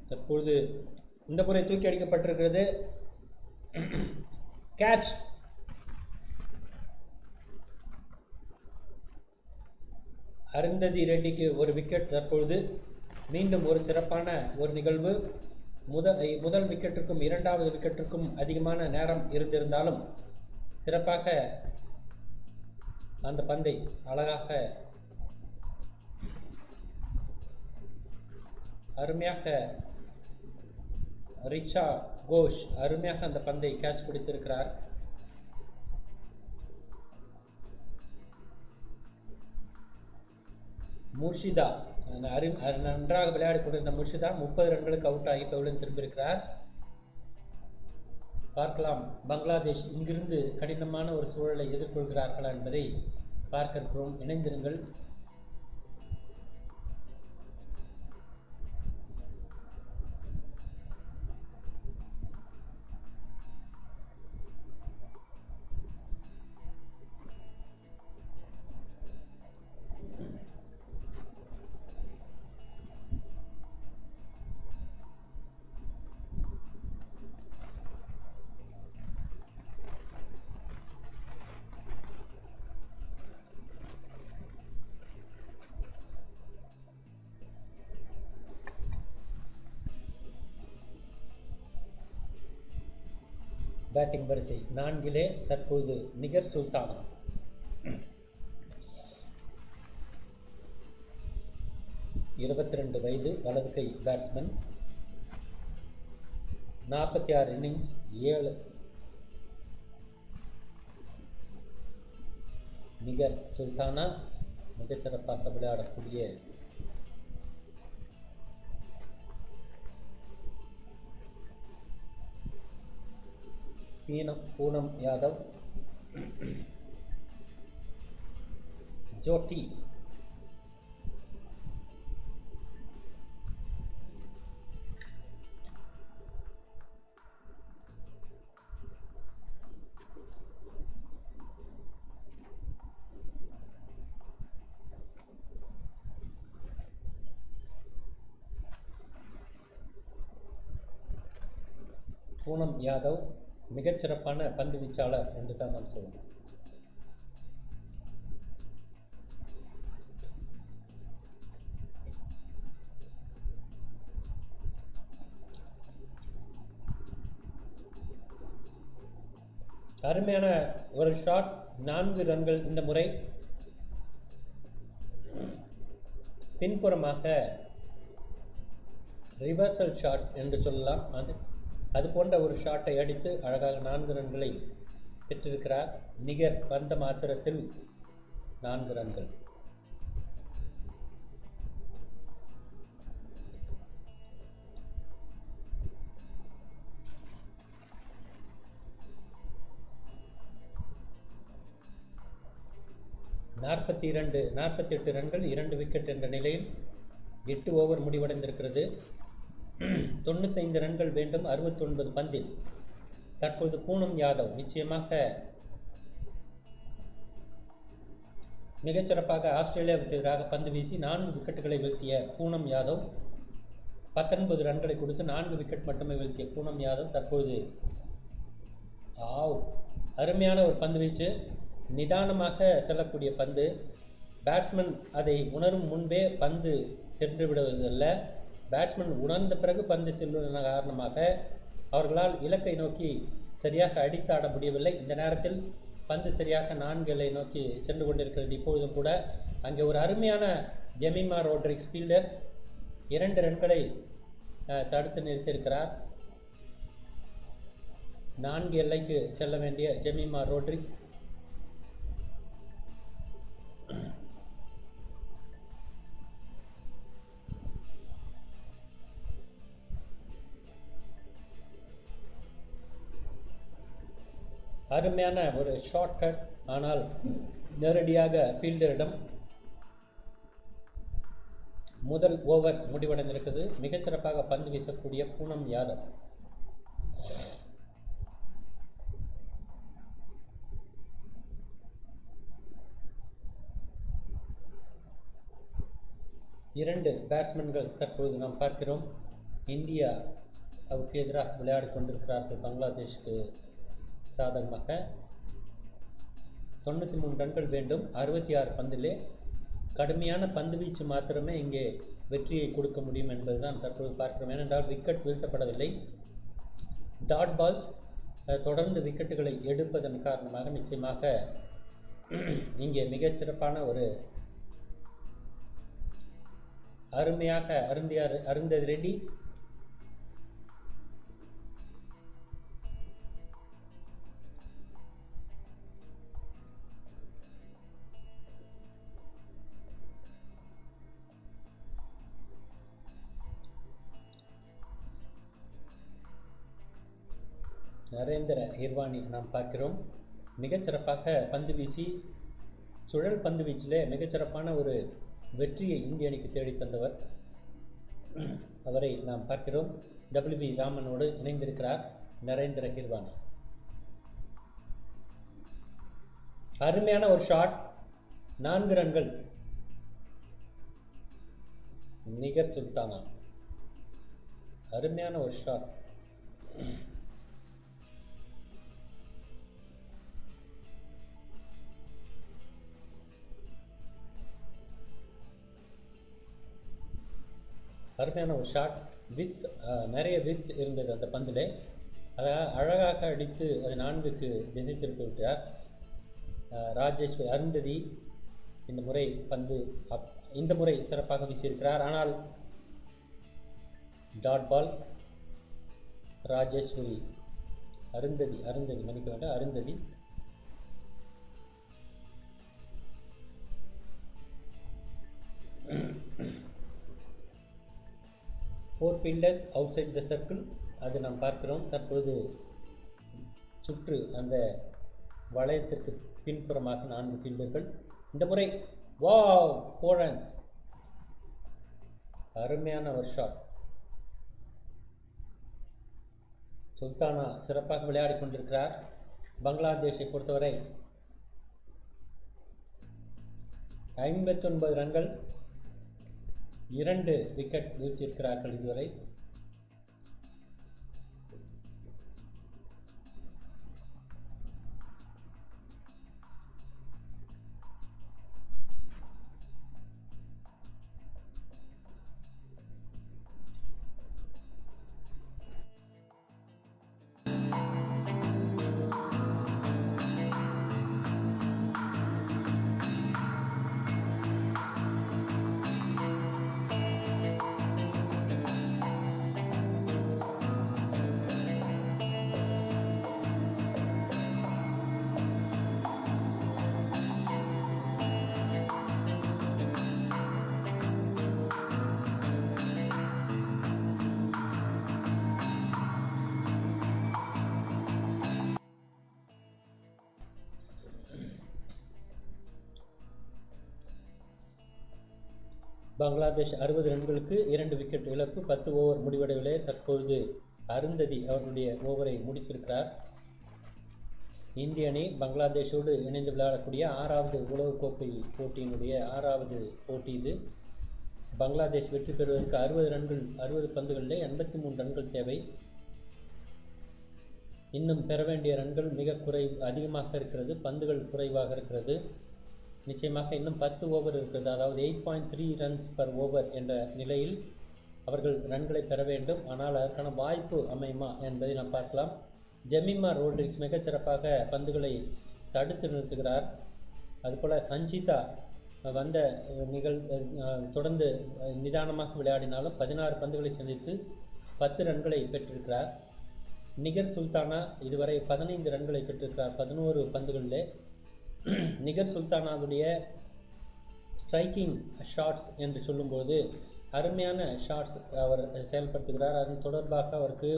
தற்பொழுது இந்த முறை தூக்கி அடிக்கப்பட்டிருக்கிறது. கேட்ச். அருந்ததி ரெட்டிக்கு ஒரு விக்கெட். தற்பொழுது மீண்டும் ஒரு சிறப்பான ஒரு நிகழ்வு. முதல் விக்கெட்டுக்கும் இரண்டாவது விக்கெட்டுக்கும் அதிகமான நேரம் இருந்திருந்தாலும் சிறப்பாக அந்த பந்தை அழகாக அருமையாக ரிச்சா கோஷ் அருமையாக அந்த பந்தை கேட்ச் பிடித்திருக்கிறார். முர்ஷிதா நன்றாக விளையாடி கொண்டிருந்த முர்ஷிதா 30 ரன்களுக்கு அவுட் ஆகி பவுலிங் திரும்பியிருக்கிறார். பார்க்கலாம் பங்களாதேஷ் இங்கிருந்து கடினமான ஒரு சூழலை எதிர்கொள்கிறார்களா என்பதை பார்க்க இருக்கிறோம். இணைந்திருங்கள். பேட்டிங் வரிசை 4 தற்போது நிகர் சுல்தான். வயது, வலது கை பேட்ஸ்மேன். 46 இன்னிங்ஸ், 7. நிகர் சுல்தானா மிகச்சிறப்பாக விளையாடக்கூடிய பூனம் யாதவ், ஜோட்டி, பூனம் யாதவ் மிகச்சிறப்பான பந்து வீச்சாளர் என்று தான் நாம் சொல்லணும். அருமையான ஒரு ஷாட், 4 ரன்கள் இந்த முறை. பின்புறமாக ரிவர்சல் ஷாட் என்று சொல்லலாம். அது போன்ற ஒரு ஷாட்டை அடித்து அழகாக 4 ரன்களை பெற்றிருக்கிறார். நிகர் வந்த மாத்திரத்தில் 4 ரன்கள். 48 ரன்கள் 2 விக்கெட் என்ற நிலையில் 8 ஓவர் முடிவடைந்திருக்கிறது. 95 ரன்கள் வேண்டும் 69 பந்தில். தற்போது பூனம் யாதவ் நிச்சயமாக மிகச்சிறப்பாக ஆஸ்திரேலியாவுக்கு எதிராக பந்து வீசி 4 விக்கெட்டுகளை வீழ்த்திய பூனம் யாதவ் 19 ரன்களை கொடுத்து 4 விக்கெட் மட்டுமே வீழ்த்திய பூனம் யாதவ் தற்போது அருமையான ஒரு பந்து வீச்சு. நிதானமாக செல்லக்கூடிய பந்து. பேட்ஸ்மேன் அதை உணரும் முன்பே பந்து சென்று விடுவதல்ல, பேட்ஸ்மேன் உணர்ந்த பிறகு பந்து செல்வதன் காரணமாக அவர்களால் இலக்கை நோக்கி சரியாக அடித்தாட முடியவில்லை. இந்த நேரத்தில் பந்து சரியாக 4 எல்லை நோக்கி சென்று கொண்டிருக்கிறது. இப்பொழுதும் கூட அங்கே ஒரு அருமையான ஜெமிமா ரோட்ரிக்ஸ் ஃபீல்டர் 2 ரன்களை தடுத்து நிறுத்தியிருக்கிறார். 4 எல்லைக்கு செல்ல வேண்டிய ஜெமிமா ரோட்ரிக்ஸ் அருமையான ஒரு ஷார்ட் கட், ஆனால் நேரடியாக ஃபீல்டரிடம். முதல் ஓவர் முடிவடைந்திருக்கிறது. மிகச்சிறப்பாக பந்து வீசக்கூடிய பூனம் யாதவ். இரண்டு பேட்ஸ்மேன்கள் தற்போது நாம் பார்க்கிறோம். இந்தியாவுக்கு எதிராக விளையாடி கொண்டிருக்கிறார்கள். பங்களாதேஷுக்கு சாதகமாக 93 ரன்கள் வேண்டும் 66 பந்திலே. கடுமையான பந்து வீச்சு மாத்திரமே இங்கே வெற்றியை கொடுக்க முடியும் என்பதுதான் தற்போது பார்க்கிறோம். ஏனென்றால் விக்கெட் வீழ்த்தப்படவில்லை. டாட் பால்ஸ் தொடர்ந்து விக்கெட்டுகளை எடுப்பதன் காரணமாக நிச்சயமாக இங்கே மிகச்சிறப்பான ஒரு அருமையாக அருந்ததி ரெட்டி நரேந்திர ஹிர்வானி நாம் பார்க்கிறோம். மிகச்சிறப்பாக பந்து வீசி சுழல் பந்து வீச்சிலே மிகச்சிறப்பான ஒரு வெற்றியை இந்திய அணிக்கு தேடி தந்தவர். அவரை நாம் பார்க்கிறோம். WB ராமனோடு இணைந்திருக்கிறார் நரேந்திர ஹிர்வானி. அருமையான ஒரு ஷாட், 4 ரன்கள். நிகர் சுல்தானா அருமையான ஒரு ஷாட். அருமையான ஒரு ஷாட் வித் நிறைய வித் இருந்தது அந்த பந்திலே. அதை அழகாக அடித்து அது 4க்கு திசை திருப்பி விட்டார் ராஜேஸ்வரி. அருந்ததி இந்த முறை சிறப்பாக வீசியிருக்கிறார். ஆனால் டாட் பால். ராஜேஸ்வரி அருந்ததி மன்னிக்க வேண்டாம், Arundhati. Four fielders outside the circle, அது நாம் பார்க்கிறோம். தற்போது சுற்று அந்த வளையத்திற்கு பின்புறமாக 4 ஃபீல்டர்கள். இந்த முறை வாவ் 4 ரன்ஸ். அருமையான ஒரு ஷாட். சுல்தானா சிறப்பாக விளையாடி கொண்டிருக்கிறார். பங்களாதேஷை பொறுத்தவரை 59 ரன்கள், 2 விக்கெட் வீழ்த்தியிருக்கிறார்கள் இதுவரை. பங்களாதேஷ் 60 ரன்களுக்கு 2 விக்கெட் இழப்பு. 10 ஓவர் முடிவடைவிலே தற்பொழுது அருந்ததி அவர்களுடைய ஓவரை முடித்திருக்கிறார். இந்திய அணி பங்களாதேஷோடு இணைந்து விளையாடக்கூடிய 6வது உலகக்கோப்பை போட்டியினுடைய 6வது போட்டி இது. பங்களாதேஷ் வெற்றி பெறுவதற்கு 60 பந்துகளிலே 83 ரன்கள் தேவை. இன்னும் பெற வேண்டிய ரன்கள் மிக அதிகமாக இருக்கிறது, பந்துகள் குறைவாக இருக்கிறது. நிச்சயமாக இன்னும் 10 ஓவர் இருக்கிறது, அதாவது 8.3 ரன்ஸ் பர் ஓவர் என்ற நிலையில் அவர்கள் ரன்களை பெற வேண்டும். ஆனால் அதற்கான வாய்ப்பு அமையுமா என்பதை நாம் பார்க்கலாம். ஜெமிமா ரோட்ரிக்ஸ் மிகச்சிறப்பாக பந்துகளை தடுத்து நிறுத்துகிறார். அதுபோல் சஞ்சிதா வந்த தொடர்ந்து நிதானமாக விளையாடினாலும் 16 பந்துகளை சந்தித்து 10 ரன்களை பெற்றிருக்கிறார். நிகர் சுல்தானா இதுவரை 15 ரன்களை பெற்றிருக்கிறார் 11 பந்துகளிலே. நிகர் சுல்தானாவுடைய ஸ்ட்ரைக்கிங் ஷாட்ஸ் என்று சொல்லும்போது அருமையான ஷாட்ஸ் அவர் செயல்படுத்துகிறார். அதன் தொடர்பாக அவருக்கு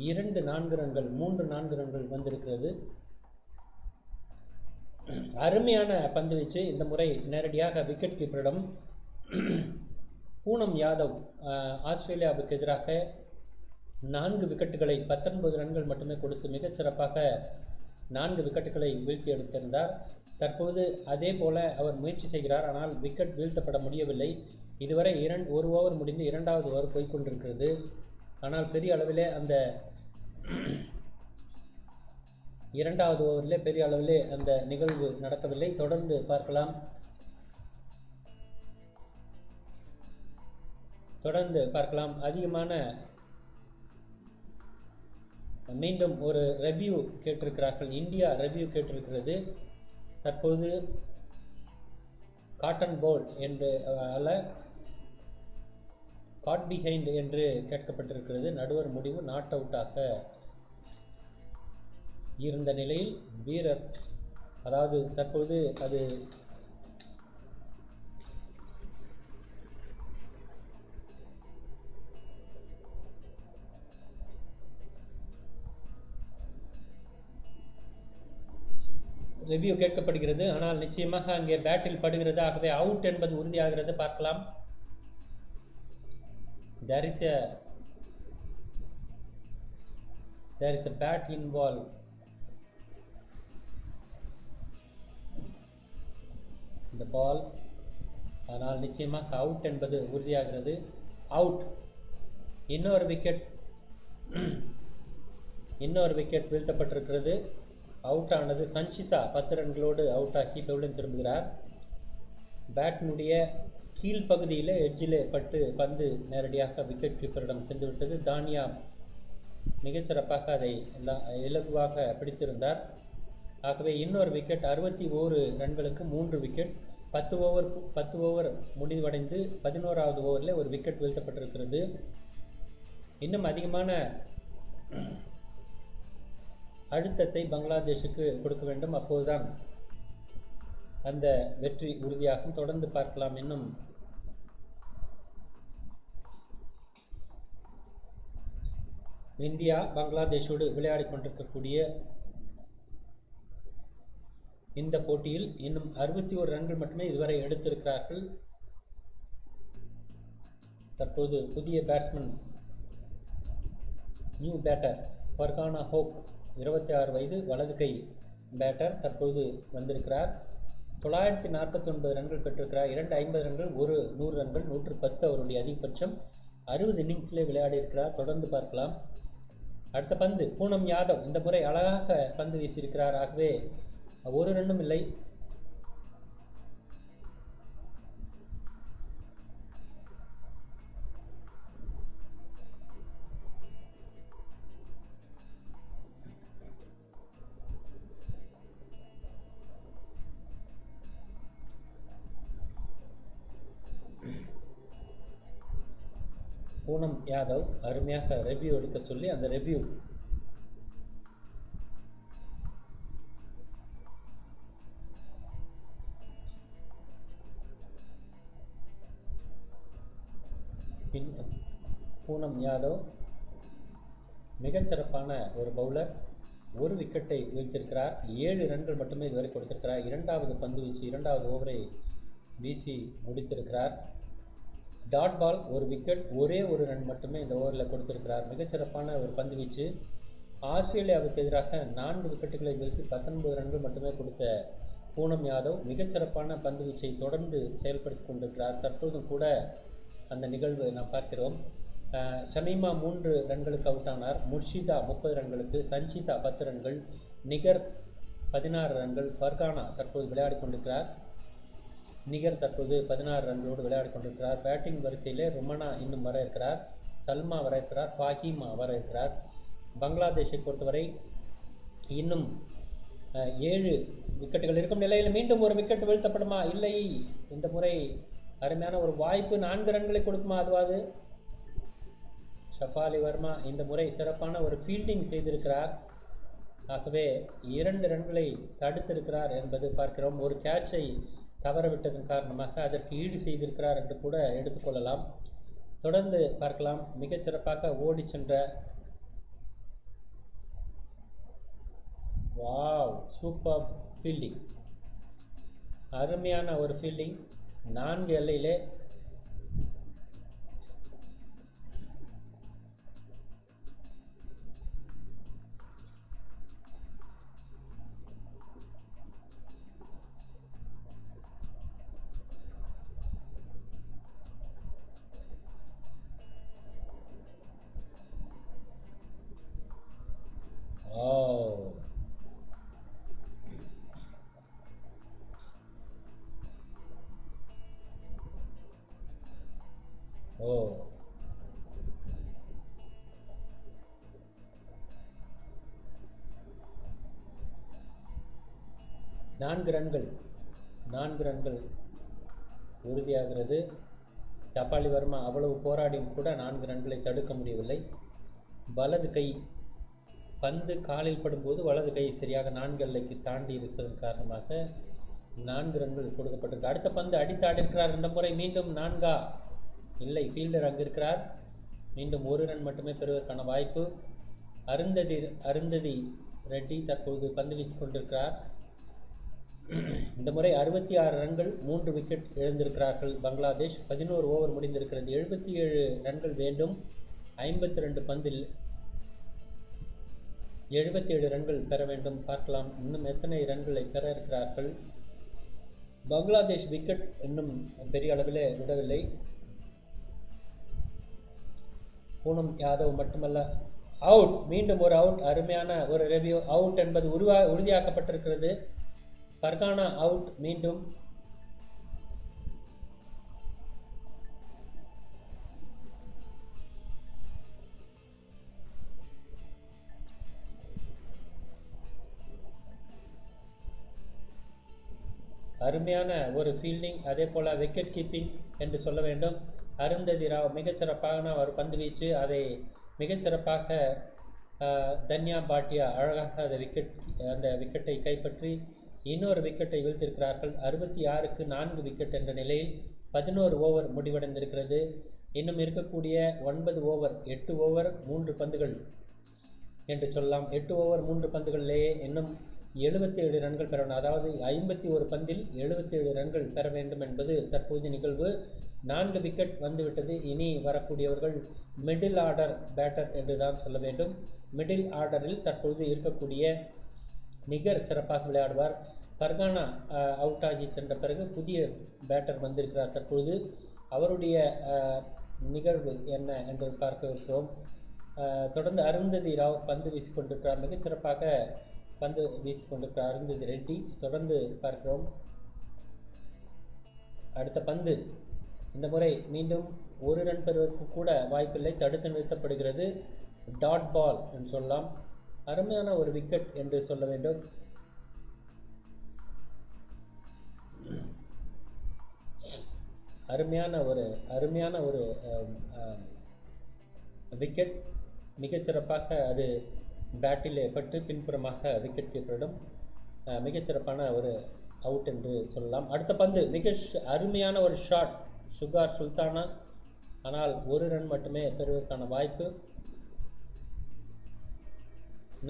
2 4 ரன்கள் 3 4 ரன்கள் வந்திருக்கிறது. அருமையான பந்து வீச்சு. இந்த முறை நேரடியாக விக்கெட் கீப்பரிடம் பூனம் யாதவ் ஆஸ்திரேலியாவுக்கு எதிராக 4 விக்கெட்டுகளை 19 ரன்கள் மட்டுமே கொடுத்து மிகச்சிறப்பாக 4 விக்கெட்டுகளை வீழ்த்தி எடுத்திருந்தார். தற்போது அதே போல அவர் முயற்சி செய்கிறார், ஆனால் விக்கெட் வீழ்த்தப்பட முடியவில்லை. இதுவரை 1 ஓவர் முடிந்து 2வது ஓவர் போய்கொண்டிருக்கிறது. ஆனால் பெரிய அளவிலே அந்த 2வது ஓவரிலே பெரிய அளவிலே அந்த நிகழ்வு நடக்கவில்லை. தொடர்ந்து பார்க்கலாம். அதிகமான மீண்டும் ஒரு ரெவ்யூ கேட்டிருக்கிறார்கள், இந்தியா ரெவ்யூ கேட்டிருக்கிறது. தற்போது காட்டன் போல் என்று அல்ல காட் பிஹைண்ட் என்று கேட்கப்பட்டிருக்கிறது. நடுவர் முடிவு நாட் அவுட்டாக இருந்த நிலையில் வீரர், அதாவது தற்போது அது ரிவ்யூ கேட்கப்படுகிறது. ஆனால் நிச்சயமாக அங்கே பேட்டில் படுகிறது, ஆகவே அவுட் என்பது உறுதியாகிறது. பார்க்கலாம். there is a bat involved. இந்த பால், ஆனால் நிச்சயமாக அவுட் என்பது உறுதியாகிறது. அவுட். இன்னொரு விக்கெட் வீழ்த்தப்பட்டிருக்கிறது. அவுட் ஆனது சஞ்சிதா 10 ரன்களோடு அவுட் ஆகி பவுலிங் திரும்புகிறார். பேட்டினுடைய கீழ்ப்பகுதியில் எட்ஜிலே பட்டு பந்து நேரடியாக விக்கெட் கீப்பரிடம் சென்றுவிட்டது. தானியா மிகச்சிறப்பாக அதை இலகுவாக பிடித்திருந்தார். ஆகவே இன்னொரு விக்கெட். 61 ரன்களுக்கு 3 விக்கெட். 10 ஓவர் முடிவடைந்து 11வது ஓவரில் ஒரு விக்கெட் வீழ்த்தப்பட்டிருக்கிறது. இன்னும் அதிகமான அழுத்தத்தை பங்களாதேஷுக்கு கொடுக்க வேண்டும், அப்போதுதான் அந்த வெற்றி உறுதியாகும். தொடர்ந்து பார்க்கலாம். இன்னும் இந்தியா பங்களாதேஷோடு விளையாடி கொண்டிருக்கக்கூடிய இந்த போட்டியில் இன்னும் 61 ரன்கள் மட்டுமே இதுவரை எடுத்திருக்கிறார்கள். தற்போது புதிய batsman new batter Fargana Hoque 26 வயது வலது கை பேட்டர் தற்போது வந்திருக்கிறார். 949 ரன்கள் பெற்றிருக்கிறார். 250 ரன்கள், 100 ரன்கள், 110 அவருடைய அதிகபட்சம். 60 இன்னிங்ஸிலே விளையாடி இருக்கிறார். தொடர்ந்து பார்க்கலாம். அடுத்த பந்து பூனம் யாதவ் இந்த முறை அழகாக பந்து வீசியிருக்கிறார். ஆகவே 1 ரன்னும் இல்லை. பூனம் யாதவ் அருமையாக ரெவ்யூ எடுக்க சொல்லி அந்த ரெவ்யூ பூனம் யாதவ் மிகச்சிறப்பான ஒரு பவுலர். 1 விக்கெட்டை வீழ்த்திருக்கிறார். 7 ரன்கள் மட்டுமே இதுவரை கொடுத்திருக்கிறார். 2வது பந்து வீச்சு 2வது ஓவரை வீசி முடித்திருக்கிறார். டாட் பால் ஒரு விக்கெட், ஒரே ஒரு ரன் மட்டுமே இந்த ஓவரில் கொடுத்திருக்கிறார். மிகச்சிறப்பான ஒரு பந்து வீச்சு. ஆஸ்திரேலியாவுக்கு எதிராக 4 விக்கெட்டுகளை வீழ்த்தி 19 ரன்கள் மட்டுமே கொடுத்த பூனம் யாதவ் மிகச்சிறப்பான பந்து வீச்சை தொடர்ந்து செயல்படுத்தி கொண்டிருக்கிறார். தற்போதும் கூட அந்த நிகழ்வு நாம் பார்க்கிறோம். ஷமீமா 3 ரன்களுக்கு அவுட் ஆனார். முர்ஷிதா 30 ரன்களுக்கு, சஞ்சிதா 10 ரன்கள், நிகர் 16 ரன்கள். ஃபர்கானா தற்போது விளையாடி கொண்டிருக்கிறார். நிகர் தற்போது 16 ரன்களோடு விளையாடி கொண்டிருக்கிறார். பேட்டிங் வரிசையிலே ருமனா இன்னும் வர இருக்கிறார், சல்மா வர இருக்கிறார், ஃபாஹிமா வர இருக்கிறார். பங்களாதேஷை பொறுத்தவரை இன்னும் 7 விக்கெட்டுகள் இருக்கும் நிலையில் மீண்டும் ஒரு விக்கெட் வீழ்த்தப்படுமா? இல்லை, இந்த முறை அருமையான ஒரு வாய்ப்பு, 4 ரன்களை கொடுக்குமா? அதுவாது ஷஃபாலி வர்மா இந்த முறை சிறப்பான ஒரு ஃபீல்டிங் செய்திருக்கிறார். ஆகவே 2 ரன்களை தடுத்திருக்கிறார் என்பது பார்க்கிறோம். ஒரு கேட்சை தவறவிட்டதன் காரணமாக அதற்கு ஈடு செய்திருக்கிறார் என்று கூட எடுத்துக்கொள்ளலாம். தொடர்ந்து பார்க்கலாம். மிகச்சிறப்பாக ஓடி சென்ற வாவ் சூப்பர் ஃபீல்டிங், அருமையான ஒரு ஃபீல்டிங். 4 எல்லையிலே நான்கு ரன்கள் உறுதியாகிறது. ஷஃபாலி வர்மா அவ்வளவு போராடியும் கூட 4 ரன்களை தடுக்க முடியவில்லை. வலது கை பந்து காலில் படும்போது வலது கை சரியாக 4 எல்லைக்கு தாண்டி இருப்பதன் காரணமாக 4 ரன்கள் கொடுக்கப்பட்டிருக்கு. அடுத்த பந்து அடித்து ஆடிருக்கிறார். இந்த முறை மீண்டும் 4 இல்லை, ஃபீல்டர் அங்கு இருக்கிறார். மீண்டும் 1 ரன் மட்டுமே பெறுவதற்கான வாய்ப்பு. அருந்ததி ரெட்டி தற்போது பந்து வீசிக் கொண்டிருக்கிறார். இந்த முறை 66 ரன்கள், 3 விக்கெட் இழந்திருக்கிறார்கள் பங்களாதேஷ். 11 ஓவர் முடிந்திருக்கிறது. 77 ரன்கள் வேண்டும். 52 பந்தில் 77 ரன்கள் பெற வேண்டும். பார்க்கலாம் இன்னும் எத்தனை ரன்களை பெற இருக்கிறார்கள். பங்களாதேஷ் விக்கெட் இன்னும் பெரிய அளவிலே விடவில்லை. பூனம் யாதவ் மட்டுமல்ல, அவுட், மீண்டும் ஒரு அவுட். அருமையான ஒரு ரிவ்யூ. அவுட் என்பது உறுதியாக்கப்பட்டிருக்கிறது. Fergana out. மீண்டும் அருமையான ஒரு ஃபீல்டிங், அதே போல விக்கெட் கீப்பிங் என்று சொல்ல வேண்டும். அருந்ததி ராவ் மிகச்சிறப்பான ஒரு பந்து வீச்சு, அதை மிகச்சிறப்பாக தன்யா பாட்டியா அழகாக அந்த விக்கெட்டை கைப்பற்றி இன்னொரு விக்கெட்டை வீழ்த்திருக்கிறார்கள். 66க்கு 4 விக்கெட் என்ற நிலையில் 11 ஓவர் முடிவடைந்திருக்கிறது. இன்னும் இருக்கக்கூடிய 9 ஓவர், 8 ஓவர் 3 பந்துகள் என்று சொல்லலாம். 8 ஓவர் 3 பந்துகளிலேயே இன்னும் 77 ரன்கள் பெற வேண்டும். அதாவது 51 பந்தில் 77 ரன்கள் பெற வேண்டும் என்பது தற்போது நிகழ்வு. 4 விக்கெட் வந்துவிட்டது. இனி வரக்கூடியவர்கள் மிடில் ஆர்டர் பேட்டர் என்று தான் சொல்ல வேண்டும். மிடில் ஆர்டரில் தற்போது இருக்கக்கூடிய நிகர் சிறப்பாக விளையாடுவார். ஃபர்கானா அவுட் ஆகி சென்ற பிறகு புதிய பேட்டர் வந்திருக்கிறார். தற்பொழுது அவருடைய நிகழ்வு என்ன என்று பார்க்க இருக்கிறோம். தொடர்ந்து அருந்ததி ராவ் பந்து வீசிக்கொண்டிருக்கிறார். மிகச்சிறப்பாக பந்து வீசிக்கொண்டிருக்கிறார் அருந்ததி ரெட்டி. தொடர்ந்து பார்க்கிறோம். அடுத்த பந்து இந்த முறை மீண்டும் 1 ரன் பெறுவதற்கு கூட வாய்ப்பில்லை, தடுத்து நிறுத்தப்படுகிறது. டாட் பால் என்று சொல்லலாம். அருமையான ஒரு விக்கெட் என்று சொல்ல வேண்டும். அருமையான ஒரு விக்கெட். மிகச்சிறப்பாக அது பேட்டிலே பட்டு பின்புறமாக விக்கெட் கீப்பரிடம் மிகச்சிறப்பான ஒரு அவுட் என்று சொல்லலாம். அடுத்த பந்து மிக அருமையான ஒரு ஷாட், சுகார் சுல்தானா. ஆனால் 1 ரன் மட்டுமே பெறுவதற்கான வாய்ப்பு.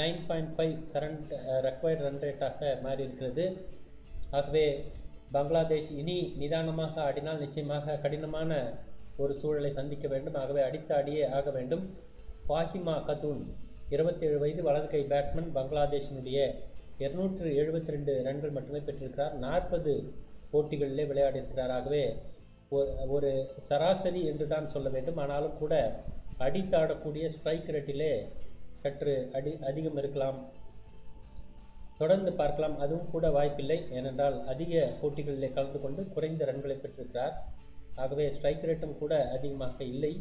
9.5 கரண்ட் ரெக்வயர்ட் ரன் ரேட்டாக மாறி இருக்கிறது. ஆகவே பங்களாதேஷ் இனி நிதானமாக ஆடினால் நிச்சயமாக கடினமான ஒரு சூழலை சந்திக்க வேண்டும். ஆகவே அடித்தாடியே ஆக வேண்டும். ஃபாஹிமா கதூன் 27 வயது வலது கை பேட்ஸ்மேன், பங்களாதேஷினுடைய 272 ரன்கள் மட்டுமே பெற்றிருக்கிறார். 40 போட்டிகளிலே விளையாடியிருக்கிறார். ஆகவே ஒரு சராசரி என்று தான் சொல்ல வேண்டும். ஆனாலும் கூட அடித்தாடக்கூடிய ஸ்ட்ரைக் ரேட்டிலே சற்று அதிகம் இருக்கலாம். தொடர்ந்து பார்க்கலாம். அதுவும் கூட வாய்ப்பில்லை. ஏனென்றால் அதிக போட்டிகளிலே கலந்து கொண்டு குறைந்த ரன்களை பெற்றிருக்கிறார். ஆகவே ஸ்ட்ரைக் ரேட்டும் கூட அதிகமாக இல்லை.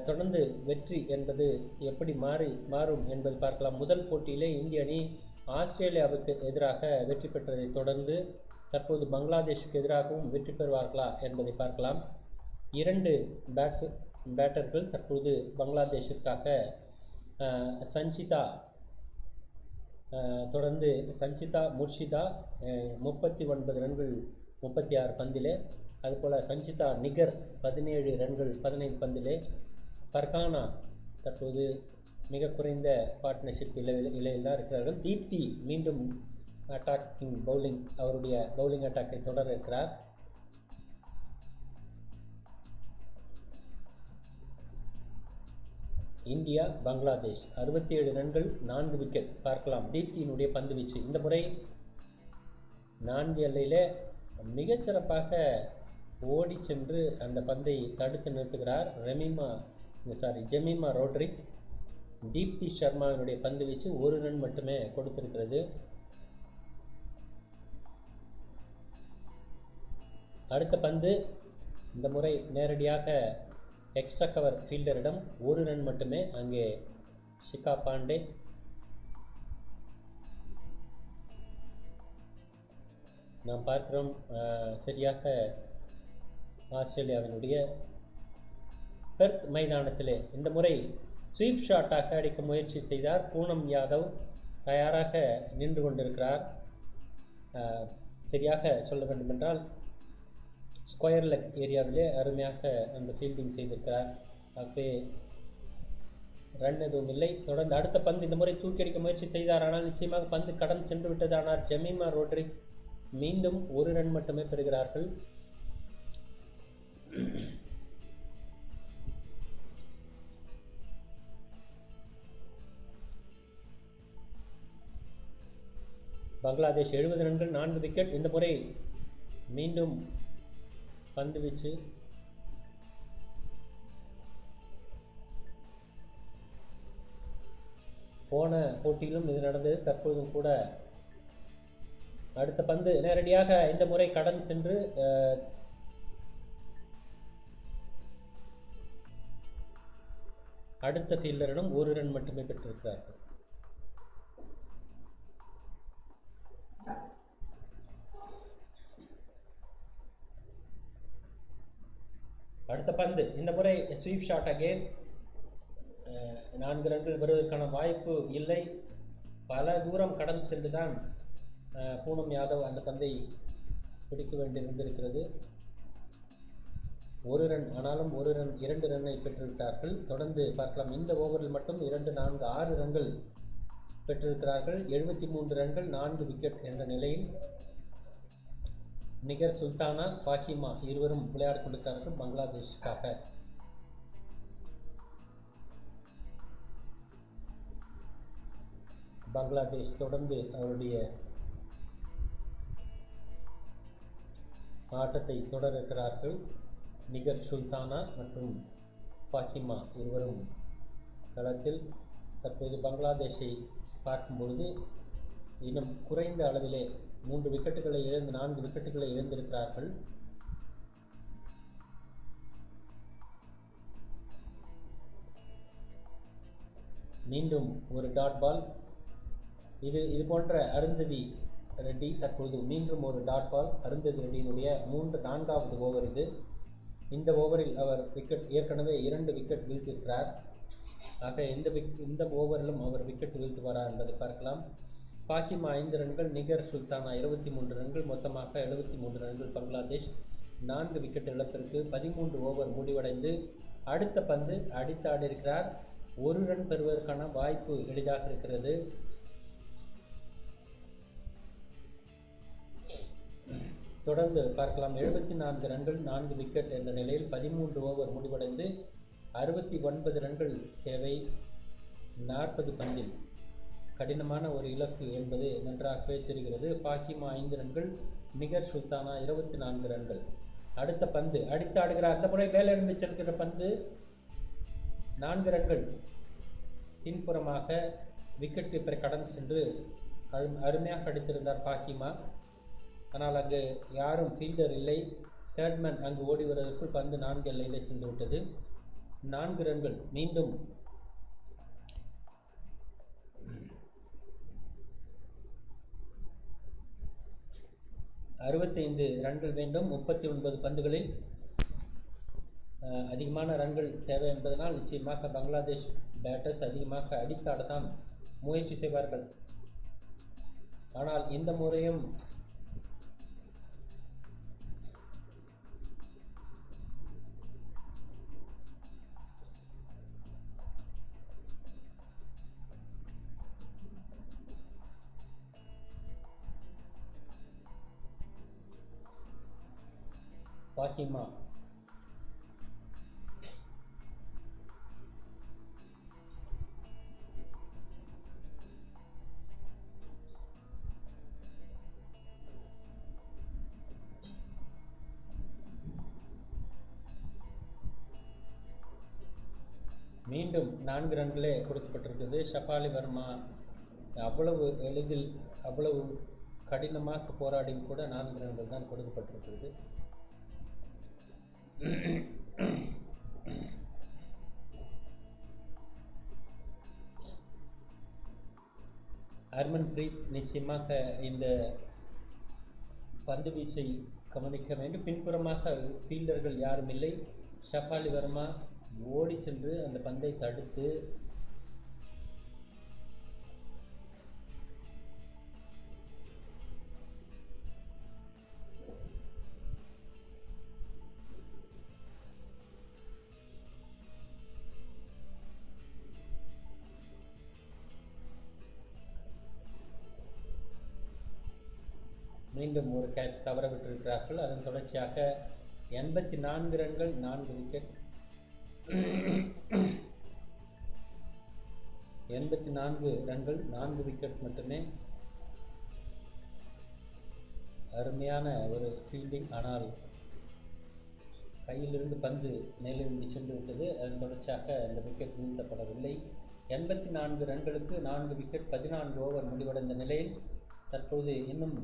தொடர்ந்து வெற்றி என்பது எப்படி மாறும் என்பது பார்க்கலாம். முதல் போட்டியிலே இந்திய அணி ஆஸ்திரேலியாவுக்கு எதிராக வெற்றி பெற்றதை தொடர்ந்து தற்போது பங்களாதேஷுக்கு எதிராகவும் வெற்றி பெறுவார்களா என்பதை பார்க்கலாம். 2 பேட்டர்கள் தற்போது பங்களாதேஷிற்காக சஞ்சிதா முர்ஷிதா 39 ரன்கள் 36 பந்திலே, அதுபோல் சஞ்சிதா நிகர் 17 ரன்கள் 15 பந்திலே, ஃபர்கானா தற்போது மிக குறைந்த பார்ட்னர்ஷிப் நிலையில் தான் இருக்கிறார்கள். தீப்தி மீண்டும் அட்டாக்கிங் அவருடைய பவுலிங் அட்டாக்கை தொடர இருக்கிறார். இந்தியா பங்களாதேஷ் 67 ரன்கள் 4 விக்கெட். பார்க்கலாம் தீப்தியினுடைய பந்து வீச்சு. இந்த முறை 4 எல்லையிலே மிகச்சிறப்பாக ஓடி சென்று அந்த பந்தை தடுத்து நிறுத்துகிறார் ஜெமிமா ரோட்ரிக்ஸ். தீப்தி சர்மாவினுடைய பந்து வீச்சு 1 ரன் மட்டுமே கொடுத்திருக்கிறது. அடுத்த பந்து இந்த முறை நேரடியாக எக்ஸ்ட்ரா கவர் ஃபீல்டரிடம் 1 ரன் மட்டுமே. அங்கே ஷிகா பாண்டே நாம் பார்க்கிறோம். சரியாக ஆஸ்திரேலியாவினுடைய பெர்த் மைதானத்திலே இந்த முறை ஸ்வீப் ஷாட்டாக அடிக்க முயற்சி செய்தார். பூனம் யாதவ் தயாராக நின்று கொண்டிருக்கிறார். சரியாக சொல்ல வேண்டுமென்றால் ஸ்கொயர் லெக் ஏரியாவிலே அருமையாக அந்த ஃபீல்டிங் செய்திருக்கிறார். ஆகவே ரன் எதுவும் இல்லை. தொடர்ந்து அடுத்த பந்து இந்த முறை தூக்கி அடிக்க முயற்சி செய்தார். ஆனால் நிச்சயமாக பந்து கடன் சென்று விட்டதானார். ஜெமிமா ரோட்ரிக்ஸ் மீண்டும் 1 ரன் மட்டுமே பெறுகிறார்கள். பங்களாதேஷ் 70 ரன்கள் 4 விக்கெட். இந்த முறை மீண்டும் பந்து வீச்சு போன போட்டியிலும் இது நடந்தது. தற்போதும் கூட அடுத்த பந்து நேரடியாக இந்த முறை கடன் சென்று அடுத்த ஃபீல்டரிடம் 1 ரன் மட்டுமே பெற்றிருக்கிறார்கள். அடுத்த பந்து இந்த முறை ஸ்வீப் ஷாட் அகேன். 4 ரன்கள் வருவதற்கான வாய்ப்பு இல்லை. பல தூரம் கடந்து சென்றுதான் பூனம் யாதவ் அந்த பந்தை பிடிக்க வேண்டியிருந்திருக்கிறது. 1 ரன் ஆனாலும் 2 ரன்னை பெற்றுவிட்டார்கள். தொடர்ந்து பார்க்கலாம். இந்த ஓவரில் மட்டும் 2, 4, 6 ரன்கள் பெற்றிருக்கிறார்கள். 73 ரன்கள் 4 விக்கெட் என்ற நிலையில் நிகர் சுல்தானா ஃபாஹிமா இருவரும் விளையாடி கொண்டிருக்கிறார்கள் பங்களாதேஷுக்காக. பங்களாதேஷ் தொடர்ந்து அவருடைய ஆட்டத்தை தொடர இருக்கிறார்கள். நிகர் சுல்தானா மற்றும் ஃபாஹிமா இருவரும் களத்தில். தற்போது பங்களாதேஷை பார்க்கும்பொழுது இன்னும் குறைந்த அளவிலே 3 விக்கெட்டுகளை இழந்து 4 விக்கெட்டுகளை இழந்திருக்கிறார்கள். மீண்டும் ஒரு டாட் பால். இது போன்ற அருந்ததி ரெட்டி தற்போது மீண்டும் ஒரு டாட் பால். அருந்ததி ரெட்டியினுடைய 4வது ஓவர் இது. இந்த ஓவரில் அவர் ஏற்கனவே 2 விக்கெட் வீழ்த்திருக்கிறார். ஆக இந்த ஓவரிலும் அவர் விக்கெட் வீழ்த்துவாரா என்பதை பார்க்கலாம். ஃபாஹிமா 5 ரன்கள், நிகர் சுல்தானா 23 ரன்கள், மொத்தமாக 73 ரன்கள். பங்களாதேஷ் 4 விக்கெட் இழப்பிற்கு 13 ஓவர் முடிவடைந்து அடுத்த பந்து அடித்தாடி இருக்கிறார். 1 ரன் பெறுவதற்கான வாய்ப்பு எளிதாக இருக்கிறது. தொடர்ந்து பார்க்கலாம். 74 ரன்கள் 4 விக்கெட் என்ற நிலையில் 13 ஓவர் முடிவடைந்து 69 ரன்கள் தேவை 40 பந்தில். கடினமான ஒரு இலக்கு என்பது நன்றாகவே தெரிகிறது. பாக்கிமா 5 ரன்கள், நிகர் சுல்தானா 24 ரன்கள். அடுத்த பந்து அடித்து ஆடுகிறார். அந்த முறை மேலே இருந்து செல்கிற பந்து 4 ரன்கள் பின்புறமாக விக்கெட் கீப்பரை கடந்து சென்று அருமையாக அடித்திருந்தார் பாக்கிமா. ஆனால் அங்கு யாரும் ஃபீல்டர் இல்லை. தேர்ட்மேன் அங்கு ஓடி வருவதற்குள் பந்து 4 எல்லையிலே சென்று விட்டது. 4 ரன்கள். மீண்டும் 65 ரன்கள் வேண்டும் 39 பந்துகளில். அதிகமான ரன்கள் தேவை என்பதனால் நிச்சயமாக பங்களாதேஷ் பேட்டர்ஸ் அதிகமாக அடித்தாடத்தான் முயற்சி செய்வார்கள். ஆனால் இந்த முறையும் பாக்கிமா மீண்டும் 4 ரன்களே கொடுக்கப்பட்டிருக்கிறது. ஷபாலி வர்மா அவ்வளவு எளிதில் அவ்வளவு கடினமாக போராடியும் கூட 4 ரன்கள் தான் கொடுக்கப்பட்டிருக்கிறது. ஹர்மன்பிரீத் நிச்சயமாக இந்த பந்து வீச்சை கவனிக்க வேண்டும். பின்புறமாக ஃபீல்டர்கள் யாரும் இல்லை. ஷபாலி வர்மா ஓடி சென்று அந்த பந்தை தடுத்து மீண்டும் ஒரு கேட்ச் தவற விட்டிருக்கிறார்கள். அதன் தொடர்ச்சியாக 84 ரன்கள் 4 விக்கெட். 84 ரன்கள் 4 விக்கெட் மட்டுமே. அருமையான ஒரு ஃபீல்டிங். ஆனால் கையிலிருந்து பந்து மேலிருந்து சென்று விட்டது. அதன் தொடர்ச்சியாக இந்த விக்கெட் வீழ்த்தப்படவில்லை. 84 ரன்களுக்கு 4 விக்கெட். 14 ஓவர் முடிவடைந்த நிலையில் தற்போது இன்னும்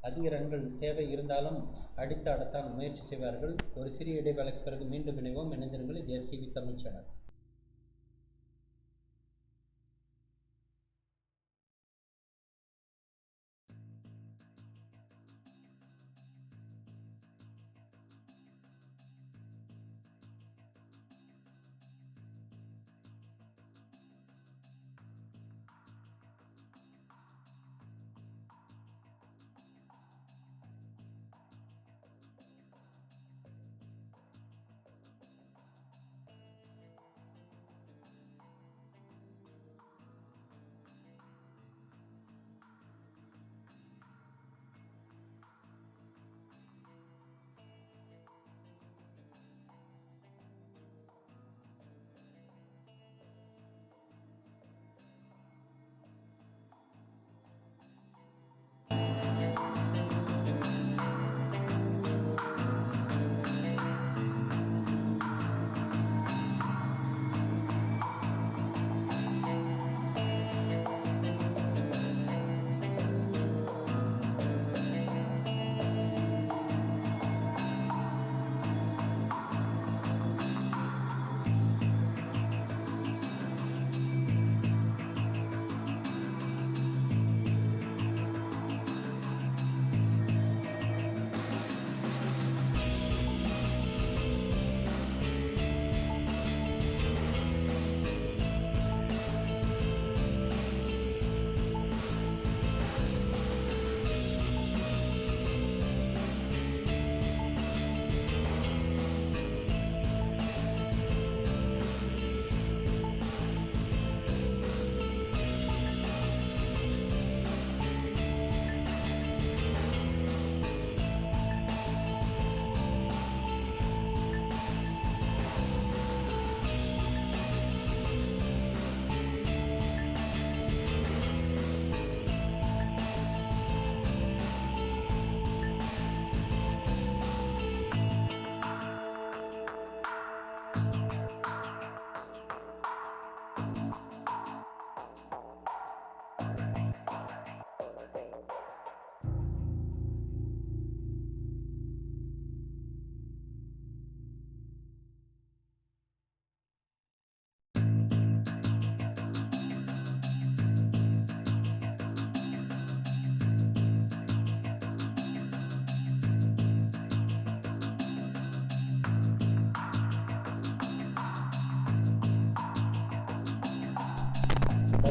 அதிக ரன்கள் தேவை இருந்தாலும் அடித்தாடத்தான் முயற்சி செய்வார்கள். ஒரு சிறிய இடைவேளைக்கு பிறகு மீண்டும் இணைவோம். இணைந்திருங்கள். இது எஸ்டிவி தமிழ் சேனல்.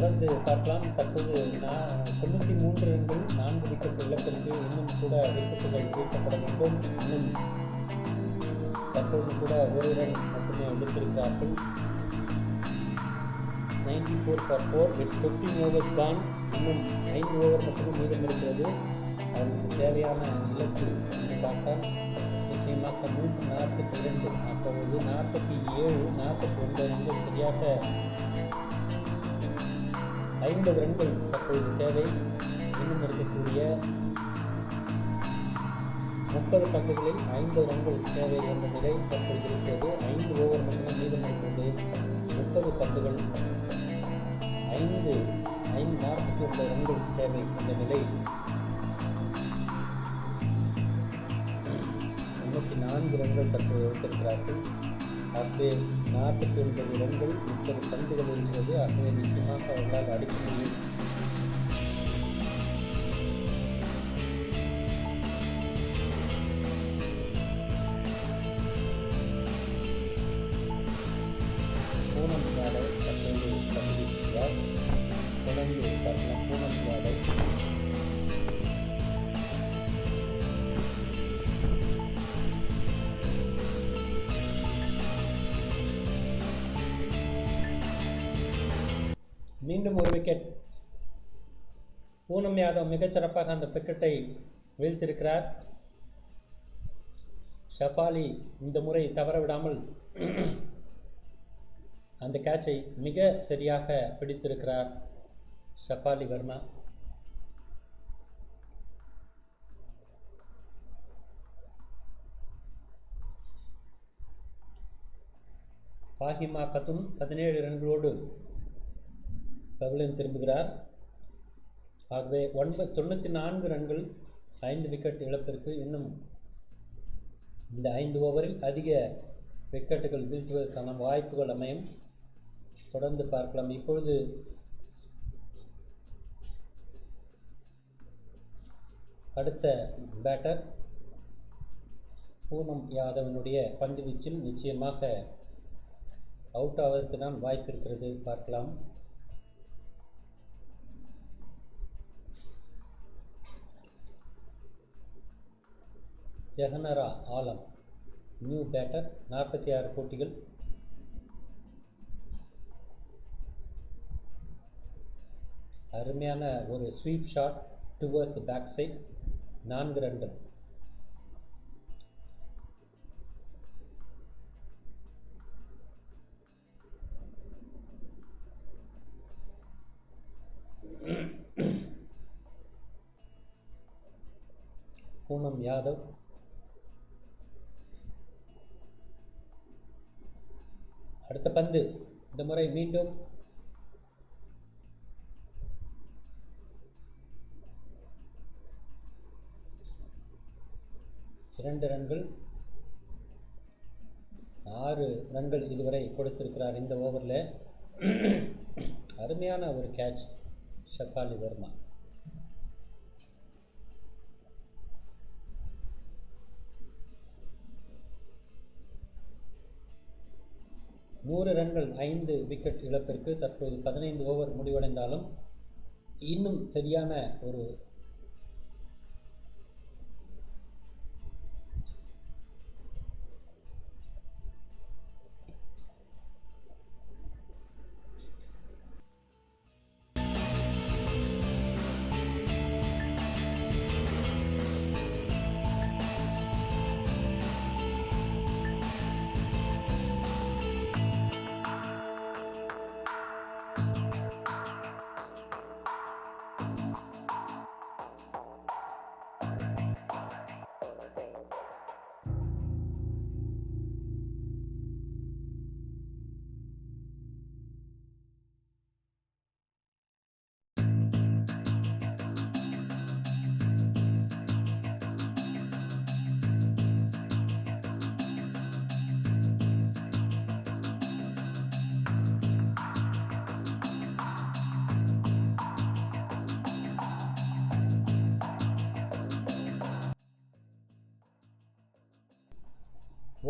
தொடர்ந்து பார்க்கலாம். தற்போது 93 ரன்கள் 4 விக்கெட் இழப்பிற்கு இன்னும் கூட விக்கெட்டுகள் வீழ்த்தப்பட வேண்டும். இன்னும் தற்போது கூட ஒரு ரன் மட்டுமே எடுத்திருக்கிறார்கள். 94 for 4 with 15 overs gone. இன்னும் 5 ஓவர் மட்டுமே மீதம் இருக்கிறது. அவருக்கு தேவையான இலக்கு என்று பார்த்தால் நிச்சயமாக 142, அப்பொழுது 47, 49 ரன்கள் சரியாக 50 ரன்கள் தற்போது தேவை. இன்னும் இருக்கக்கூடிய 30 பந்துகளில் 50 ரன்கள் தேவை என்ற நிலை தற்போது இருக்கிறது. 5 ஓவர் மட்டுமே மீதம் இருக்கிறது. 30 பந்துகள் 49 ரன்கள் தேவை என்ற நிலை. 94 ரன்கள் தற்போது எடுத்திருக்கிறார்கள். ஆகவே 49 ரன்கள் 30 பந்துகள் இருக்கிறது. ஆகவே நிச்சயமாக அவர்களால் அடிக்க முடியும். பூனம் யாதவ் தற்போது பந்துவீசுகிறார். தொடர்ந்து பார்க்கலாம். பூனம் யாதவ் மீண்டும் ஒரு விக்கெட். பூனம் யாதவ் மிகச்சிறப்பாக அந்த விக்கெட்டை வீழ்த்திருக்கிறார். ஷஃபாலி இந்த முறை தவறவிடாமல் அந்த கேட்சை மிக சரியாக பிடித்திருக்கிறார் ஷஃபாலி வர்மா. ஃபாஹிமா கத்தும் 17 ரன்களோடு பவிலியன் திரும்புகிறார். ஆகவே 94 ரன்கள் 5 விக்கெட் இழப்பிற்கு. இன்னும் இந்த 5 ஓவரில் அதிக விக்கெட்டுகள் வீழ்த்துவதற்கான வாய்ப்புகள் அமையும். தொடர்ந்து பார்க்கலாம். இப்பொழுது அடுத்த பேட்டர் பூனம் யாதவனுடைய பந்து வீச்சில் நிச்சயமாக அவுட் ஆவதற்கு தான் வாய்ப்பு இருக்கிறது. பார்க்கலாம். ஜஹனரா ஆலம் நியூ பேட்டர். 46 போட்டிகள். அருமையான ஒரு sweep shot towards back side. 4 ரன்கள். பூனம் யாதவ் அடுத்த பந்து. இந்த முறை மீண்டும் இரண்டு ரன்கள். 6 ரன்கள் இதுவரை கொடுத்திருக்கிறார் இந்த ஓவரில். அருமையான ஒரு கேட்ச் ஷஃபாலி வர்மா. நூறு ரன்கள் 5 விக்கெட் இழப்பிற்கு. தற்போது 15 ஓவர் முடிவடைந்தாலும் இன்னும் சரியான ஒரு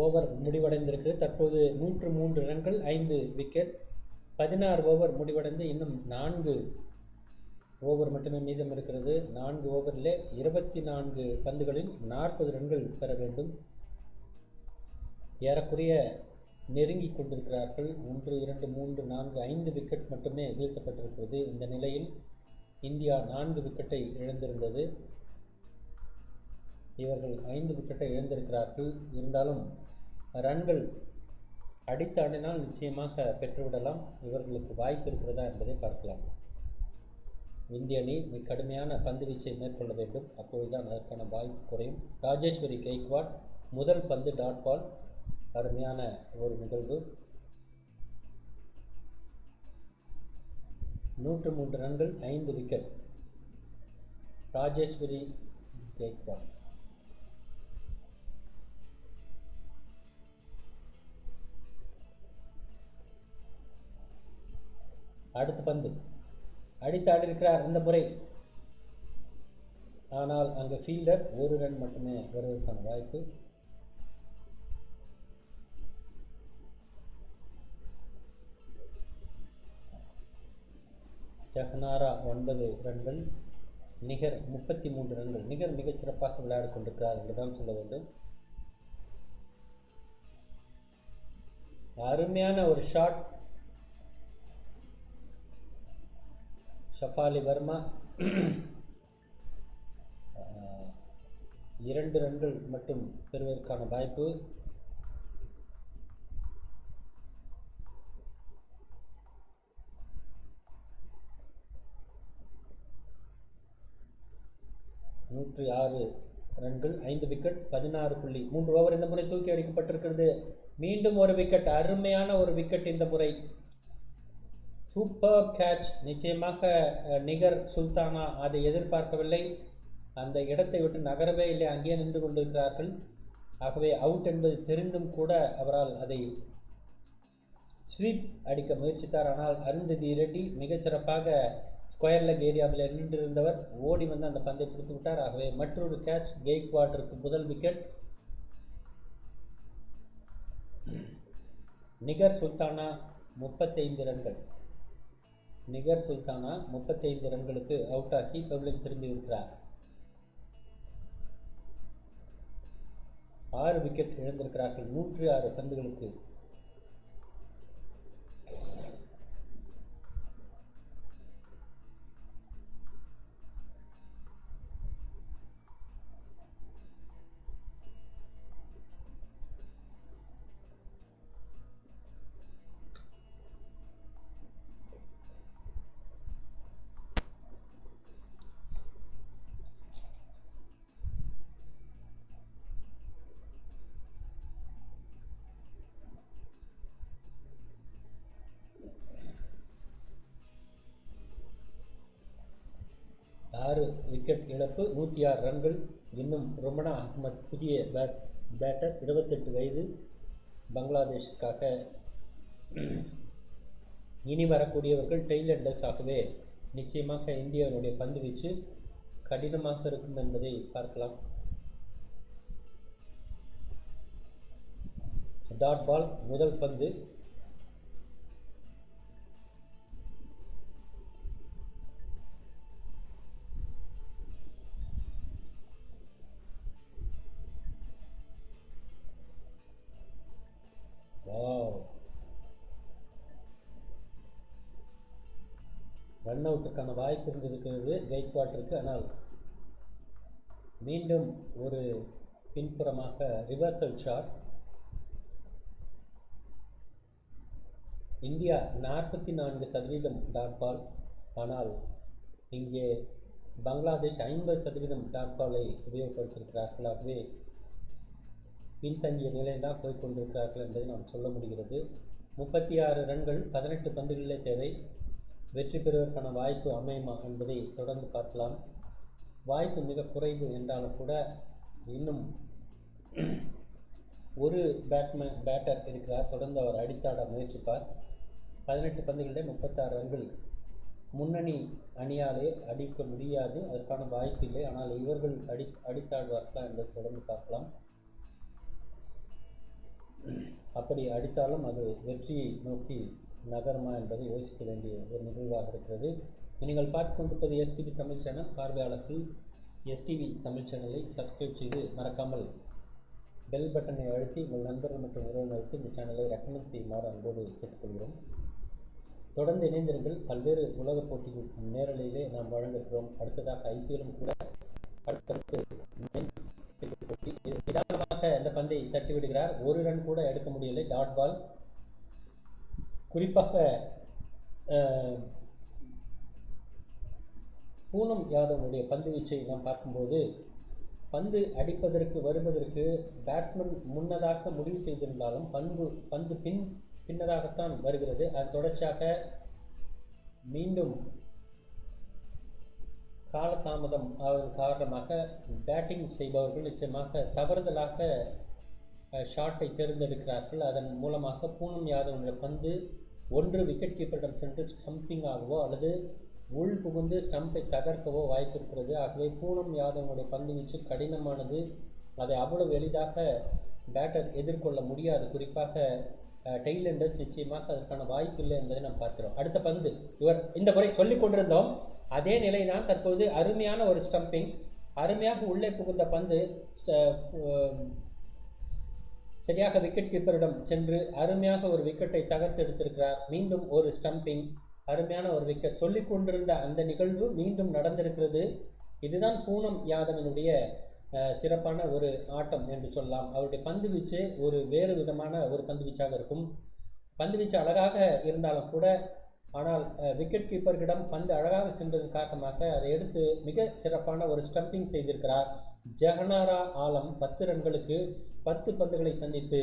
ஓவர் முடிவடைந்திருக்கு. தற்போது 103 ரன்கள் 5 விக்கெட். 16 ஓவர் முடிவடைந்து இன்னும் 4 ஓவர் மட்டுமே மீதம் இருக்கிறது. 4 ஓவரில் 24 பந்துகளில் 40 ரன்கள் பெற வேண்டும். ஏறக்குறைய நெருங்கி கொண்டிருக்கிறார்கள். 1 2 3 4 5 விக்கெட் மட்டுமே வீழ்த்தப்பட்டிருக்கிறது. இந்த நிலையில் இந்தியா 4 விக்கெட்டை இழந்திருந்தது. இவர்கள் 5 விக்கெட்டை இழந்திருக்கிறார்கள். இருந்தாலும் ரன்கள் அடித்தாடினால் நிச்சயமாக பெற்றுவிடலாம். இவர்களுக்கு வாய்ப்பு இருக்கிறதா என்பதை பார்க்கலாம். இந்திய அணி கடுமையான பந்து வீச்சை மேற்கொள்ள வேண்டும். அப்பொழுதுதான் அதற்கான வாய்ப்பு குறையும். ராஜேஸ்வரி கெய்க்வாட் முதல் பந்து டாட் பால். அருமையான ஒரு நிகழ்வு. 103 ரன்கள் 5 விக்கெட். ராஜேஸ்வரி கெய்க்வாட். அடுத்த பந்து அடித்தாடி இருக்கிறார் இந்த முறை. ஆனால் அங்கு ஃபீல்டர் 1 ரன் மட்டுமே வருவதற்கான வாய்ப்பு. ஜஹனாரா 9 ரன்கள். நிகர் 33 ரன்கள். நிகர் மிகச் சிறப்பாக விளையாடிக் கொண்டிருக்கிறார் என்றுதான் சொல்ல வேண்டும். அருமையான ஒரு ஷாட். ஷஃபாலி வர்மா 2 ரன்கள் மட்டும் பெறுவதற்கான வாய்ப்பு. (106 ரன்கள் 5 விக்கெட் 16.3 ஓவர் இந்த முறை தூக்கி அடிக்கப்பட்டிருக்கிறது. மீண்டும் ஒரு விக்கெட். அருமையான ஒரு விக்கெட் இந்த முறை. Super catch. நிச்சயமாக நிகர் சுல்தானா அதை எதிர்பார்க்கவில்லை. அந்த இடத்தை விட்டு நகரவே இல்லை, அங்கேயே நின்று கொண்டிருக்கிறார்கள். ஆகவே அவுட் என்பது தெரிந்தும் கூட அவரால் அதை ஸ்வீப் அடிக்க முயற்சித்தார். ஆனால் அருந்ததி ரெட்டி மிகச்சிறப்பாக ஸ்கொயர் லெக் ஏரியாவில் நின்றிருந்தவர் ஓடி வந்து அந்த பந்தை பிடித்து விட்டார். ஆகவே மற்றொரு கேட்ச். கெய்க்வாட்டிற்கு முதல் விக்கெட். நிகர் சுல்தானா 35 ரன்கள். நிகர் சுல்தானா 35 ரன்களுக்கு அவுட் ஆகி பவுலிங் திரும்பியிருக்கிறார். 6 விக்கெட் இழந்திருக்கிறார்கள் 106 பந்துகளுக்கு. விக்கெட் இழப்பு 106 ரன்கள். இன்னும் ரொமனா அஹ்மத் புதிய பேட்டர் 28 வயது. பங்களாதேஷுக்காக இனி வரக்கூடியவர்கள் டெய்லண்டர்ஸ். ஆகவே நிச்சயமாக இந்தியாவுடைய பந்து வீச்சு கடினமாக இருக்கும் என்பதை பார்க்கலாம். டாட் பால் முதல் பந்து. ரன் அவுட்டுக்கான வாய்ப்பு இருந்திருக்கிறது கெய்க்வாட்டிற்கு. ஆனால் மீண்டும் ஒரு பின்புறமாக reversal shot. India 44% dot ball. ஆனால் இங்கே பங்களாதேஷ் 50% டாட் பாலை உபயோகப்படுத்தியிருக்கிறார்கள். ஆகவே பின்தங்கிய நிலையில் போய்கொண்டிருக்கிறார்கள் என்பதை நாம் சொல்ல முடிகிறது. 36 ரன்கள் 18 பந்துகளிலே தேவை. வெற்றி பெறுவதற்கான வாய்ப்பு அமையுமா என்பதை தொடர்ந்து பார்க்கலாம். வாய்ப்பு மிக குறைவு என்றாலும் கூட இன்னும் ஒரு பேட்டர் இருக்கிறார். தொடர்ந்து அவர் அடித்தாட முயற்சிப்பார். 18 பந்துகளிலே 36 ரன்கள் முன்னணி அணியாலே அடிக்க முடியாது. அதற்கான வாய்ப்பு இல்லை. ஆனால் இவர்கள் அடித்தாடுவார்களா என்பதை தொடர்ந்து பார்க்கலாம். அப்படி அடித்தாலும் அது வெற்றியை நோக்கி நகருமா என்பதை யோசிக்க வேண்டிய ஒரு நிகழ்வாக இருக்கிறது. நீங்கள் பார்த்து கொண்டிருப்பது எஸ்டிவி தமிழ் சேனல். பார்வையாளர்கள் எஸ்டிவி தமிழ் சேனலை சப்ஸ்கிரைப் செய்து மறக்காமல் பெல் பட்டனை அழுத்தி உங்கள் நண்பர்கள் மற்றும் உறவினருக்கு இந்த சேனலை ரெக்கமெண்ட் செய்யுமாறு அன்போடு கேட்டுக்கொள்கிறோம். தொடர்ந்து இணைந்திருங்கள். பல்வேறு உலகப் போட்டிகள் நேரலையிலே நாம் வழங்குகிறோம். அடுத்ததாக ஐபிஎல்லும் கூட அடுத்தடுத்து போட்டி. நிதானமாக அந்த பந்தை தட்டி விடுகிறார். ஒரு ரன் கூட எடுக்க முடியலை. Dot ball. குறிப்பாக பூனம் யாதவனுடைய பந்து வீச்சை நாம் பார்க்கும்போது பந்து அடிப்பதற்கு வருவதற்கு பேட்ஸ்மேன் முன்னதாக முடிவு செய்திருந்தாலும் பந்து பின்னதாகத்தான் வருகிறது. அது தொடர்ச்சியாக மீண்டும் காலதாமதம் ஆவதன் காரணமாக பேட்டிங் செய்பவர்கள் நிச்சயமாக தவறுதலாக ஷாட்டை தேர்ந்தெடுக்கிறார்கள். அதன் மூலமாக பூனம் யாதவனுடைய பந்து ஒன்று விக்கெட் கீப்பரிடம் சென்று ஸ்டம்பிங் ஆகவோ அல்லது உள் புகுந்து ஸ்டம்பை தகர்க்கவோ வாய்ப்பு இருக்கிறது. ஆகவே பூனம் யாதவனுடைய பந்து வீச்சு கடினமானது. அதை அவ்வளவு எளிதாக பேட்டர் எதிர்கொள்ள முடியாது. குறிப்பாக டெய்லெண்டர்ஸ் நிச்சயமாக அதற்கான வாய்ப்பு இல்லை என்பதை நாம் பார்க்கிறோம். அடுத்த பந்து இவர் இந்த முறை சொல்லிக் கொண்டிருந்தோம். அதே நிலைதான் தற்போது. அருமையான ஒரு ஸ்டம்பிங், அருமையாக உள்ளே புகுந்த பந்து சரியாக விக்கெட் கீப்பரிடம் சென்று அருமையாக ஒரு விக்கெட்டை தகர்த்து எடுத்திருக்கிறார். மீண்டும் ஒரு ஸ்டம்பிங், அருமையான ஒரு விக்கெட். சொல்லிக் கொண்டிருந்த அந்த நிகழ்வு மீண்டும் நடந்திருக்கிறது. இதுதான் பூனம் யாதவனுடைய சிறப்பான ஒரு ஆட்டம் என்று சொல்லலாம். அவருடைய பந்து வீச்சு ஒரு வேறு விதமான ஒரு பந்து வீச்சாக இருக்கும். பந்து வீச்சு அழகாக இருந்தாலும் கூட, ஆனால் விக்கெட் கீப்பர்களிடம் பந்து அழகாக சென்றதன் காரணமாக அதை எடுத்து மிக சிறப்பான ஒரு ஸ்டம்பிங் செய்திருக்கிறார். ஜஹனாரா ஆலம் 10 ரன்களுக்கு 10 பந்துகளை சந்தித்து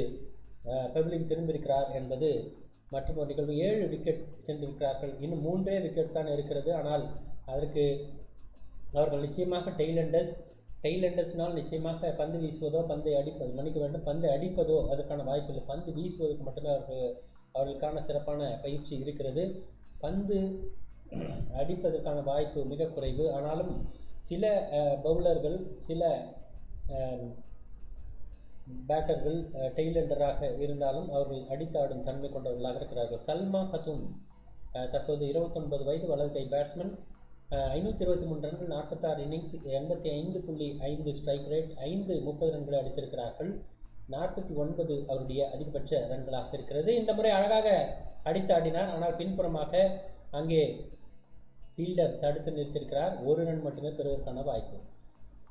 பெவிலியன் திரும்பியிருக்கிறார் என்பது மற்றும் ஒரு நிகழ்வு. 7 விக்கெட் சென்றிருக்கிறார்கள். இன்னும் 3 விக்கெட் தான் இருக்கிறது. ஆனால் அதற்கு அவர்கள் நிச்சயமாக டெய்லெண்டர்ஸ்னால் நிச்சயமாக பந்து வீசுவதோ பந்தை அடிப்பது மன்னிக்க வேண்டும் பந்து அடிப்பதோ அதற்கான வாய்ப்பு இல்லை. பந்து வீசுவதற்கு மட்டுமே அவர்களுக்கான சிறப்பான பயிற்சி இருக்கிறது. பந்து அடிப்பதற்கான வாய்ப்பு மிக குறைவு. ஆனாலும் சில பவுலர்கள், சில பேட்டர்கள் டெய்லெண்டராக இருந்தாலும் அவர்கள் அடித்தாடும் தன்மை கொண்டவர்களாக இருக்கிறார்கள். சல்மா கத்துன் தற்போது 29 வயது வலது கை பேட்ஸ்மேன். 523 ரன்கள், 46 இன்னிங்ஸ், 85.5 ஸ்ட்ரைக் ரேட், 5 30 ரன்களை அடித்திருக்கிறார்கள். 49 அவருடைய அதிகபட்ச ரன்களாக இருக்கிறது. இந்த முறை அழகாக அடித்தாடினார். ஆனால் பின்புறமாக அங்கே ஃபீல்டர் தடுத்து நிறுத்தியிருக்கிறார். 1 ரன் மட்டுமே பெறுவதற்கான வாய்ப்பு.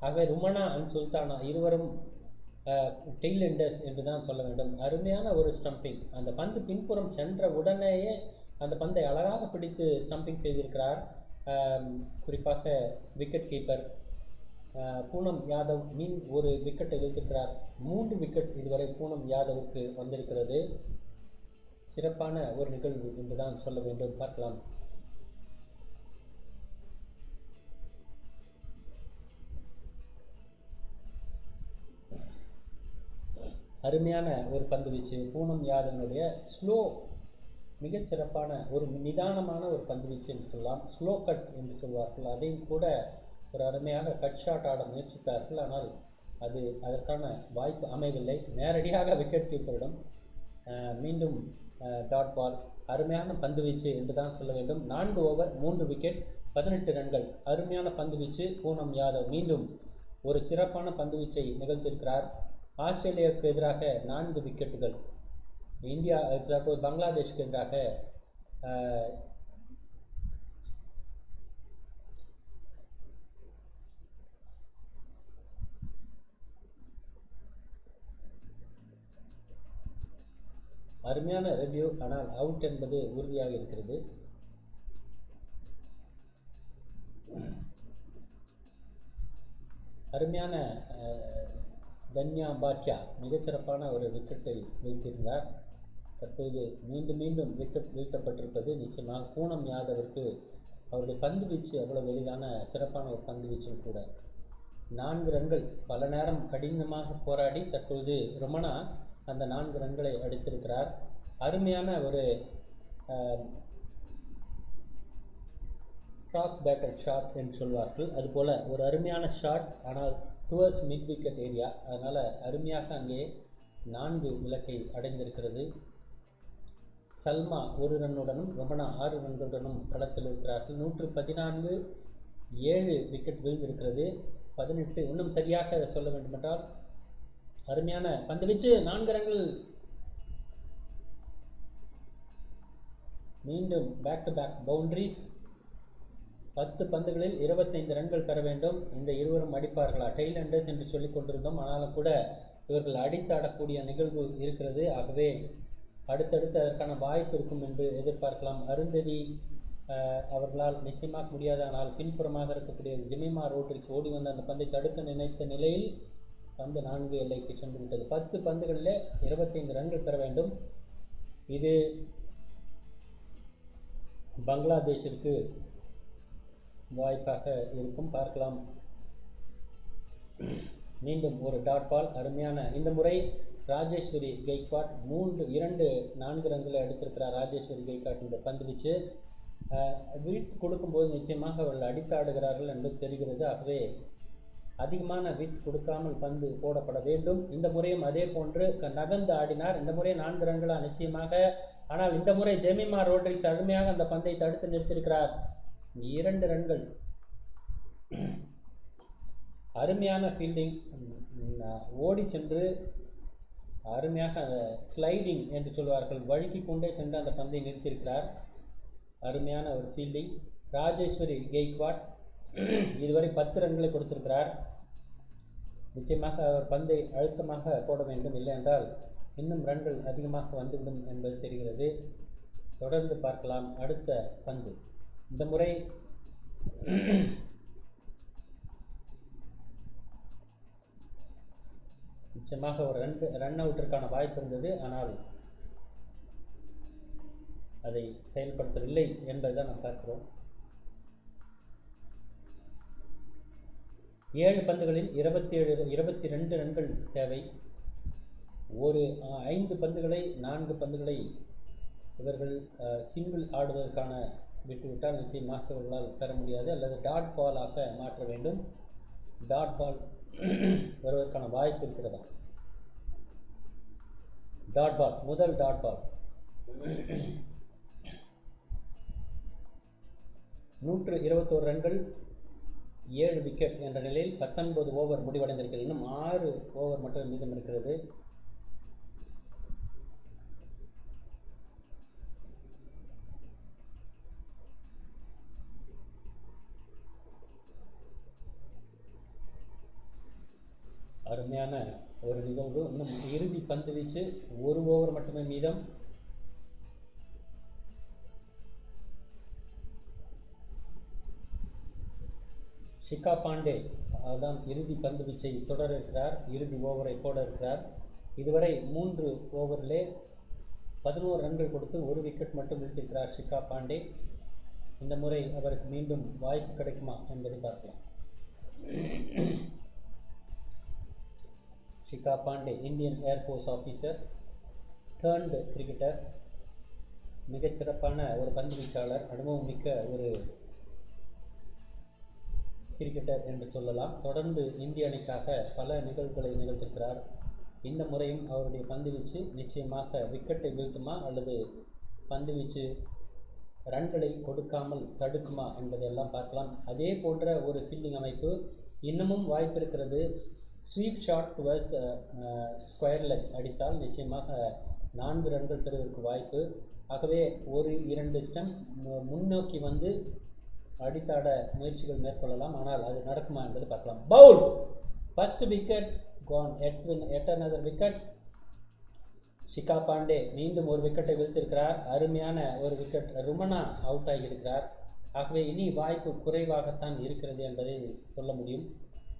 ஆகவே ருமனா அண்ட் சுல்தானா இருவரும் டெய்லெண்டர்ஸ் என்று தான் சொல்ல வேண்டும். அருமையான ஒரு ஸ்டம்பிங். அந்த பந்து பின்புறம் சென்ற உடனேயே அந்த பந்தை அழகாக பிடித்து ஸ்டம்பிங் செய்திருக்கிறார். குறிப்பாக விக்கெட் கீப்பர் பூனம் யாதவ் ஒரு விக்கெட்டை வைத்திருக்கிறார். 3 விக்கெட் இதுவரை பூனம் யாதவுக்கு வந்திருக்கிறது. சிறப்பான ஒரு நிகழ்வு என்றுதான் சொல்ல வேண்டும். பார்க்கலாம். அருமையான ஒரு பந்து வீச்சு பூனம் யாதவனுடைய. ஸ்லோ, மிகச்சிறப்பான ஒரு நிதானமான ஒரு பந்து வீச்சு என்று சொல்லலாம். ஸ்லோ கட் என்று சொல்வார்கள். அதையும் கூட ஒரு அருமையாக கட் ஷாட் ஆட முயற்சித்தார்கள். ஆனால் அதற்கான வாய்ப்பு அமையவில்லை. நேரடியாக விக்கெட் கீப்பரிடம் மீண்டும் டாட் பால். அருமையான பந்து வீச்சு என்று தான் சொல்ல வேண்டும். 4 ஓவர் 3 விக்கெட் 18 ரன்கள். அருமையான பந்து வீச்சு. பூனம் யாதவ் மீண்டும் ஒரு சிறப்பான பந்து வீச்சை நிகழ்த்தியிருக்கிறார். ஆஸ்திரேலியாவுக்கு எதிராக 4 விக்கெட்டுகள். இந்தியா தற்போது பங்களாதேஷுக்கு எதிராக அருமையான ரிவ்யூ. ஆனால் அவுட் என்பது உறுதியாக இருக்கிறது. அருமையான தன்யா பாட்யா மிகச்சிறப்பான ஒரு விக்கெட்டை வீழ்த்தியிருந்தார். தற்போது மீண்டும் விக்கெட் வீழ்த்தப்பட்டிருப்பது நிச்சயமாக பூனம் யாதவிற்கு அவருடைய பந்து வீச்சு அவ்வளவு எளிதான சிறப்பான ஒரு பந்து வீச்சும் கூட. 4 ரன்கள் பல நேரம் கடினமாக போராடி தற்போது ருமனா அந்த 4 ரன்களை அடித்திருக்கிறார். அருமையான ஒரு கிராஸ் பேட்டர் ஷாட் என்று சொல்வார்கள். அதுபோல ஒரு அருமையான ஷாட். ஆனால் டுவர்ஸ் மிட் விக்கெட் ஏரியா. அதனால் அருமையாக அங்கே 4 இலக்கை அடைந்திருக்கிறது. சல்மா 1 ரன்னுடனும் ரமணா 6 ரன்களுடனும் களத்தில் இருக்கிறார்கள். 114, 7 விக்கெட் விழுந்திருக்கிறது. 18 இன்னும் சரியாக சொல்ல வேண்டுமென்றால் அருமையான பந்து வீச்சு, 4 ரன்கள். மீண்டும் பேக் டு பேக் பவுண்டரிஸ். 10 பந்துகளில் 25 ரன்கள் பெற வேண்டும். இந்த இருவரும் அடிப்பார்களா? டெய்ல் எண்டர்ஸ் என்று சொல்லிக் கொண்டிருந்தோம். ஆனாலும் கூட இவர்கள் அடித்து ஆடக்கூடிய நிகழ்வு இருக்கிறது. ஆகவே அடுத்தடுத்து அதற்கான வாய்ப்பு இருக்கும் என்று எதிர்பார்க்கலாம். அருந்ததி அவர்களால் நிச்சயமாக முடியாது. ஆனால் பின்புறமாக இருக்கக்கூடிய ஜெமிமா ரோட்ரிக்ஸ் ஓடி வந்து அந்த பந்தை தடுக்க நினைத்த நிலையில் பந்து 4 எல்லைக்கு சென்று விட்டது. 10 பந்துகளில் 25 ரன்கள் பெற வேண்டும். இது பங்களாதேஷிற்கு வாய்ப்பாக இருக்கும். பார்க்கலாம். மீண்டும் ஒரு டாட் பால். அருமையான இந்த முறை ராஜேஸ்வரி கெய்க்வாட் 2 4 ரன்களை எடுத்திருக்கிறார். ராஜேஸ்வரி கெய்க்வாட் இந்த பந்து வீச்சு விட் கொடுக்கும்போது நிச்சயமாக அவர்கள் அடித்தாடுகிறார்கள் என்பது தெரிகிறது. ஆகவே அதிகமான விட் கொடுக்காமல் பந்து போடப்பட வேண்டும். இந்த முறையும் அதே போன்று நகர்ந்து ஆடினார். இந்த முறை 4 ரன்களா? நிச்சயமாக. ஆனால் இந்த முறை ஜெமிமா ரோட்ரிக்ஸ் அருமையாக அந்த பந்தை தடுத்து நிறுத்தியிருக்கிறார். 2 ரன்கள். அருமையான ஃபீல்டிங். ஓடி சென்று அருமையாக அந்த ஸ்லைடிங் என்று சொல்வார்கள், வழுக்கி கொண்டே சென்று அந்த பந்தை நிறுத்தியிருக்கிறார். அருமையான ஒரு ஃபீல்டிங். ராஜேஸ்வரி கெய்க்வாட் இதுவரை 10 ரன்களை கொடுத்திருக்கிறார். நிச்சயமாக அவர் பந்தை அழுத்தமாக போட வேண்டும், இல்லை என்றால் இன்னும் ரன்கள் அதிகமாக வந்துவிடும் என்பது தெரிகிறது. தொடர்ந்து பார்க்கலாம். அடுத்த பந்து இந்த முறை நிச்சயமாக ஒரு ரன் அவுட்டிற்கான வாய்ப்பு இருந்தது. ஆனால் அதை செயல்படுத்தவில்லை என்பதுதான் நாம் பார்க்கிறோம். 7 பந்துகளில் 22 ரன்கள் தேவை. 5 பந்துகளை 4 பந்துகளை இவர்கள் சிங்கிள் ஆடுவதற்கான விட்டுவிட்டால் நிச்சயமாக இவர்களால் பெற முடியாது. அல்லது டாட் பாலாக மாற்ற வேண்டும். டாட் பால் வருவதற்கான வாய்ப்பு இருக்கிறதா? டாட் பால், முதல் டாட் பால். 121 ரன்கள், 7 விக்கெட் என்ற நிலையில் 19 ஓவர் முடிவடைந்திருக்கிறது. இன்னும் 6 ஓவர் மட்டும் மீதம் இருக்கிறது. அருமையான ஒரு நிகழ்வு. இன்னும் இறுதி பந்து வீச்சு, 1 ஓவர் மட்டுமே மீதம். ஷிகா பாண்டே அதுதான் இறுதி பந்து வீச்சை தொடர இருக்கிறார், இறுதி ஓவரை போட இருக்கிறார். இதுவரை 3 ஓவரிலே 11 ரன்கள் கொடுத்து 1 விக்கெட் மட்டும் வீழ்த்திருக்கிறார் ஷிகா பாண்டே. இந்த முறை அவருக்கு மீண்டும் வாய்ப்பு கிடைக்குமா என்பதை பார்க்கலாம். Shikha Pandey Indian air force officer, turned cricketer, மிகச்சிறப்பான ஒரு பந்து வீச்சாளர், அனுபவம் மிக்க ஒரு கிரிக்கெட்டர் என்று சொல்லலாம். தொடர்ந்து இந்திய அணிக்காக பல நிகழ்வுகளை நிகழ்த்திருக்கிறார். இந்த முறையும் அவருடைய பந்து வீச்சு நிச்சயமாக விக்கெட்டை வீழ்த்துமா அல்லது பந்து வீச்சு ரன்களை கொடுக்காமல் தடுக்குமா என்பதையெல்லாம் பார்க்கலாம். அதே போன்ற ஒரு ஃபீல்டிங் அமைப்பு. இன்னமும் வாய்ப்பு இருக்கிறது. Sweep shot towards square leg அடித்தால் நிச்சயமாக 4 ரன்கள் பெறுவதற்கு வாய்ப்பு. ஆகவே 1-2 ஸ்டெம்ப் முன்னோக்கி வந்து அடித்தாட முயற்சிகள் மேற்கொள்ளலாம். ஆனால் அது நடக்குமா என்பது பார்க்கலாம். பவுல், ஃபர்ஸ்ட் விக்கெட் கான், எட் another விக்கெட். ஷிகா பாண்டே மீண்டும் ஒரு விக்கெட்டை வீழ்த்திருக்கிறார். அருமையான ஒரு விக்கெட். ருமனா அவுட் ஆகியிருக்கிறார். ஆகவே இனி வாய்ப்பு குறைவாகத்தான் இருக்கிறது என்பதை சொல்ல முடியும்.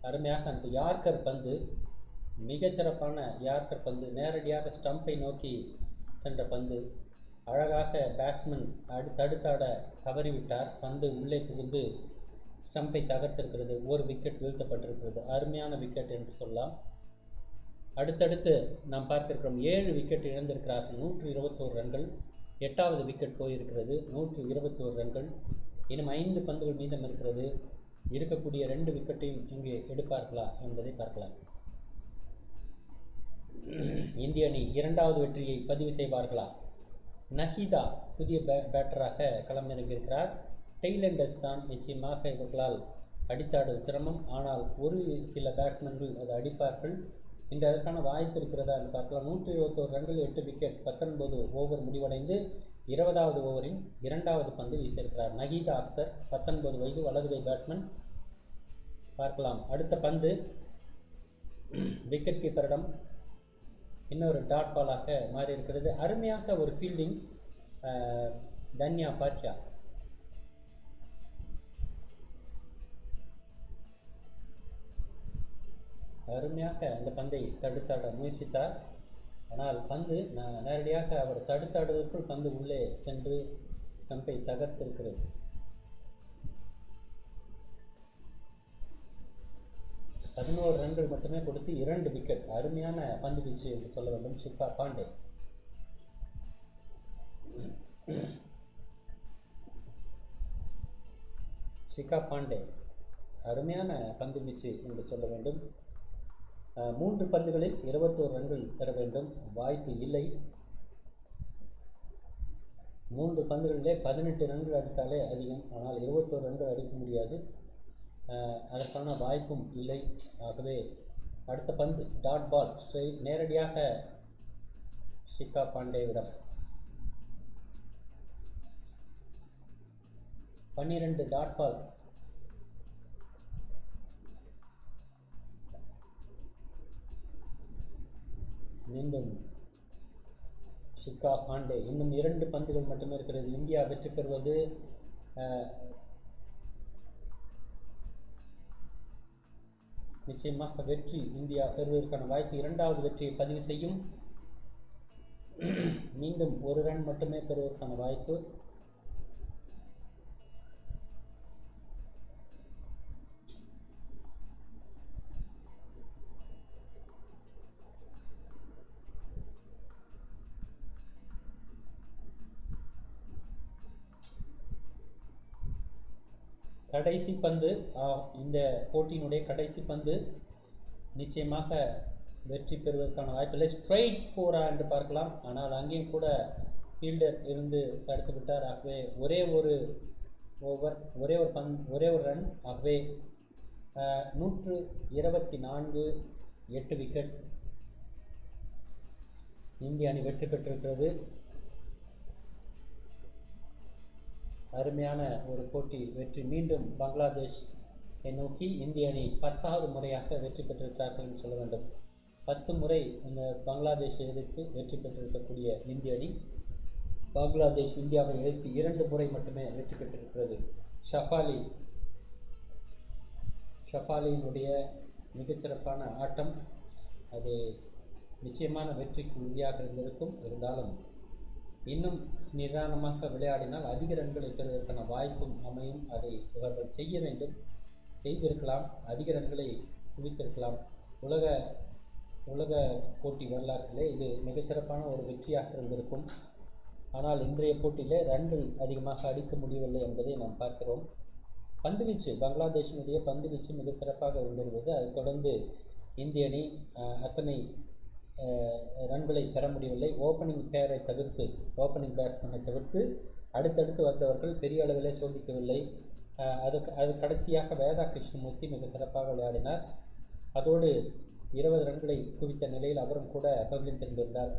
அருமையாக அந்த யார்கர் பந்து, மிகச்சிறப்பான யார்கர் பந்து, நேரடியாக ஸ்டம்பை நோக்கி சென்ற பந்து. அழகாக பேட்ஸ்மேன் தடுத்தாட தவறிவிட்டார். பந்து உள்ளே புகுந்து ஸ்டம்பை தகர்த்திருக்கிறது. 1 விக்கெட் வீழ்த்தப்பட்டிருக்கிறது. அருமையான விக்கெட் என்று சொல்லலாம். அடுத்தடுத்து நாம் பார்த்திருக்கிறோம் 7 விக்கெட் இழந்திருக்கிறார்கள். 121 ரன்கள். 8வது விக்கெட் போயிருக்கிறது. 121 ரன்கள். இன்னும் 5 பந்துகள் மீதம் இருக்கிறது. இருக்கக்கூடிய 2 விக்கெட்டையும் இங்கே எடுப்பார்களா என்பதை பார்க்கலாம். இந்திய அணி 2வது வெற்றியை பதிவு செய்வார்களா? நஹிதா புதிய பேட்டராக களமிறங்கியிருக்கிறார். டெய்லண்டர்ஸ் தான் நிச்சயமாக இவர்களால் அடித்தாடு சிரமம். ஆனால் ஒரு சில பேட்ஸ்மேன்கள் அதை அடிப்பார்கள். இன்று அதற்கான வாய்ப்பு இருக்கிறதா என்று பார்க்கலாம். 121 ரன்கள் 8 விக்கெட். 19 ஓவர் முடிவடைந்து 20வது ஓவரின் 2வது பந்து வீசியிருக்கிறார் நஹிதா அக்தர். 19 வயது வலதுகை பேட்ஸ்மேன். பார்க்கலாம். அடுத்த பந்து விக்கெட் கீப்பரிடம் இன்னொரு டாட் பாலாக மாறி இருக்கிறது. அருமையாக ஒரு ஃபீல்டிங் தன்யா பாட்சா. அருமையாக அந்த பந்தை தடுத்தாட முயற்சித்தார். ஆனால் பந்து நேரடியாக அவர் தடுத்தாடுவதற்குள் பந்து உள்ளே சென்று ஸ்டம்பை தகர்த்திருக்கிறது. பதினோரு ரன்கள் மட்டுமே கொடுத்து 2 விக்கெட். அருமையான பந்து வீச்சு என்று சொல்ல வேண்டும் ஷிகா பாண்டே. ஷிகா பாண்டே அருமையான பந்து வீச்சு என்று சொல்ல வேண்டும். 3 பந்துகளில் 21 ரன்கள் பெற வேண்டும். வாய்ப்பு இல்லை. 3 பந்துகளிலே 18 ரன்கள் அடித்தாலே அதிகம். ஆனால் 21 ரன்கள் அடிக்க முடியாது. அதற்கான வாய்ப்பும் இல்லை. ஆகவே அடுத்த பந்து டாட் பால் ஸ்ட்ரெயிட் நேரடியாக ஷிகா பாண்டேவிடம். 12 dot ball. மீண்டும் ஷிகா பாண்டே. இன்னும் 2 பந்துகள் மட்டுமே இருக்கிறது. இந்தியா வெற்றி பெறுவது நிச்சயமாக வெற்றி இந்தியா பெறுவதற்கான வாய்ப்பு 2வது வெற்றியை பதிவு செய்யும். மீண்டும் 1 ரன் மட்டுமே பெறுவதற்கான வாய்ப்பு. கடைசி பந்து, இந்த போட்டியினுடைய கடைசி பந்து. நிச்சயமாக வெற்றி பெறுவதற்கான வாய்ப்பில்லை. ஸ்ட்ரைட் போரா என்று பார்க்கலாம். ஆனால் அங்கேயும் கூட ஃபீல்டர் இருந்து தடுத்து விட்டார். ஆகவே ஒரே ஒரு ஓவர், ஒரே ஒரு ரன். ஆகவே 124 8 விக்கெட். இந்திய அணி வெற்றி பெற்றிருக்கிறது. அருமையான ஒரு போட்டி வெற்றி. மீண்டும் பங்களாதேஷை நோக்கி இந்திய அணி 10வது முறையாக வெற்றி பெற்றிருக்கிறார்கள் என்று சொல்ல வேண்டும். 10 முறை இந்த பங்களாதேஷை எதிர்த்து வெற்றி பெற்றிருக்கக்கூடிய இந்திய அணி பங்களாதேஷ் இந்தியாவை எதிர்த்து 2 முறை மட்டுமே வெற்றி பெற்றிருக்கிறது. ஷஃபாலியினுடைய மிகச்சிறப்பான ஆட்டம் அது நிச்சயமான வெற்றிக்கு உறுதியாக இருந்திருக்கும். இருந்தாலும் இன்னும் நிதானமாக விளையாடினால் அதிக ரன்களை பெறுவதற்கான வாய்ப்பும் அமையும். அதை இவர்கள் செய்ய வேண்டும். செய்திருக்கலாம். அதிக ரன்களை குவித்திருக்கலாம். உலக போட்டி வரலாற்றிலே இது மிகச்சிறப்பான ஒரு வெற்றியாக இருந்திருக்கும். ஆனால் இன்றைய போட்டியிலே ரன்கள் அதிகமாக அடிக்க முடியவில்லை என்பதை நாம் பார்க்கிறோம். பந்துவீச்சு, பங்களாதேஷினுடைய பந்துவீச்சு மிக சிறப்பாக இருந்திருந்தது. அதைத் தொடர்ந்து இந்திய அணி அத்தனை ரன்களை பெற முடியவில்லை. ஓப்பனிங் பேட்ஸ்மேனை தவிர்த்து அடுத்தடுத்து வந்தவர்கள் பெரிய அளவிலே சோதிக்கவில்லை. அது கடைசியாக வேதா கிருஷ்ணமூர்த்தி மிக சிறப்பாக விளையாடினார். அதோடு 20 ரன்களை குவித்த நிலையில் அவரும் கூட பகிர்ந்திருந்தார்.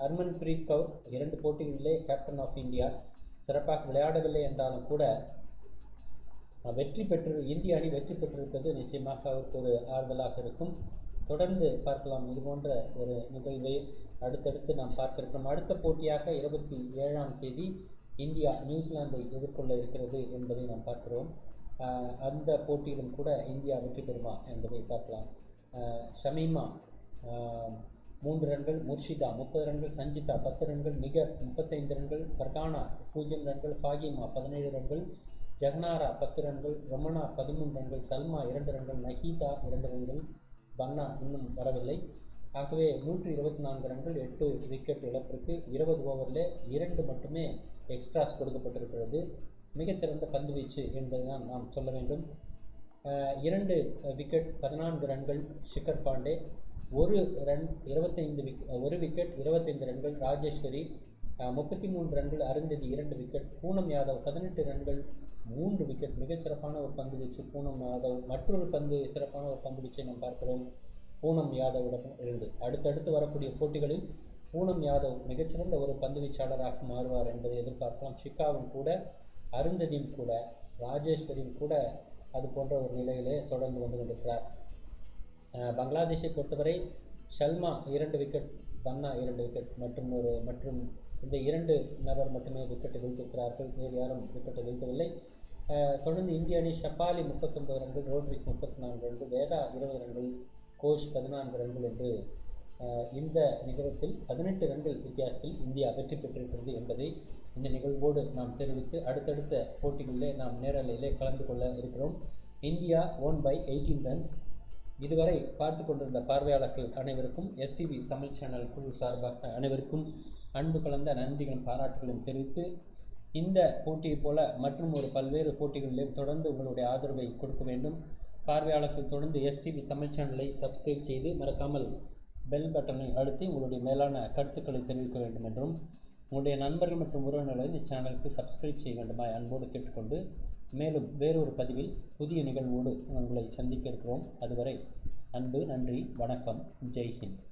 ஹர்மன்பிரீத் கவுர் 2 போட்டிகளிலே கேப்டன் ஆஃப் இந்தியா சிறப்பாக விளையாடவில்லை என்றாலும் கூட இந்திய அணி வெற்றி பெற்றிருப்பது நிச்சயமாக அவருக்கு ஒரு ஆறுதலாக இருக்கும். தொடர்ந்து பார்க்கலாம். இது போன்ற ஒரு நிகழ்வை அடுத்தடுத்து நாம் பார்க்க இருக்கிறோம். அடுத்த போட்டியாக 27ஆம் தேதி இந்தியா நியூசிலாந்தை எதிர்கொள்ள இருக்கிறது என்பதை நாம் பார்க்கிறோம். அந்த போட்டியிலும் கூட இந்தியா வெற்றி பெறுமா என்பதை பார்க்கலாம். ஷமீமா 3 ரன்கள், முர்ஷிதா 30 ரன்கள், சஞ்சிதா 10 ரன்கள், நிகர் 35 ரன்கள், ஃபர்கானா 0 ரன்கள், ஃபாகிமா 17 ரன்கள், ஜக்னாரா 10 ரன்கள், ரமணா 13 ரன்கள், சல்மா 2 ரன்கள், நஹீதா 2 ரன்கள், பன்னா இன்னும் வரவில்லை. ஆகவே 124 ரன்கள் 8 விக்கெட் இழப்பிற்கு 20 ஓவரில் 2 மட்டுமே எக்ஸ்ட்ராஸ் கொடுக்கப்பட்டிருக்கிறது. மிகச்சிறந்த பந்து வீச்சு என்பதுதான் நாம் சொல்ல வேண்டும். 2 விக்கெட் 14 ரன்கள் ஷிகர் பாண்டே, 1 விக்கெட் 25 ரன்கள் ராஜேஸ்வரி, 33 ரன்கள், அருந்ததி 2 விக்கெட், பூனம் யாதவ் 18 ரன்கள் 3 விக்கெட். மிகச்சிறப்பான ஒரு பந்து வீச்சு பூனம் யாதவ். மற்றொரு சிறப்பான ஒரு பந்து வீச்சை நாம் பார்க்கிறோம் பூனம் யாதவிடம் இருந்து. அடுத்தடுத்து வரக்கூடிய போட்டிகளில் பூனம் யாதவ் மிகச்சிறந்த ஒரு பந்து வீச்சாளராக மாறுவார் என்பதை எதிர்பார்க்கலாம். ஷிகாவும் கூட, அருந்ததியும் கூட, ராஜேஸ்வரியும் கூட அது போன்ற ஒரு நிலையிலே தொடர்ந்து வந்து கொண்டிருக்கிறார். பங்களாதேஷை பொறுத்தவரை ஷல்மா 2 விக்கெட், பன்னா 2 விக்கெட் மற்றும் இந்த 2 நபர் மட்டுமே விக்கெட்டை வீழ்த்திருக்கிறார்கள். வேறு யாரும் விக்கெட்டை வீழ்த்தவில்லை. தொடர்ந்து இந்திய அணி ஷபாலி 39 ரன்கள், ரோட்ரிக் 34 ரன்கள், வேதா 20 ரன்கள், கோஷ் 14 ரன்கள் என்று இந்த நிகழ்வில் 18 ரன்கள் வித்தியாசத்தில் இந்தியா வெற்றி பெற்றிருக்கிறது என்பதை இந்த நிகழ்வோடு நாம் தெரிவித்து அடுத்தடுத்த போட்டிகளிலே நாம் நேரலையிலே கலந்து கொள்ள இருக்கிறோம். India won by 18 runs. இதுவரை பார்த்து கொண்டிருந்த பார்வையாளர்கள் அனைவருக்கும் எஸ்டிவி தமிழ் சேனல் குழு சார்பாக அனைவருக்கும் அன்பு கலந்த நன்றிகளும் பாராட்டுகளும் தெரிவித்து, இந்த போட்டியை போல மற்றும் ஒரு பல்வேறு போட்டிகளிலே தொடர்ந்து உங்களுடைய ஆதரவை கொடுக்க வேண்டும். பார்வையாளர்கள் தொடர்ந்து எஸ்டிவி தமிழ் சேனலை சப்ஸ்கிரைப் செய்து மறக்காமல் பெல் பட்டனை அழுத்தி உங்களுடைய மேலான கருத்துக்களை தெரிவிக்க வேண்டும் என்றும், உங்களுடைய நண்பர்கள் மற்றும் உறவினர்களை இந்த சேனலுக்கு சப்ஸ்கிரைப் செய்ய வேண்டுமாய் அன்போடு கேட்டுக்கொண்டு, மேலும் வேறொரு பதிவில் புதிய நிகழ்வோடு உங்களை சந்திக்க இருக்கிறோம். அதுவரை அன்பு, நன்றி, வணக்கம், ஜெய் ஹிந்த்.